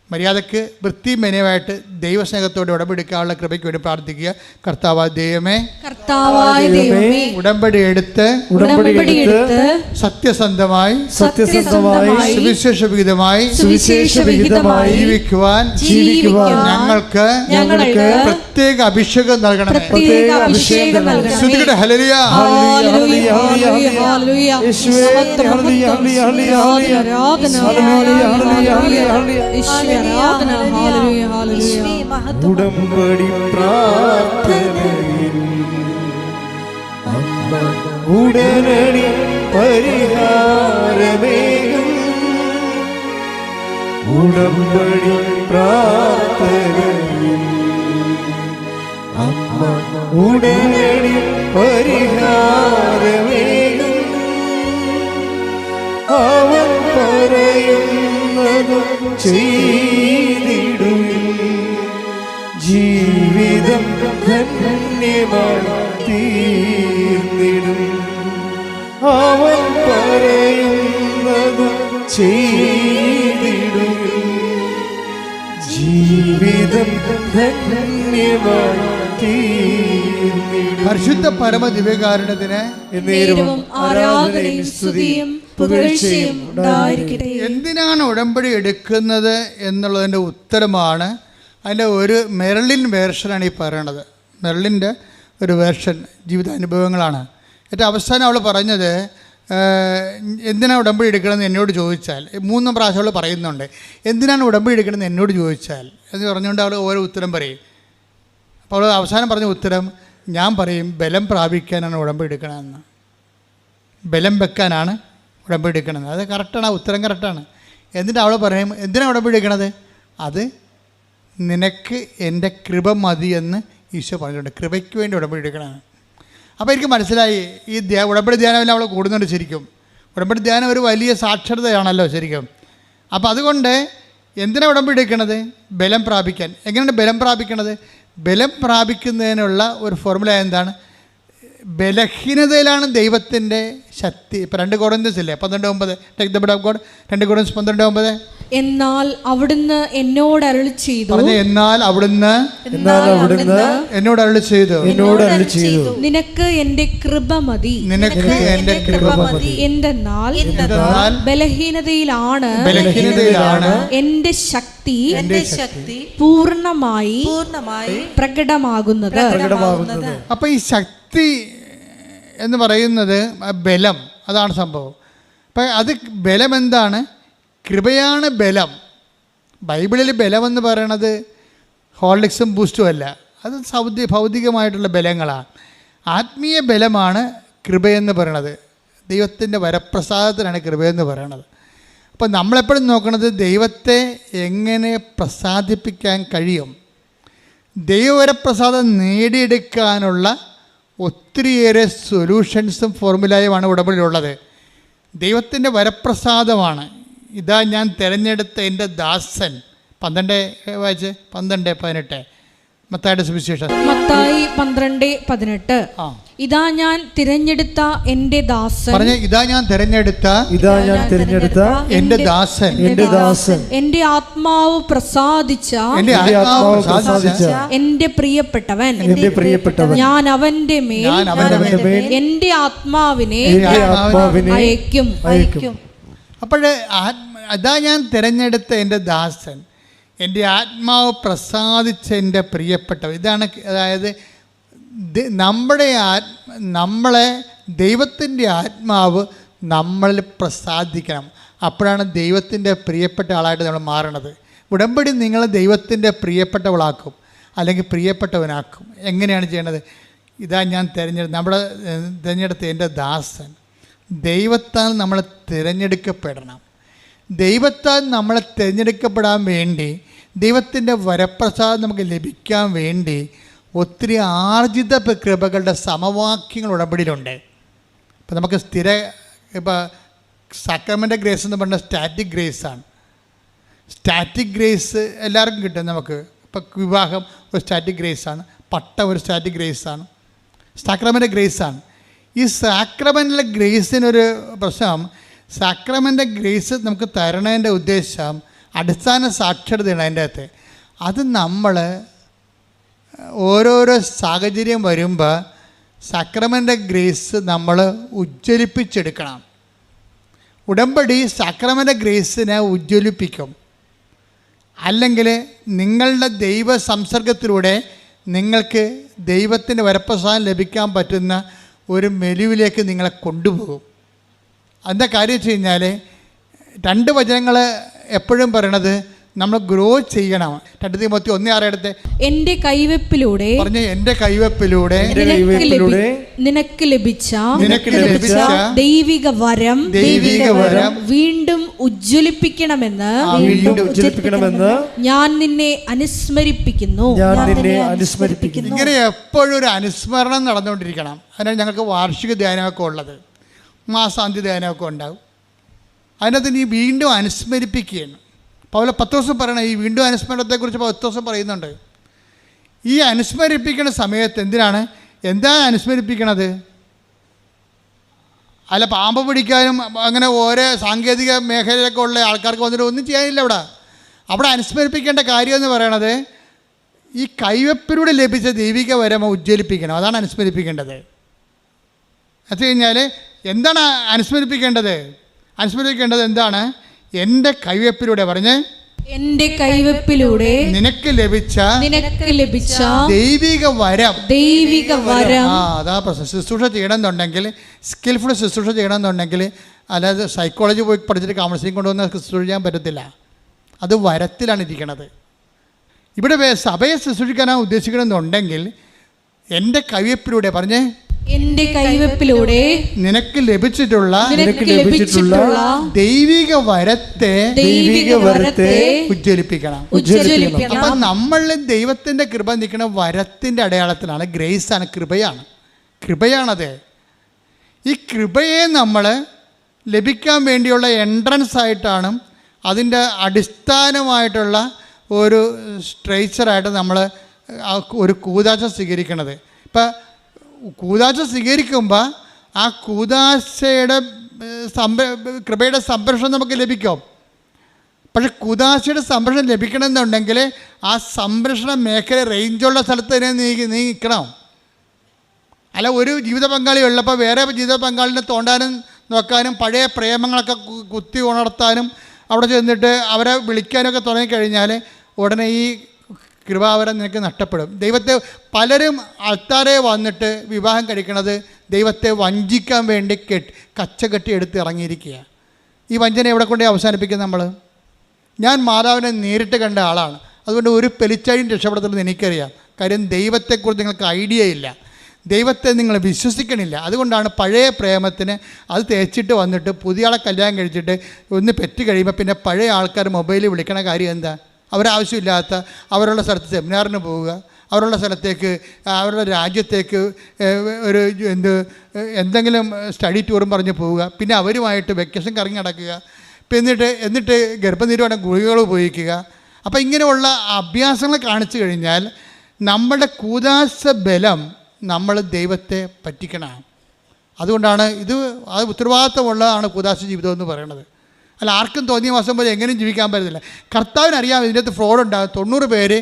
മര്യാദയ്ക്ക് വൃത്തിയും മെനയുമായിട്ട് ദൈവസ്നേഹത്തോടെ ഉടമ്പടിക്കാനുള്ള കൃപയ്ക്ക് വേണ്ടി പ്രാർത്ഥിക്കുക. കർത്താവായ ദൈവമേ, ഉടമ്പടി എടുത്ത് സത്യസന്ധമായി സുവിശേഷവിഹിതമായി ജീവിക്കുവാൻ ഞങ്ങൾക്ക് പ്രത്യേക അഭിഷേകം നൽകണമേ. ഹല്ലേലൂയ. ഉടമ്പടി പ്രാർത്ഥനയിൽ ഉടനടി പരിഹാരമേകും. ഉടമ്പടി പ്രാർത്ഥനയിൽ ഉടനടി പരിഹാരമേകും. അവൻ പറയുന്നത് ചെയ്തിടും. ജീവിതം ധന്യമായി തീർന്നിടും. അവൻ പറയുന്നത് ചെയ്തിടും. ജീവിതം ധന്യമായി തീർന്നിടും. പരിശുദ്ധ പരമ ദിവ്യകാരുണ്യത്തിന് ആരാധനയും സ്തുതിയും പുകഴ്ചയും ഉണ്ടായിരിക്കട്ടെ. എന്തിനാണ് ഉടമ്പടി എടുക്കുന്നത് എന്നുള്ളതിൻ്റെ ഉത്തരമാണ്. അതിൻ്റെ ഒരു മെർലിൻ വേർഷനാണ് ഈ പറയണത്. മെർലിൻ്റെ ഒരു വേർഷൻ ജീവിതാനുഭവങ്ങളാണ്. ഏറ്റവും അവസാനം അവൾ പറഞ്ഞത്, എന്തിനാണ് ഉടമ്പടി എടുക്കണമെന്ന് എന്നോട് ചോദിച്ചാൽ, 3 പ്രാവശ്യം അവൾ പറയുന്നുണ്ട്, എന്തിനാണ് ഉടമ്പടി എടുക്കണമെന്ന് എന്നോട് ചോദിച്ചാൽ എന്ന് പറഞ്ഞുകൊണ്ട് അവൾ ഓരോ ഉത്തരം പറയും. അപ്പോൾ അവൾ അവസാനം പറഞ്ഞ ഉത്തരം, ഞാൻ പറയും ബലം പ്രാപിക്കാനാണ് ഉടമ്പടി എടുക്കണമെന്ന്, ബലം വെക്കാനാണ് ഉടമ്പടി എടുക്കണമെന്ന്. അത് കറക്റ്റാണ്, ആ ഉത്തരം കറക്റ്റാണ്. എന്നിട്ട് അവൾ പറയും, എന്തിനാണ് ഉടമ്പടി എടുക്കണത്? അത് നിനക്ക് എൻ്റെ കൃപ മതി എന്ന് ഈശോ പറഞ്ഞിട്ടുണ്ട്. കൃപയ്ക്ക് വേണ്ടി ഉടമ്പടി എടുക്കണമെന്ന്. അപ്പോൾ എനിക്ക് മനസ്സിലായി, ഈ ഉടമ്പടി ധ്യാനമെല്ലാം അവൾ കൂടുന്നുണ്ട്. ശരിക്കും ഉടമ്പടി ധ്യാനം ഒരു വലിയ സാക്ഷരതയാണല്ലോ ശരിക്കും. അപ്പോൾ അതുകൊണ്ട് എന്തിനാണ് ഉടമ്പടി എടുക്കണത്? ബലം പ്രാപിക്കാൻ. എങ്ങനെയാണ് ബലം പ്രാപിക്കണത്? ബലം പ്രാപിക്കുന്നതിനുള്ള ഒരു ഫോർമുല എന്താണ്? ബലഹീനതയിലാണ് ദൈവത്തിൻ്റെ ശക്തി. ഇപ്പോൾ 2 കൊരിന്ത്യസ് ഇല്ലേ 12:9, take the bed of God. 2 കൊരിന്ത്യസ് 12:9. എന്നാൽ അവിടുന്ന് എന്നോട് അരുളി ചെയ്തു. എന്നാൽ അവിടുന്ന് എന്നോട് അരുളി ചെയ്തു. നിനക്ക് എൻ്റെ കൃപ മതി. എന്തെന്നാൽ ബലഹീനതയിലാണ് എൻ്റെ ശക്തി പൂർണ്ണമായി പ്രകടമാകുന്നത്. അപ്പൊ ഈ ശക്തി എന്ന് പറയുന്നത് ബലം, അതാണ് സംഭവം. അപ്പം അത് ബലം എന്താണ്? കൃപയാണ് ബലം. ബൈബിളിൽ ബലമെന്ന് പറയണത് ഹോർലിക്സും ബൂസ്റ്റും അല്ല, അത് ഭൗതികമായിട്ടുള്ള ബലങ്ങളാണ്. ആത്മീയ ബലമാണ് കൃപയെന്ന് പറയണത്. ദൈവത്തിൻ്റെ വരപ്രസാദത്തിനാണ് കൃപയെന്ന് പറയണത്. അപ്പോൾ നമ്മളെപ്പോഴും നോക്കുന്നത് ദൈവത്തെ എങ്ങനെ പ്രസാദിപ്പിക്കാൻ കഴിയും. ദൈവവരപ്രസാദം നേടിയെടുക്കാനുള്ള ഒത്തിരിയേറെ സൊല്യൂഷൻസും ഫോർമുലയുമാണ് ഉടമ്പടിയിലുള്ളത്. ദൈവത്തിൻ്റെ വരപ്രസാദമാണ്. ഇതാ ഞാൻ തിരഞ്ഞെടുത്ത എൻ്റെ ദാസൻ. 12 വായിച്ച് 12:18 മത്തായിയുടെ സുവിശേഷം. മത്തായി 12:18. ഇതാ ഞാൻ തിരഞ്ഞെടുത്ത എൻ്റെ ദാസൻ. പറഞ്ഞ ഇതാ ഞാൻ തിരഞ്ഞെടുത്ത എൻ്റെ ദാസൻ, എൻ്റെ ആത്മാവ് പ്രസാദിച്ച എൻ്റെ പ്രിയപ്പെട്ടവൻ. ഞാൻ അവന്റെ മേൽ എൻ്റെ ആത്മാവിനെ അയക്കും. അപ്പോഴേ അതാ ഞാൻ തിരഞ്ഞെടുത്ത എൻ്റെ ദാസൻ, എൻ്റെ ആത്മാവ് പ്രസാദിച്ച എൻ്റെ പ്രിയപ്പെട്ടവൻ. ഇതാണ്, അതായത് നമ്മളെ ദൈവത്തിൻ്റെ ആത്മാവ് നമ്മളിൽ പ്രസാദിക്കണം. അപ്പോഴാണ് ദൈവത്തിൻ്റെ പ്രിയപ്പെട്ട ആളായിട്ട് നമ്മൾ മാറണത്. ഉടമ്പടി നിങ്ങളെ ദൈവത്തിൻ്റെ പ്രിയപ്പെട്ടവളാക്കും, അല്ലെങ്കിൽ പ്രിയപ്പെട്ടവനാക്കും. എങ്ങനെയാണ് ചെയ്യേണ്ടത്? ഇതാ ഞാൻ തിരഞ്ഞെടുത്ത എൻ്റെ ദാസൻ. ദൈവത്താൽ നമ്മൾ തിരഞ്ഞെടുക്കപ്പെടണം. ദൈവത്താൽ നമ്മളെ തിരഞ്ഞെടുക്കപ്പെടാൻ വേണ്ടി, ദൈവത്തിൻ്റെ വരപ്രസാദം നമുക്ക് ലഭിക്കാൻ വേണ്ടി ഒത്തിരി ആർജിത കൃപകളുടെ സമവാക്യങ്ങൾ ഉടമ്പടിയിലുണ്ട്. ഇപ്പം നമുക്ക് ഇപ്പോൾ സക്രമെൻ്റ് ഗ്രേസ് എന്ന് പറഞ്ഞാൽ സ്റ്റാറ്റിക് ഗ്രേസാണ്. സ്റ്റാറ്റിക് ഗ്രേസ് എല്ലാവർക്കും കിട്ടും. നമുക്ക് ഇപ്പോൾ വിവാഹം ഒരു സ്റ്റാറ്റിക് ഗ്രേസാണ്, പട്ടം ഒരു സ്റ്റാറ്റിക് ഗ്രേസാണ്, സാക്രമെൻ്റ് ഗ്രേസാണ്. ഈ സാക്രമെൻ്റൽ ഗ്രേസിനൊരു പ്രശ്നം, സാക്രമെൻ്റ് ഗ്രേസ് നമുക്ക് തരണതിൻ്റെ ഉദ്ദേശം അടിസ്ഥാന സാക്ഷരതയാണ് അതിൻ്റെ അകത്ത്. അത് നമ്മൾ ഓരോരോ സാഹചര്യം വരുമ്പോൾ സാക്രമെൻ്റ് ഗ്രേസ് നമ്മൾ ഉജ്ജ്വലിപ്പിച്ചെടുക്കണം. ഉടമ്പടി സാക്രമെൻ്റ് ഗ്രേസിനെ ഉജ്ജ്വലിപ്പിക്കും. അല്ലെങ്കിൽ നിങ്ങളുടെ ദൈവ സംസർഗത്തിലൂടെ നിങ്ങൾക്ക് ദൈവത്തിൻ്റെ വരപ്രസാദം ലഭിക്കാൻ പറ്റുന്ന ഒരു മെലിവിലേക്ക് നിങ്ങളെ കൊണ്ടുപോകും. അതിൻ്റെ കാര്യം വെച്ച് കഴിഞ്ഞാൽ 2 വചനങ്ങൾ എപ്പോഴും പറയണത് നമ്മൾ ഗ്രോ ചെയ്യണം. 2 തിമോത്തി 1:6 എടുത്ത് എൻ്റെ കൈവെപ്പിലൂടെ പറഞ്ഞ എൻ്റെ കൈവെപ്പിലൂടെ നിനക്ക് ലഭിച്ച ദൈവിക വരം വീണ്ടും ഉജ്ജ്വലിപ്പിക്കണമെന്ന് ഞാൻ നിന്നെ അനുസ്മരിപ്പിക്കുന്നു. ഇങ്ങനെ എപ്പോഴും ഒരു അനുസ്മരണം നടന്നുകൊണ്ടിരിക്കണം. അതിനാണ് ഞങ്ങൾക്ക് വാർഷിക ധ്യാനമൊക്കെ ഉള്ളത്, മാസാന്ത്യ ധ്യാനമൊക്കെ ഉണ്ടാവും. അതിനകത്ത് നീ വീണ്ടും അനുസ്മരിപ്പിക്കുകയാണ്. പത്രോസ് പറയണ ഈ വീണ്ടും അനുസ്മരണത്തെക്കുറിച്ച് പത്രോസ് പറയുന്നുണ്ട്. ഈ അനുസ്മരിപ്പിക്കുന്ന സമയത്ത് എന്താണ് അനുസ്മരിപ്പിക്കണത്? അല്ല, പാമ്പ് പിടിക്കാനും അങ്ങനെ ഓരോ സാങ്കേതിക മേഖലയിലൊക്കെ ഉള്ള ആൾക്കാർക്ക് വന്നിട്ട് ഒന്നും ചെയ്യാനില്ല. അവിടെ അനുസ്മരിപ്പിക്കേണ്ട കാര്യം എന്ന് പറയണത് ഈ കൈവെപ്പിലൂടെ ലഭിച്ച ദൈവിക വരം ഉജ്ജ്വലിപ്പിക്കണം. അതാണ് അനുസ്മരിപ്പിക്കേണ്ടത്. അത് കഴിഞ്ഞാൽ എന്താണ് അനുസ്മരിപ്പിക്കേണ്ടത്? എന്താണ്? എൻ്റെ കൈവെപ്പിലൂടെ പറഞ്ഞ് എൻ്റെ കൈവെപ്പിലൂടെ നിനക്ക് ലഭിച്ച ദൈവിക വരം. അതാ പ്രശ്നം. ശുശ്രൂഷ ചെയ്യണമെന്നുണ്ടെങ്കിൽ, സ്കിൽഫുൾ ശുശ്രൂഷ ചെയ്യണമെന്നുണ്ടെങ്കിൽ, അല്ലാതെ സൈക്കോളജി പോയി പഠിച്ചിട്ട് കൗൺസിലിംഗ് കൊണ്ടുവന്ന് ശുശ്രൂഷ ചെയ്യാൻ പറ്റത്തില്ല. അത് വരത്തിലാണ് ഇരിക്കണത്. ഇവിടെ സഭയെ ശുശ്രൂഷിക്കാനാണ് ഉദ്ദേശിക്കണമെന്നുണ്ടെങ്കിൽ എൻ്റെ കൈവെപ്പിലൂടെ പറഞ്ഞ് എൻ്റെ കൈവെപ്പിലൂടെ നിനക്ക് ലഭിച്ചിട്ടുള്ള ദൈവിക വരത്തെ ഉജ്ജ്വലിപ്പിക്കണം. അപ്പൊ നമ്മളിൽ ദൈവത്തിന്റെ കൃപ നിൽക്കുന്ന വരത്തിന്റെ അടയാളത്തിലാണ്. ഗ്രേസാണ്, കൃപയാണത്. ഈ കൃപയെ നമ്മൾ ലഭിക്കാൻ വേണ്ടിയുള്ള എൻട്രൻസ് ആയിട്ടാണ്, അതിൻ്റെ അടിസ്ഥാനമായിട്ടുള്ള ഒരു സ്ട്രക്ചറായിട്ട് നമ്മൾ ഒരു കൂദാശ സ്വീകരിക്കണത്. ഇപ്പം കൂദാശ സ്വീകരിക്കുമ്പോൾ ആ കൂദാശയുടെ കൃപയുടെ സംരക്ഷണം നമുക്ക് ലഭിക്കും. പക്ഷെ കൂദാശയുടെ സംരക്ഷണം ലഭിക്കണമെന്നുണ്ടെങ്കിൽ ആ സംരക്ഷണ മേഖല റേഞ്ചുള്ള സ്ഥലത്ത് തന്നെ നീ നിൽക്കണം. അല്ല, ഒരു ജീവിത പങ്കാളി ഉള്ളപ്പോൾ വേറെ ജീവിത പങ്കാളിനെ തോണ്ടാനും നോക്കാനും പഴയ പ്രേമങ്ങളൊക്കെ കുത്തി ഉണർത്താനും അവിടെ ചെന്നിട്ട് അവരെ വിളിക്കാനൊക്കെ തുടങ്ങിക്കഴിഞ്ഞാൽ ഉടനെ ഈ കൃപാവരം നിനക്ക് നഷ്ടപ്പെടും. പലരും ആൾക്കാരെ വന്നിട്ട് വിവാഹം കഴിക്കണത് ദൈവത്തെ വഞ്ചിക്കാൻ വേണ്ടി കച്ചകെട്ടി എടുത്ത് ഇറങ്ങിയിരിക്കുക. ഈ വഞ്ചന എവിടെ കൊണ്ടേ അവസാനിപ്പിക്കും? നമ്മൾ ഞാൻ മാതാവിനെ നേരിട്ട് കണ്ട ആളാണ്. അതുകൊണ്ട് ഒരു പെലിച്ചാഴിയും രക്ഷപ്പെടത്തില്ലെന്ന് എനിക്കറിയാം. കാര്യം ദൈവത്തെക്കുറിച്ച് നിങ്ങൾക്ക് ഐഡിയ ഇല്ല, ദൈവത്തെ നിങ്ങൾ വിശ്വസിക്കണില്ല. അതുകൊണ്ടാണ് പഴയ പ്രേമത്തിന് അത് തേച്ചിട്ട് വന്നിട്ട് പുതിയ ആളെ കല്യാണം കഴിച്ചിട്ട് ഒന്ന് പെറ്റ് കഴിയുമ്പോൾ പിന്നെ പഴയ ആൾക്കാർ മൊബൈലിൽ വിളിക്കണ കാര്യം എന്താ? അവരാവശ്യമില്ലാത്ത അവരുടെ സ്ഥലത്ത് സെമിനാറിന് പോവുക, അവരുടെ സ്ഥലത്തേക്ക് അവരുടെ രാജ്യത്തേക്ക് ഒരു എന്തെങ്കിലും സ്റ്റഡി ടൂറും പറഞ്ഞ് പോവുക, പിന്നെ അവരുമായിട്ട് വെക്കേഷൻ കറങ്ങി നടക്കുക, എന്നിട്ട് ഗർഭനിരോധന ഗുളികകൾ ഉപയോഗിക്കുക. അപ്പോൾ ഇങ്ങനെയുള്ള അഭ്യാസങ്ങൾ കാണിച്ചു കഴിഞ്ഞാൽ നമ്മുടെ കൂദാശ ബലം നമ്മൾ ദൈവത്തെ പറ്റിക്കണം. അതുകൊണ്ടാണ് ഇത് ഉത്തരവാദിത്തമുള്ളതാണ് കൂദാശ ജീവിതം എന്ന് പറയുന്നത്. അല്ല ആർക്കും തോന്നിയ മാസം പോലെ എങ്ങനെയും ജീവിക്കാൻ പറ്റത്തില്ല. കർത്താവിനറിയാം ഇതിൻ്റെ അകത്ത് ഫ്രോഡ് ഉണ്ടാകും. 90 പേര്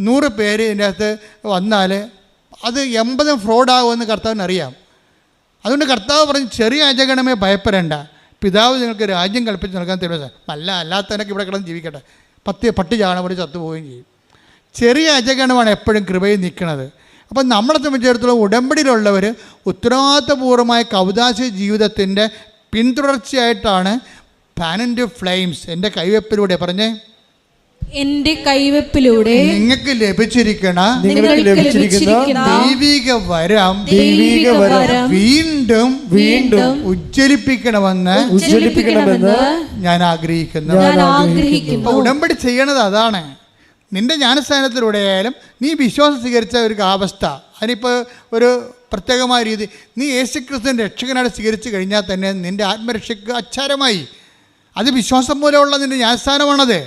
100 പേര് ഇതിൻ്റെ അകത്ത് വന്നാൽ അത് 80 ഫ്രോഡാകുമെന്ന് കർത്താവിനറിയാം. അതുകൊണ്ട് കർത്താവ് പറഞ്ഞ് ചെറിയ അജഗണമേ ഭയപ്പെടേണ്ട, പിതാവ് നിങ്ങൾക്ക് രാജ്യം കൽപ്പിച്ച് നൽകാൻ തരുമോ. അല്ലാത്തവനൊക്കെ ഇവിടെ കിടന്ന് ജീവിക്കട്ടെ, പട്ടി ചാണ പോലെ ചത്തുപോവുകയും ചെയ്യും. ചെറിയ അജഗണമാണ് എപ്പോഴും കൃപയിൽ നിൽക്കുന്നത്. അപ്പം നമ്മളെ സംബന്ധിച്ചിടത്തോളം ഉടമ്പടിയിലുള്ളവർ ഉത്തരവാദിത്തപൂർവമായ കൗദാശ ജീവിതത്തിൻ്റെ പിന്തുടർച്ചയായിട്ടാണ് ഫാൻ ആൻഡ് ഫ്ലെയിംസ് എൻ്റെ കൈവെപ്പിലൂടെ പറഞ്ഞേ, എന്റെ കൈവെപ്പിലൂടെ നിങ്ങൾക്ക് ലഭിച്ചിരിക്കുന്ന ദൈവിക വരം വീണ്ടും ഉജ്ജ്വലിപ്പിക്കണമെന്ന് ഞാൻ ആഗ്രഹിക്കുന്നു. അപ്പോൾ ഉടമ്പടി ചെയ്യണത് അതാണ്. നിന്റെ ജ്ഞാനസ്ഥാനത്തിലൂടെ ആയാലും നീ വിശ്വാസം സ്വീകരിച്ച ഒരു അവസ്ഥ, അതിനിപ്പോൾ ഒരു പ്രത്യേകമായ രീതി, നീ യേശുക്രിസ്തുവിനെ രക്ഷകനായിട്ട് സ്വീകരിച്ചു കഴിഞ്ഞാൽ തന്നെ നിൻ്റെ ആത്മരക്ഷയ്ക്ക് അച്ചാരമായി. അത് വിശ്വാസം മൂലമുള്ള നിൻ്റെ ജ്ഞാനസ്ഥാനമാണത്.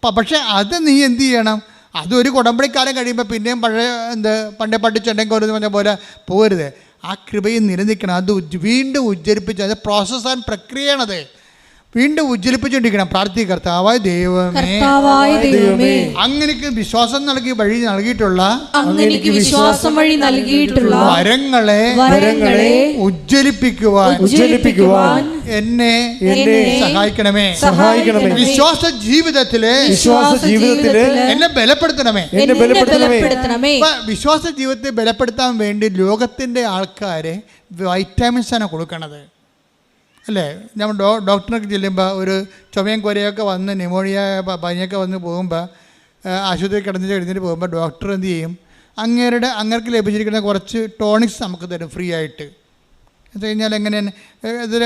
പക്ഷേ അത് നീ എന്ത് ചെയ്യണം? അതൊരു ഉടമ്പടിക്കാലം കഴിയുമ്പോൾ പിന്നെയും പണ്ടേ പഠിച്ചുണ്ടെങ്കിൽ ഒരു പറഞ്ഞ പോലെ പോരുത്. ആ കൃപയിൽ നിലനിൽക്കണം. അത് വീണ്ടും ഉജ്ജ്വലിപ്പിച്ച്, അത് പ്രോസസ് ആൻഡ് പ്രക്രിയയാണത്. വീണ്ടും ഉജ്ജ്വലിപ്പിച്ചുകൊണ്ടിരിക്കണം. പ്രാർത്ഥിക്കുക, കർത്താവായ ദൈവമേ, അങ്ങനെക്ക് വിശ്വാസം നൽകി വഴി നൽകിയിട്ടുള്ള വരങ്ങളെ ഉജ്ജ്വലിപ്പിക്കുവാൻ എന്നെ സഹായിക്കണമേ. വിശ്വാസ ജീവിതത്തിലെ എന്നെ ബലപ്പെടുത്തണമേ. വിശ്വാസ ജീവിതത്തെ ബലപ്പെടുത്താൻ വേണ്ടി ലോകത്തിൻ്റെ ആൾക്കാരെ വൈറ്റാമിൻസാണ് കൊടുക്കണത്, അല്ലേ? നമ്മൾ ഡോക്ടറിനൊക്കെ ചെല്ലുമ്പോൾ ഒരു ചുമയും കൊരയൊക്കെ വന്ന് ന്യൂമോണിയ പനിയൊക്കെ വന്ന് പോകുമ്പോൾ ആശുപത്രി കിടന്നിട്ട് പോകുമ്പോൾ ഡോക്ടർ എന്ത് ചെയ്യും? അങ്ങേർക്ക് ലഭിച്ചിരിക്കുന്ന കുറച്ച് ടോണിക്സ് നമുക്ക് തരും ഫ്രീ ആയിട്ട്. എന്ന് കഴിഞ്ഞാൽ എങ്ങനെയാണ്? ഇത്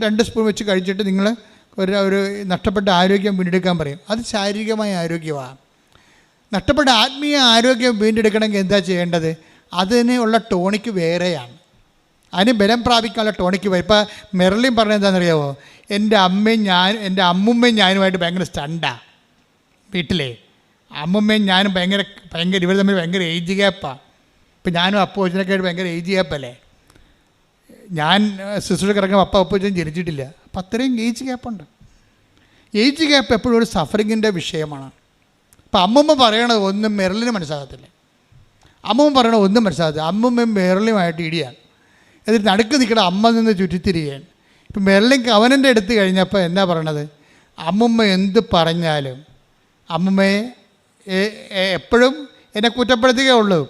2 സ്പൂൺ വെച്ച് കഴിച്ചിട്ട് നിങ്ങൾ ഒരു നഷ്ടപ്പെട്ട ആരോഗ്യം വീണ്ടെടുക്കാൻ പറയും. അത് ശാരീരികമായ ആരോഗ്യമാണ്. നഷ്ടപ്പെട്ട ആത്മീയ ആരോഗ്യം വീണ്ടെടുക്കണമെങ്കിൽ എന്താ ചെയ്യേണ്ടത്? അതിനുള്ള ടോണിക്ക് വേറെയാണ്. അതിന് ബലം പ്രാപിക്കാനുള്ള ടോണിക്ക് വരും. ഇപ്പോൾ മെർലിൻ പറഞ്ഞത് എന്താണെന്നറിയാമോ? എൻ്റെ അമ്മുമ്മയും ഞാനുമായിട്ട് ഭയങ്കര സ്റ്റണ്ടാണ് വീട്ടിലെ. അമ്മുമ്മയും ഞാനും ഭയങ്കര ഇവർ തമ്മിൽ ഭയങ്കര ഏജ് ഗ്യാപ്പാണ്. ഇപ്പം ഞാനും അപ്പൂച്ചനൊക്കെ ആയിട്ട് ഭയങ്കര ഏജ് ഗ്യാപ്പല്ലേ. ഞാൻ സിസ്റ്റർ കിടക്കുമ്പോൾ അപ്പൂച്ചൻ ജനിച്ചിട്ടില്ല. അപ്പം അത്രയും ഏജ് ഗ്യാപ്പുണ്ട്. ഏജ് ഗ്യാപ്പ് എപ്പോഴും ഒരു സഫറിങ്ങിൻ്റെ വിഷയമാണ്. അപ്പം അമ്മുമ്മ പറയണത് ഒന്നും മെർലിന് മനസ്സിലാകത്തില്ല. അമ്മുമ്മ പറയണത് ഒന്നും മനസ്സിലാകത്തില്ല. അമ്മുമ്മയും മെർലിനുമായിട്ട് ഇടിയാണ്. എന്നിട്ട് നടുക്ക് നിൽക്കണ അമ്മ നിന്ന് ചുറ്റിത്തിരിയാണ്. ഇപ്പം മെർലിൻ കവനൻ്റെ എടുത്ത് കഴിഞ്ഞപ്പോൾ എന്താ പറയണത്? അമ്മുമ്മ എന്ത് പറഞ്ഞാലും അമ്മുമ്മയെ എപ്പോഴും എന്നെ കുറ്റപ്പെടുത്തുകയുള്ളൂ.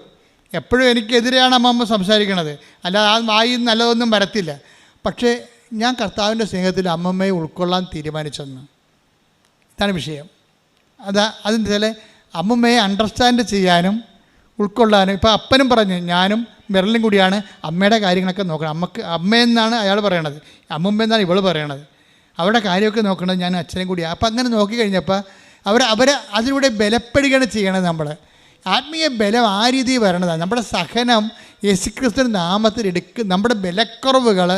എപ്പോഴും എനിക്കെതിരെയാണ് അമ്മമ്മ സംസാരിക്കണത്. അല്ലാതെ ആ വായി നല്ലതൊന്നും വരത്തില്ല. പക്ഷേ ഞാൻ കർത്താവിൻ്റെ സ്നേഹത്തിൽ അമ്മമ്മയെ ഉൾക്കൊള്ളാൻ തീരുമാനിച്ചെന്ന്. ഇതാണ് വിഷയം. അതിൻ്റെ ചില അമ്മമ്മയെ അണ്ടർസ്റ്റാൻഡ് ചെയ്യാനും ഉൾക്കൊള്ളാനും. ഇപ്പോൾ അപ്പനും പറഞ്ഞു, ഞാനും മെർലിൻ കൂടിയാണ് അമ്മയുടെ കാര്യങ്ങളൊക്കെ നോക്കണം. അമ്മയെന്നാണ് അയാൾ പറയണത്, അമ്മുമ്മയെന്നാണ് ഇവൾ പറയണത്. അവരുടെ കാര്യമൊക്കെ നോക്കണത് ഞാൻ അച്ഛനും കൂടിയാണ്. അപ്പം അങ്ങനെ നോക്കിക്കഴിഞ്ഞപ്പോൾ അവർ അതിലൂടെ ബലപ്പെടുകയാണ് ചെയ്യണത്. നമ്മൾ ആത്മീയ ബലം ആ രീതിയിൽ വരണതാണ്. നമ്മുടെ സഹനം യേശുക്രിസ്തുവിൻ്റെ നാമത്തിൽ നമ്മുടെ ബലക്കുറവുകൾ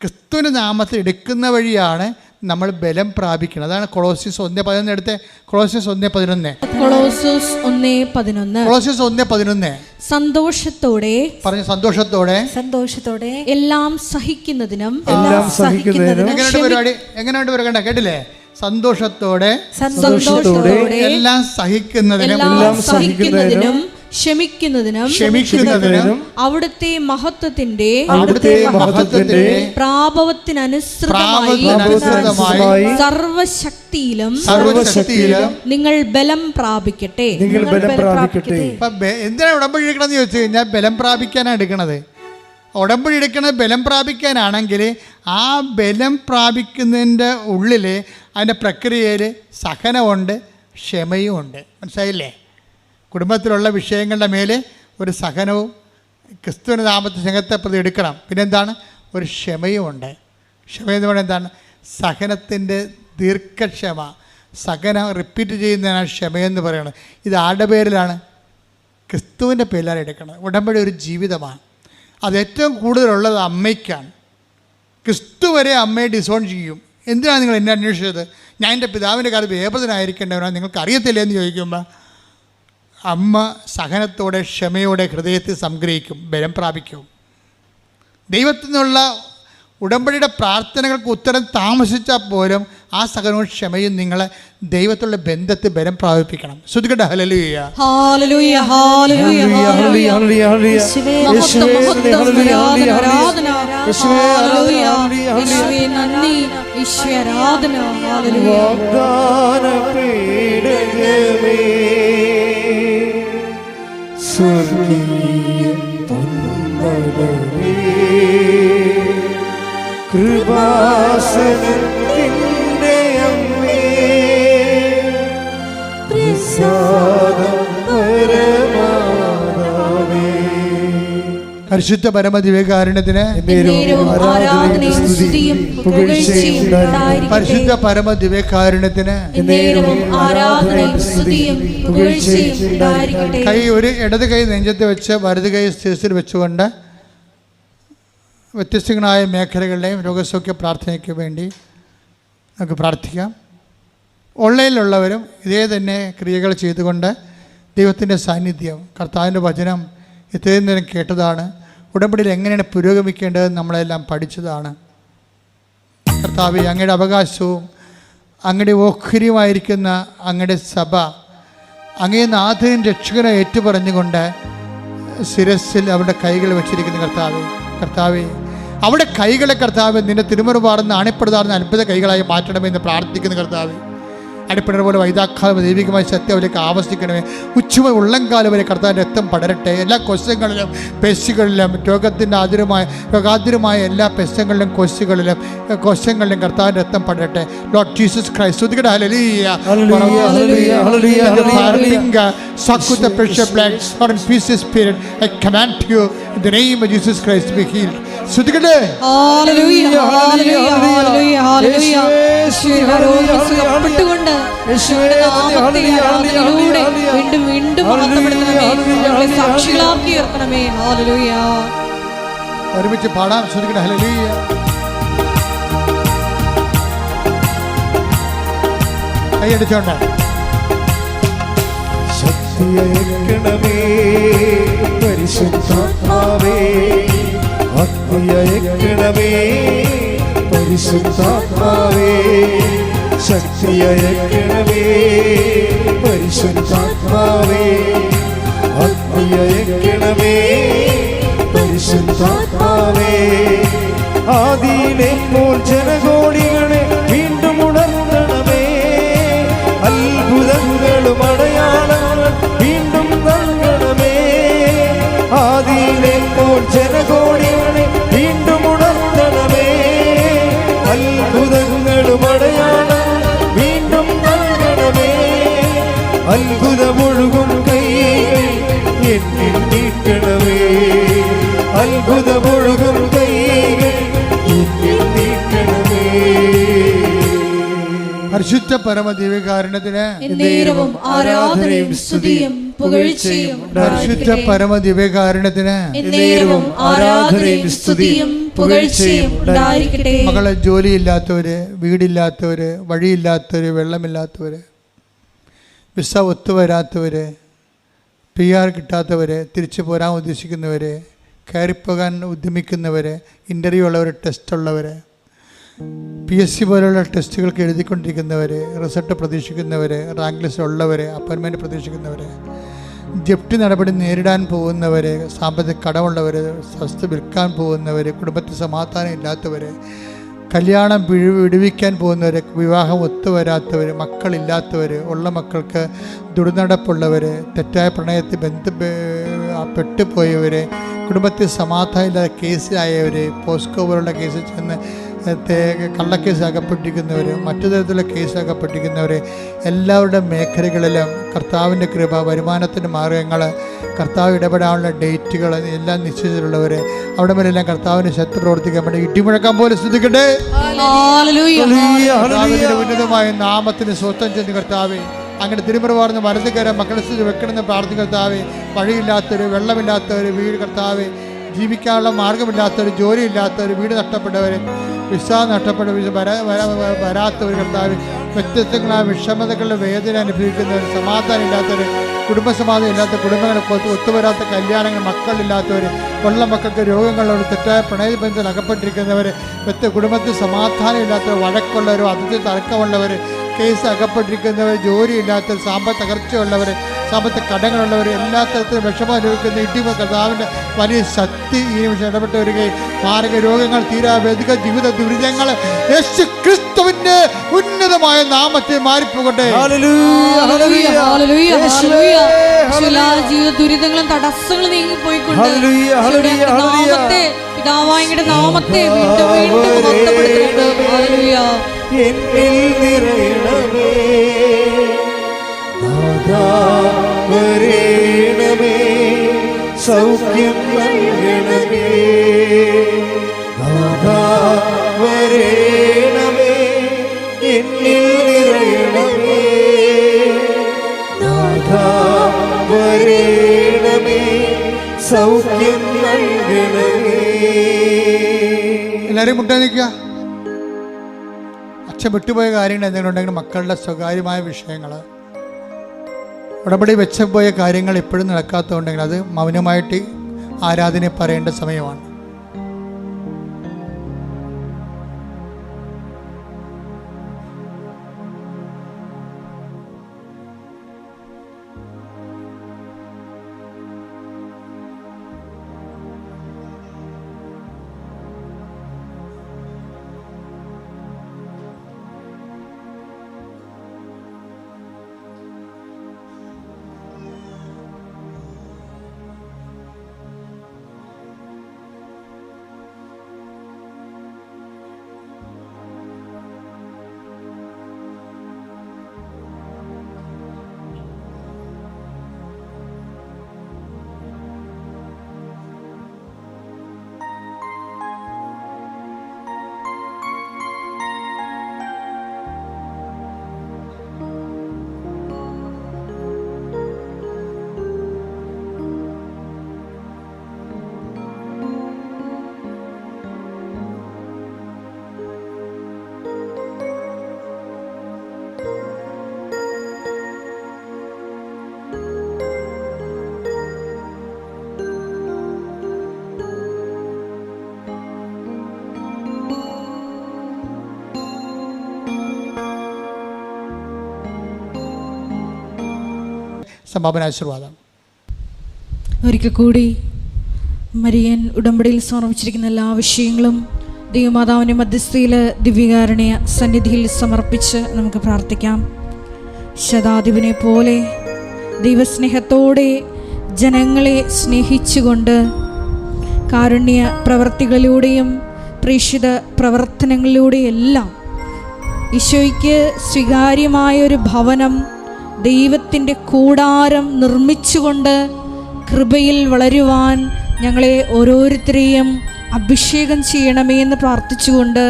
ക്രിസ്തുവിൻ്റെ നാമത്തിൽ എടുക്കുന്ന വഴിയാണ് നമ്മൾ ബലം പ്രാപിക്കുന്നത്. അതാണ് കൊളോസ്യസ് 1:11 എടുത്ത്. കൊളോസ്യസ് 1:11 സന്തോഷത്തോടെ പറഞ്ഞു. സന്തോഷത്തോടെ എല്ലാം സഹിക്കുന്നതിനും എങ്ങനെയുണ്ട് വരകണ്ട കേട്ടില്ലേ? സന്തോഷത്തോടെ എല്ലാം സഹിക്കുന്നതിനും ക്ഷമിക്കുന്നതിനും അവിടുത്തെ മഹത്വത്തിന്റെ പ്രാഭവത്തിനനുസൃതമായി സർവശക്തിയിലും നിങ്ങൾ ബലം പ്രാപിക്കട്ടെ. എന്തിനാണ് ഉടമ്പടി എടുക്കണമെന്ന് ചോദിച്ചു കഴിഞ്ഞാൽ ബലം പ്രാപിക്കാനാണ് എടുക്കണത്. ഉടമ്പടി എടുക്കുന്നത് ബലം പ്രാപിക്കാനാണെങ്കിൽ ആ ബലം പ്രാപിക്കുന്നതിൻ്റെ ഉള്ളിൽ അതിൻ്റെ പ്രക്രിയയിൽ സഹനമുണ്ട്, ക്ഷമയും ഉണ്ട്. മനസ്സിലായില്ലേ? കുടുംബത്തിലുള്ള വിഷയങ്ങളുടെ മേലെ ഒരു സഹനവും ക്രിസ്തുവിൻ്റെ നാമത്തെ സ്നേഹത്തെ പ്രതി എടുക്കണം. പിന്നെന്താണ്? ഒരു ക്ഷമയും ഉണ്ട്. ക്ഷമയെന്ന് പറയുന്നത് എന്താണ്? സഹനത്തിൻ്റെ ദീർഘക്ഷമ, സഹനം റിപ്പീറ്റ് ചെയ്യുന്നതിനാണ് ക്ഷമയെന്ന് പറയുന്നത്. ഇത് ആരുടെ പേരിലാണ്? ക്രിസ്തുവിൻ്റെ പേരിലാണ് എടുക്കുന്നത്. ഉടമ്പടി ഒരു ജീവിതമാണ്. അത് ഏറ്റവും കൂടുതലുള്ളത് അമ്മയ്ക്കാണ്. ക്രിസ്തു വരെ അമ്മയെ ഡിസോൺ ചെയ്യും. എന്തിനാണ് നിങ്ങൾ എന്നെ അന്വേഷിച്ചത്? ഞാൻ എൻ്റെ പിതാവിൻ്റെ കാലത്ത് വേപതനായിരിക്കേണ്ടവരാണ്, നിങ്ങൾക്ക് അറിയത്തില്ല എന്ന് ചോദിക്കുമ്പോൾ അമ്മ സഹനത്തോടെ ക്ഷമയോടെ ഹൃദയത്തിൽ സംഗ്രഹിക്കും, ബലം പ്രാപിക്കും. ദൈവത്തിൽ നിന്നുള്ള ഉടമ്പടിയുടെ പ്രാർത്ഥനകൾക്ക് ഉത്തരം താമസിച്ചാൽ പോലും ആ സഹനവും ക്ഷമയും നിങ്ങളെ ദൈവത്തിലുള്ള ബന്ധത്തിൽ ബലം പ്രാപിപ്പിക്കണം. ശ്രദ്ധിക്കട്ടെ. ഹല്ലേലൂയ, ഹല്ലേലൂയ, ഹല്ലേലൂയ, ഹല്ലേലൂയ. യേശുവേ നന്ദി, യേശുവേ ആരാധന. ഹല്ലേലൂയ. വാഗ്ദാന പേടകമേ, സ്വർഗീയ പൊൻവലമേ, കൃപാസനത്തിൻ്റെ അമ്മേ, പ്രസാദം പരമാവതാരമേ, പരിശുദ്ധ പരമദിവ്യകാരുണ്യത്തിന് ആരാധനയും സ്തുതിയും പുകഴ്ചയും ഉണ്ടായിരിക്കട്ടെ. പരിശുദ്ധ പരമദിവ്യകാരുണ്യത്തിന് ആരാധനയും സ്തുതിയും പുകഴ്ചയും ഉണ്ടായിരിക്കട്ടെ. കൈ ഒരു ഇടത് കൈ നെഞ്ചത്ത് വെച്ച് വലത് കൈ ശിരസിൽ വെച്ചുകൊണ്ട് വ്യത്യസ്തങ്ങളായ മേഖലകളുടെയും രോഗസൗഖ്യ പ്രാർത്ഥനയ്ക്ക് വേണ്ടി നമുക്ക് പ്രാർത്ഥിക്കാം. ഓൺലൈനിലുള്ളവരും ഇതേ തന്നെ ക്രിയകൾ ചെയ്തുകൊണ്ട് ദൈവത്തിൻ്റെ സാന്നിധ്യം, കർത്താവിൻ്റെ വചനം ഇത്രയും നേരം കേട്ടതാണ്. ഉടമ്പടിയിൽ എങ്ങനെയാണ് പുരോഗമിക്കേണ്ടതെന്ന് നമ്മളെല്ലാം പഠിച്ചതാണ്. കർത്താവേ, അങ്ങയുടെ അവകാശവും അങ്ങയുടെ ഓഹരിയുമായിരിക്കുന്ന അങ്ങയുടെ സഭ അങ്ങേ നാഥനും രക്ഷകനെ ഏറ്റുപറഞ്ഞുകൊണ്ട് ശിരസിൽ അവരുടെ കൈകൾ വെച്ചിരിക്കുന്ന കർത്താവേ അവിടെ കൈകളെ കർത്താവ് നിന്റെ തിരുമുറുപാടുന്ന അണിപ്പെടുതാറുന്ന അത്ഭുത കൈകളായി മാറ്റണമെന്ന് പ്രാർത്ഥിക്കുന്ന കർത്താവേ, അടിപ്പിണർ പോലെ വൈതാക്കാലം ദൈവികമായ സത്യം അവർക്ക് ആവശ്യിക്കണമേ. ഉച്ചമ ഉള്ളംകാലം വരെ കർത്താവിൻ്റെ രക്തം പടരട്ടെ. എല്ലാ കൊശങ്ങളിലും പെശുകളിലും രോഗാതിരമായ എല്ലാ പെശങ്ങളിലും കൊശങ്ങളിലും കർത്താവിൻ്റെ രക്തം പടരട്ടെ. ലോർഡ് ജീസസ് ക്രൈസ്റ്റ്, സ്തുതിക്കട്ടെ. ഹല്ലേലൂയ, ഹല്ലേലൂയ, ഹല്ലേലൂയ, ഹല്ലേലൂയ, ഹല്ലേലൂയ. Suck with the precious blood, Lord, in peace spirit, I command you in the name of Jesus Christ be healed. സ്തുതിക്കട്ടെ. ഹല്ലേലൂയ, ഹല്ലേലൂയ, ഹല്ലേലൂയ, ഹല്ലേലൂയ. സുഖപ്പെട്ടുകൊണ്ട് വീണ്ടും വീണ്ടും മഹത്വപ്പെടുത്തണമേ, സാക്ഷികളാക്കി ഉയർത്തണമേ. ഹല്ലേലൂയ. ഒരുമിച്ച് പാടാം. സ്തുതിക്കട്ടെ. ഹല്ലേലൂയ. കൈയടിച്ചോണ്ട് ശക്തിയയക്കണമേ പരിശുദ്ധാത്മാവേ, അഗ്നിയയക്കണമേ പരിശുദ്ധാത്മാവേ, ശക്തിയയക്കണമേ പരിശുദ്ധാത്മാവേ, അഗ്നിയയക്കണമേ പരിശുദ്ധാത്മാവേ. ആദിയിലെ പോൽ ജനകോടികളെ വീണ്ടും ഉണർത്തണമേ, അത്ഭുതങ്ങളും അടയാളങ്ങൾ വീണ്ടും നൽകണമേ. ആദിയിലെ പോൽ ജനകോടികളെ വീണ്ടും ഉണർത്തണമേ, അത്ഭുതങ്ങളും അടയാളങ്ങൾ വീണ്ടും നൽകണമേ. അത്ഭുതമൊഴുകും കൈകൾ എന്നിൽ നീട്ടണമേ, അത്ഭുതമൊഴുകും കൈകൾ എന്നിൽ നീട്ടണമേ. പരിശുദ്ധ പരമദിവ്യകാരുണ്യത്തിന് എന്നേരവും ആരാധനയും സ്തുതിയും പുകഴ്ചയും പരിശുദ്ധ പരമദിവ്യകാരുണ്യത്തിന് എന്നേരവും ആരാധനയും സ്തുതിയും പുകഴ്ചയും ഉണ്ടായിരിക്കട്ടെ. മകളെ ജോലിയില്ലാത്തവര്, വീടില്ലാത്തവര്, വഴിയില്ലാത്തവര്, വെള്ളമില്ലാത്തവര്, വിസ ഒത്തുവരാത്തവര്, PR കിട്ടാത്തവര്, തിരിച്ചു പോരാൻ ഉദ്ദേശിക്കുന്നവര്, കയറിപ്പോകാൻ ഉദ്യമിക്കുന്നവർ, ഇൻ്റർവ്യൂ ഉള്ളവർ, ടെസ്റ്റ് ഉള്ളവർ, PSC പോലുള്ള ടെസ്റ്റുകൾക്ക് എഴുതിക്കൊണ്ടിരിക്കുന്നവർ, റിസൾട്ട് പ്രതീക്ഷിക്കുന്നവർ, റാങ്ക് ലിസ്റ്റ് ഉള്ളവർ, അപ്പോയിൻമെൻറ്റ് പ്രതീക്ഷിക്കുന്നവർ, ജപ്തി നടപടി നേരിടാൻ പോകുന്നവർ, സാമ്പത്തിക കടമുള്ളവർ, വസ്തു വിൽക്കാൻ പോകുന്നവർ, കുടുംബത്തിൽ സമാധാനം ഇല്ലാത്തവർ, കല്യാണം വിടുവിക്കാൻ പോകുന്നവർ, വിവാഹം ഒത്തുവരാത്തവർ, മക്കളില്ലാത്തവർ, ഉള്ള മക്കൾക്ക് ദുർനടപ്പുള്ളവർ, തെറ്റായ പ്രണയത്തിൽ പെട്ടുപോയവർ, കുടുംബത്തിൽ സമാധാനമില്ലാതെ കേസിലായവർ, പോസ്കോ പോലുള്ള കേസിൽ ചെന്ന് കള്ളക്കേസ് അകപ്പെട്ടിരിക്കുന്നവർ, മറ്റു തരത്തിലുള്ള കേസ് അകപ്പെട്ടിരിക്കുന്നവർ, എല്ലാവരുടെ മേഖലകളിലും കർത്താവിൻ്റെ കൃപ, വരുമാനത്തിൻ്റെ മാർഗങ്ങൾ, കർത്താവ് ഇടപെടാനുള്ള ഡേറ്റുകൾ എല്ലാം നിശ്ചയിച്ചിട്ടുള്ളവർ, അവിടെ വരെല്ലാം കർത്താവിന് ശക്തി പ്രവർത്തിക്കാൻ വേണ്ടി ഇടിമുഴക്കാൻ പോലെ ശ്രദ്ധിക്കട്ടെ. ഉന്നതമായ നാമത്തിന് സ്വസ്ഥം ചെന്ന് കർത്താവേ, അങ്ങനെ തിരുമുറവാർന്ന് വലതുകരം മക്കളെ സ്ഥിതി വെക്കണമെന്ന് പ്രാർത്ഥിക്കും കർത്താവേ. വഴിയില്ലാത്തവർ, വെള്ളമില്ലാത്തവർ, വീട് കർത്താവേ, ജീവിക്കാനുള്ള മാർഗമില്ലാത്തവർ, ജോലിയില്ലാത്തവർ, വീട് നഷ്ടപ്പെട്ടവർ, വിസ നഷ്ടപ്പെട്ടവർ, വരാത്തവർ കർത്താവ്, വ്യത്യസ്തങ്ങളായ വിഷമതകളുടെ വേദന അനുഭവിക്കുന്നവർ, സമാധാനം ഇല്ലാത്തവർ, കുടുംബസമാധാനം ഇല്ലാത്ത കുടുംബങ്ങൾ, ഒത്തുവരാത്ത കല്യാണങ്ങൾ, മക്കളില്ലാത്തവർ, ഉള്ള മക്കൾക്ക് രോഗങ്ങളോട് തെറ്റായ പ്രണയബന്ധത്തിൽ അകപ്പെട്ടിരിക്കുന്നവർ, കുടുംബത്തിൽ സമാധാനം ഇല്ലാത്തവർ, വഴക്കുള്ളവർ, അതിഥി തർക്കമുള്ളവർ, കേസ് അകപ്പെട്ടിരിക്കുന്നവർ, ജോലിയില്ലാത്തവർ, തകർച്ചയുള്ളവർ, സാമ്പത്തിക കടങ്ങളുള്ളവർ, എല്ലാ തരത്തിലും വിഷമം അനുഭവിക്കുന്ന ഇടിമ കർത്താവിൻ്റെ വലിയ ശക്തി ഈ നിമിഷം ഇടപെട്ട് വരികയും മാരക രോഗങ്ങൾ, തീരാവേദിക ജീവിത ദുരിതങ്ങൾ യേശു ക്രിസ്തുവിന്റെ ഉന്നതമായ നാമത്തിൽ മാറിപ്പോകട്ടെ. ജീവിത ദുരിതങ്ങളും തടസ്സങ്ങളും നീങ്ങിപ്പോയിക്കൊണ്ട് പിതാവായുടെ നാമത്തെ വീണ്ടും എന്നിൽ നിറയണമേ, നാഥാ വരേണമേ, സൗഖ്യം നൽകണമേ, നാഥാ വരേണമേ, എന്നിൽ നിറയണമേ, നാഥാ വരേണമേ, സൗഖ്യം നൽകണമേ. എല്ലാവരും മുട്ട നിൽക്കുക. അച്ഛൻ വിട്ടുപോയ കാര്യങ്ങൾ എന്തെങ്കിലും ഉണ്ടെങ്കിൽ മക്കളുടെ സ്വകാര്യമായ വിഷയങ്ങൾ, ഉടമ്പടി വെച്ചുപോയ കാര്യങ്ങൾ ഇപ്പോഴും നടക്കാത്തതുണ്ടെങ്കിൽ അത് മൗനമായിട്ട് ആരാധന പറയേണ്ട സമയമാണ്. സമാപനാശീർവാദം. ഒരിക്കൽ കൂടി മരിയൻ ഉടമ്പടിയിൽ സമർപ്പിച്ചിരിക്കുന്ന എല്ലാ വിഷയങ്ങളും ദൈവമാതാവിൻ്റെ മധ്യസ്ഥയിൽ ദിവ്യകാരുണ്യ സന്നിധിയിൽ സമർപ്പിച്ച് നമുക്ക് പ്രാർത്ഥിക്കാം. ശതാധിപനെ പോലെ ദൈവസ്നേഹത്തോടെ ജനങ്ങളെ സ്നേഹിച്ചുകൊണ്ട് കാരുണ്യ പ്രവർത്തികളിലൂടെയും പ്രേക്ഷിത പ്രവർത്തനങ്ങളിലൂടെയെല്ലാം ഈശോയ്ക്ക് സ്വീകാര്യമായൊരു ഭവനം, ദൈവത്തിൻ്റെ കൂടാരം നിർമ്മിച്ചുകൊണ്ട് കൃപയിൽ വളരുവാൻ ഞങ്ങളെ ഓരോരുത്തരെയും അഭിഷേകം ചെയ്യണമേ എന്ന് പ്രാർത്ഥിച്ചുകൊണ്ട്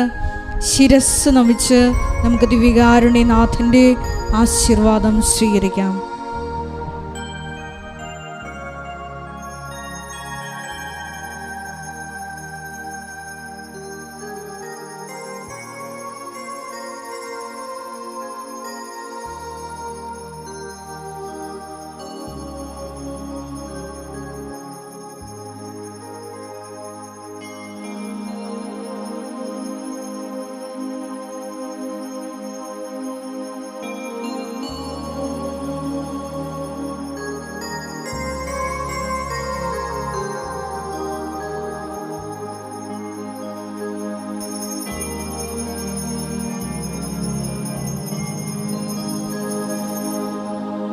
ശിരസ് നമിച്ച് നമുക്ക് ദിവ്യകാരുണ്യനാഥൻ്റെ ആശീർവാദം സ്വീകരിക്കാം.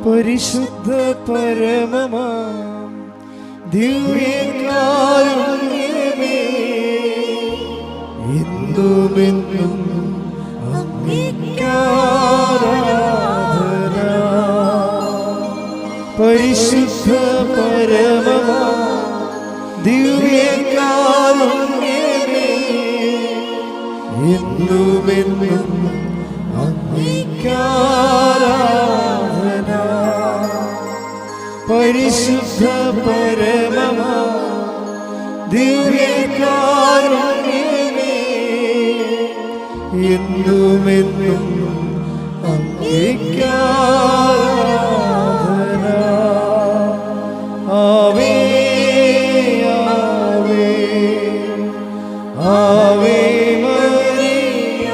പരിശുദ്ധ പരമമാം ദിവ്യകാരുണ്യമേ എന്നുമെന്നും അങ്ങേക്കാരാധന. പരിശുദ്ധ പരമമാ ദിവ്യകാരുണ്യമേ എന്നുമെന്നും അങ്ങേക്കാരാധന. പരിശുദ്ധ പരമമാ ദിവ്യകാരുണ്യമേ എന്നുമെന്നും അങ്ങേക്കാരാധന. ആവേ ആവേ ആവേ മരിയ.